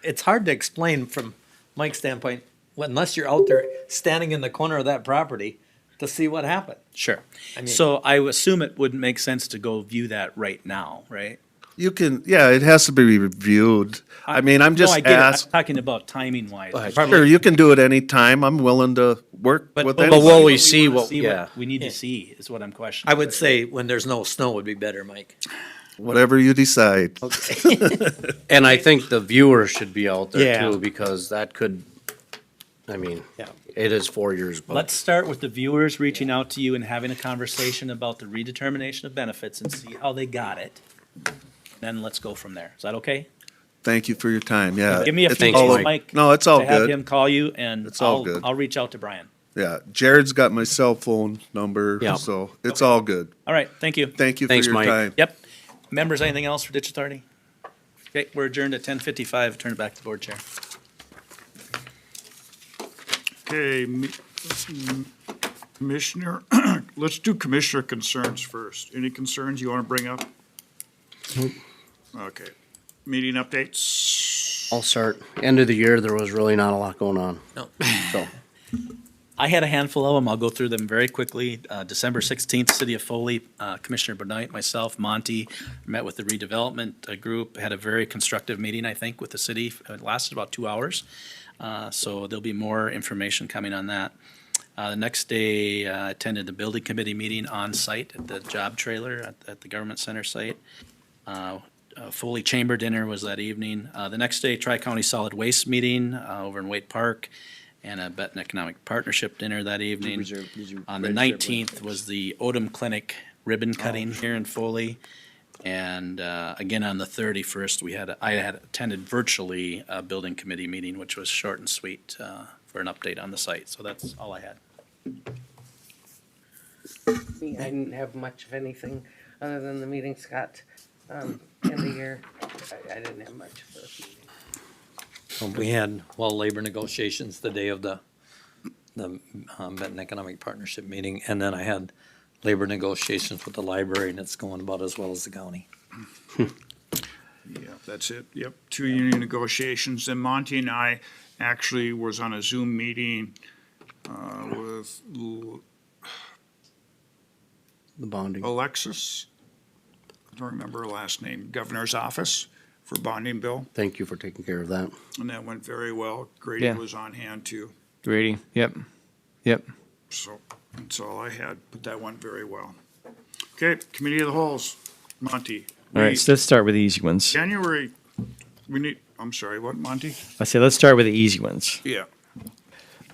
[SPEAKER 3] it's hard to explain from Mike's standpoint, unless you're out there standing in the corner of that property to see what happened.
[SPEAKER 4] Sure.
[SPEAKER 3] I mean-
[SPEAKER 4] So I assume it wouldn't make sense to go view that right now, right?
[SPEAKER 20] You can, yeah, it has to be reviewed. I mean, I'm
[SPEAKER 4] No,
[SPEAKER 20] just
[SPEAKER 4] I get it. I'm
[SPEAKER 20] asking.
[SPEAKER 4] talking about timing wise.
[SPEAKER 20] Sure, you can do it anytime. I'm willing to work with
[SPEAKER 8] but
[SPEAKER 20] anybody.
[SPEAKER 8] will we see what,
[SPEAKER 4] We
[SPEAKER 8] yeah.
[SPEAKER 4] need to see is what I'm questioning.
[SPEAKER 3] I would say when there's no snow would be better, Mike.
[SPEAKER 20] Whatever you decide.
[SPEAKER 8] And I think the viewers should be out there
[SPEAKER 3] Yeah.
[SPEAKER 8] too, because that could, I mean,
[SPEAKER 3] Yeah.
[SPEAKER 8] it is 4 years, but
[SPEAKER 4] Let's start with the viewers reaching out to you and having a conversation about the redetermination of benefits and see how they got it. Then let's go from there. Is that okay?
[SPEAKER 20] Thank you for your time, yeah.
[SPEAKER 4] Give me a
[SPEAKER 20] It's
[SPEAKER 4] few
[SPEAKER 20] all
[SPEAKER 4] days,
[SPEAKER 20] o-
[SPEAKER 4] Mike.
[SPEAKER 20] No, it's all
[SPEAKER 4] to have
[SPEAKER 20] good.
[SPEAKER 4] him call you and
[SPEAKER 20] It's all
[SPEAKER 4] I'll,
[SPEAKER 20] good.
[SPEAKER 4] I'll reach out to Brian.
[SPEAKER 20] Yeah, Jared's got my cell phone number,
[SPEAKER 8] Yeah.
[SPEAKER 20] so it's all good.
[SPEAKER 4] All right, thank you.
[SPEAKER 20] Thank you for
[SPEAKER 8] Thanks,
[SPEAKER 20] your
[SPEAKER 8] Mike.
[SPEAKER 20] time.
[SPEAKER 4] Yep. Members, anything else for Ditch Authority? Okay, we're adjourned at 10:55. Turn it back to the board chair.
[SPEAKER 2] Okay, Commissioner, let's do Commissioner concerns first. Any concerns you want to bring up? Okay. Meeting updates?
[SPEAKER 8] I'll start. End of the year, there was really not a lot going on.
[SPEAKER 3] No.
[SPEAKER 8] So,
[SPEAKER 4] I had a handful of them. I'll go through them very quickly. December 16th, City of Foley, Commissioner Benoit, myself, Monty, met with the redevelopment group, had a very constructive meeting, I think, with the city. It lasted about 2 hours. So there'll be more information coming on that. The next day, I attended the building committee meeting on site at the job trailer at the government center site. Foley Chamber dinner was that evening. The next day, Tri-County Solid Waste meeting over in Waite Park, and a Benton Economic Partnership dinner that evening. On the 19th was the Odom Clinic ribbon cutting here in Foley. And again, on the 31st, I had attended virtually a building committee meeting, which was short and sweet for an update on the site. So that's all I had.
[SPEAKER 7] Me, I didn't have much of anything other than the meeting, Scott. End of year, I didn't have much for a meeting.
[SPEAKER 3] We had, labor negotiations the day of the Benton Economic Partnership meeting, and then I had labor negotiations with the library, and it's going about as well as the county.
[SPEAKER 2] Yeah, that's it. Yep, 2 union negotiations. And Monty and I actually was on a Zoom meeting with
[SPEAKER 8] the bonding.
[SPEAKER 2] Alexis. I don't remember her last name, Governor's Office for bonding bill.
[SPEAKER 8] Thank you for taking care of that.
[SPEAKER 2] And that went very well. Grady
[SPEAKER 6] Yeah.
[SPEAKER 2] was on hand too.
[SPEAKER 6] Grady, yep, yep.
[SPEAKER 2] So that's all I had, but that went very well. Okay, Committee of the Holes, Monty.
[SPEAKER 6] All right, so let's start with the easy ones.
[SPEAKER 2] January, I'm sorry, what, Monty?
[SPEAKER 6] I say let's start with the easy ones.
[SPEAKER 2] Yeah.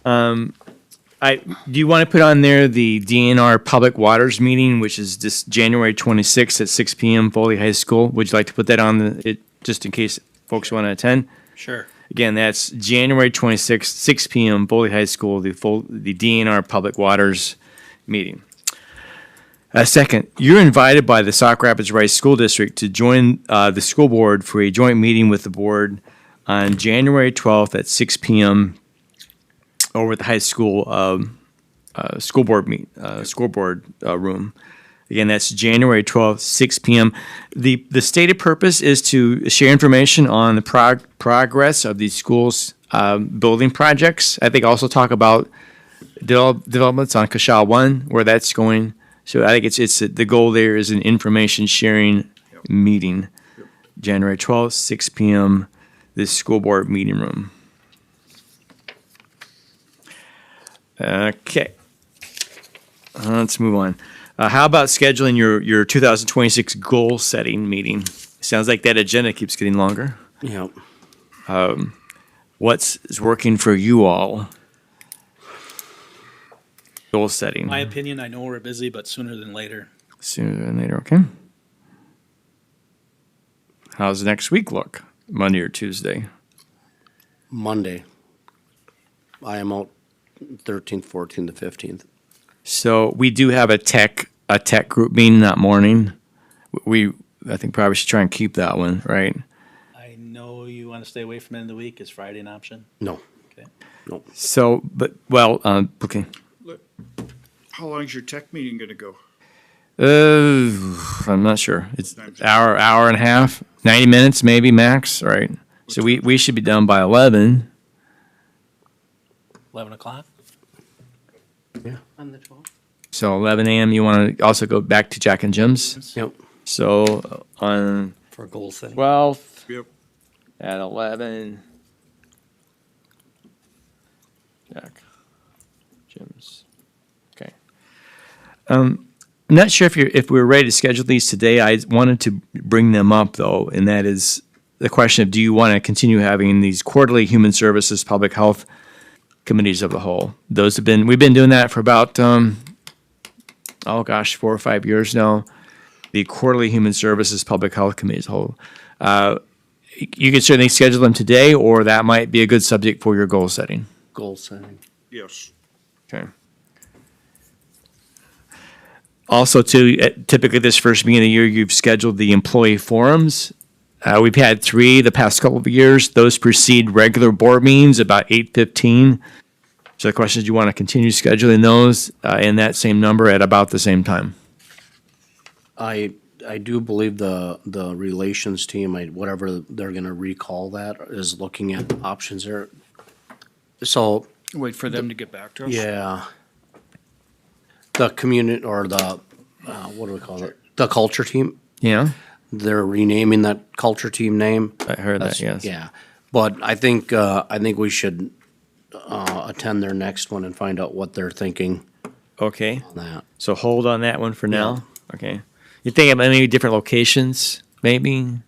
[SPEAKER 6] Do you want to put on there the DNR Public Waters meeting, which is this January 26th at 6 p.m. Foley High School? Would you like to put that on just in case folks want to attend?
[SPEAKER 4] Sure.
[SPEAKER 6] Again, that's January 26th, 6 p.m. Foley High School, the DNR Public Waters meeting. Second, you're invited by the Sauk Rapids Rice School District to join the school board for a joint meeting with the board on January 12th at 6 p.m. over at the high school scoreboard room. Again, that's January 12th, 6 p.m. The stated purpose is to share information on the progress of the school's building projects. I think also talk about developments on Kashal 1, where that's going. So I think it's the goal there is an information sharing meeting. January 12th, 6 p.m., this school board meeting room. Okay. Let's move on. How about scheduling your 2026 goal setting meeting? Sounds like that agenda keeps getting longer.
[SPEAKER 8] Yep.
[SPEAKER 6] What's working for you all? Goal setting.
[SPEAKER 4] My opinion, I know we're busy, but sooner than later.
[SPEAKER 6] Sooner than later, okay. How's next week look? Monday or Tuesday?
[SPEAKER 8] Monday. I am out 13th, 14th, 15th.
[SPEAKER 6] So we do have a tech group meeting that morning. I think probably should try and keep that one, right?
[SPEAKER 4] I know you want to stay away from end of the week. Is Friday an option?
[SPEAKER 8] No.
[SPEAKER 4] Okay.
[SPEAKER 8] No.
[SPEAKER 6] So, okay.
[SPEAKER 2] How long is your tech meeting gonna go?
[SPEAKER 6] I'm not sure. It's hour and a half, 90 minutes maybe max, right? So we should be done by 11.
[SPEAKER 4] 11 o'clock?
[SPEAKER 7] On the 12th?
[SPEAKER 6] So 11 a.m. You want to also go back to Jack and Jim's?
[SPEAKER 8] Yep.
[SPEAKER 6] So on
[SPEAKER 3] For goal setting.
[SPEAKER 6] 12th
[SPEAKER 2] Yep.
[SPEAKER 6] at 11. Jack, Jim's. Okay. I'm not sure if we're ready to schedule these today. I wanted to bring them up though, and that is the question of: do you want to continue having these quarterly human services, public health committees of the whole? We've been doing that for about 4 or 5 years now. The quarterly human services, public health committees of the whole. You can certainly schedule them today, or that might be a good subject for your goal setting.
[SPEAKER 8] Goal setting.
[SPEAKER 2] Yes.
[SPEAKER 6] Okay. Also, typically this first meeting of the year, you've scheduled the employee forums. We've had 3 the past couple of years. Those precede regular board meetings about 8:15. So the question is, do you want to continue scheduling those in that same number at about the same time?
[SPEAKER 8] I do believe the relations team, whatever they're gonna recall that, is looking at options there. So,
[SPEAKER 2] Wait for them to get back to us?
[SPEAKER 8] yeah. The community, or what do we call it? The culture team.
[SPEAKER 6] Yeah,
[SPEAKER 8] They're renaming that culture team name.
[SPEAKER 6] I heard that, yes.
[SPEAKER 8] Yeah, but I think we should attend their next one and find out what they're thinking
[SPEAKER 6] Okay,
[SPEAKER 8] on that.
[SPEAKER 6] so hold on that one for now. Okay. You think of any different locations, maybe?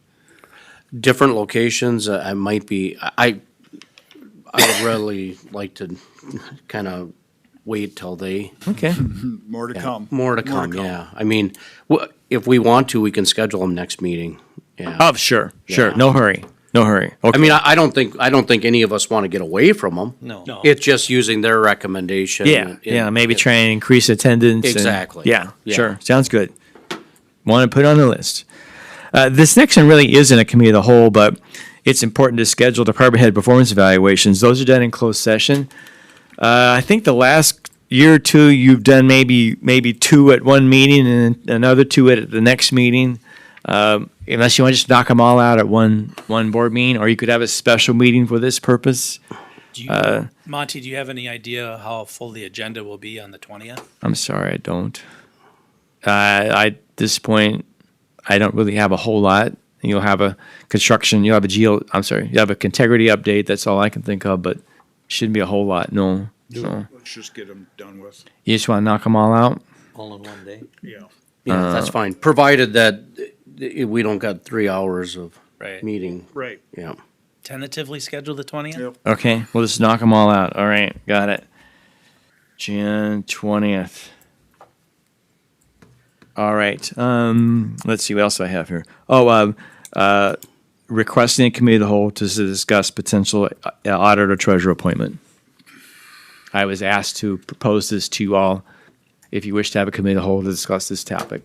[SPEAKER 8] Different locations, I might be, I would really like to kind of wait till they.
[SPEAKER 6] Okay.
[SPEAKER 2] More to come.
[SPEAKER 8] More to come, yeah. I mean, if we want to, we can schedule them next meeting, yeah.
[SPEAKER 6] Oh, sure.
[SPEAKER 8] Yeah.
[SPEAKER 6] No hurry. Okay.
[SPEAKER 8] I mean, I don't think any of us want to get away from them.
[SPEAKER 3] No.
[SPEAKER 8] It's just using their recommendation.
[SPEAKER 6] Yeah, maybe try and increase attendance. and-
[SPEAKER 8] Exactly.
[SPEAKER 6] Yeah,
[SPEAKER 8] Yeah.
[SPEAKER 6] sure. Sounds good. Want to put it on the list. This next one really isn't a committee of the whole, but it's important to schedule department head performance evaluations. Those are done in closed session. I think the last year or two, you've done maybe 2 at one meeting and another 2 at the next meeting. Unless you want to just knock them all out at one board meeting, or you could have a special meeting for this purpose.
[SPEAKER 4] Monty, do you have any idea how full the agenda will be on the 20th?
[SPEAKER 6] I'm sorry, I don't. At this point, I don't really have a whole lot. You'll have a construction, you'll have you have a integrity update. That's all I can think of, but shouldn't be a whole lot, no. So,
[SPEAKER 2] Let's just get them done with.
[SPEAKER 6] you just want to knock them all out?
[SPEAKER 3] All in one day.
[SPEAKER 2] Yeah.
[SPEAKER 8] Yeah, that's fine, provided that we don't got 3 hours of
[SPEAKER 4] Right.
[SPEAKER 8] meeting.
[SPEAKER 2] Right.
[SPEAKER 8] Yeah.
[SPEAKER 4] Tentatively scheduled the 20th?
[SPEAKER 2] Yep.
[SPEAKER 6] Okay, we'll just knock them all out. All right, got it. Jan 20th. All right, let's see, what else do I have here? Requesting a committee of the whole to discuss potential auditor treasurer appointment. I was asked to propose this to you all, if you wish to have a committee of the whole to discuss this topic.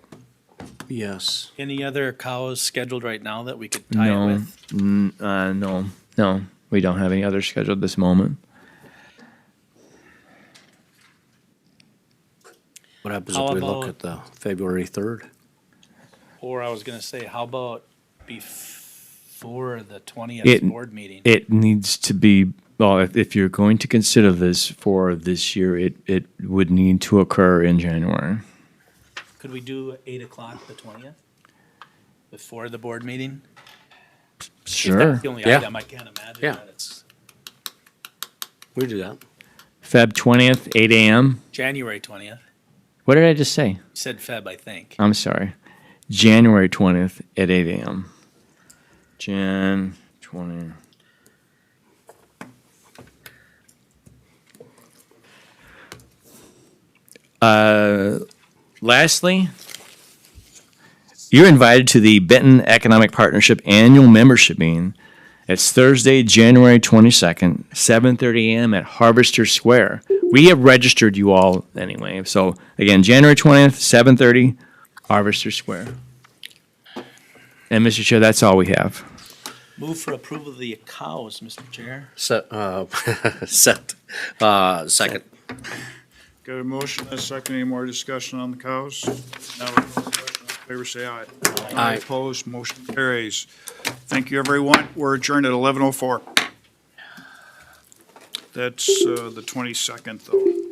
[SPEAKER 8] Yes.
[SPEAKER 4] Any other cows scheduled right now that we could tie it
[SPEAKER 6] No,
[SPEAKER 4] with?
[SPEAKER 6] no, we don't have any others scheduled this moment.
[SPEAKER 8] What happens
[SPEAKER 4] How
[SPEAKER 8] if we look
[SPEAKER 4] about-
[SPEAKER 8] at the February 3rd?
[SPEAKER 4] Or I was gonna say, how about before the 20th
[SPEAKER 6] It,
[SPEAKER 4] board meeting?
[SPEAKER 6] it needs to be, well, if you're going to consider this for this year, it would need to occur in January.
[SPEAKER 4] Could we do 8 o'clock the 20th? Before the board meeting? If
[SPEAKER 6] Sure.
[SPEAKER 4] that's the only
[SPEAKER 8] Yeah.
[SPEAKER 4] item, I can't imagine
[SPEAKER 8] Yeah.
[SPEAKER 4] that it's
[SPEAKER 8] We do that.
[SPEAKER 6] Feb 20th, 8 a.m.
[SPEAKER 4] January 20th.
[SPEAKER 6] What did I just say?
[SPEAKER 4] You said Feb, I think.
[SPEAKER 6] I'm sorry. January 20th at 8 a.m. Jan 20. Lastly, you're invited to the Benton Economic Partnership Annual Membership Meeting. It's Thursday, January 22nd, 7:30 a.m. at Harvester Square. We have registered you all anyway. So again, January 20th, 7:30, Harvester Square. And Mr. Chair, that's all we have.
[SPEAKER 4] Move for approval of the cows, Mr. Chair.
[SPEAKER 8] Second.
[SPEAKER 2] Got a motion and a second. Any more discussion on the cows? Now, all in favor, say aye.
[SPEAKER 8] Aye.
[SPEAKER 2] Opposed, motion carries. Thank you, everyone. We're adjourned at 11:04. That's the 22nd, though.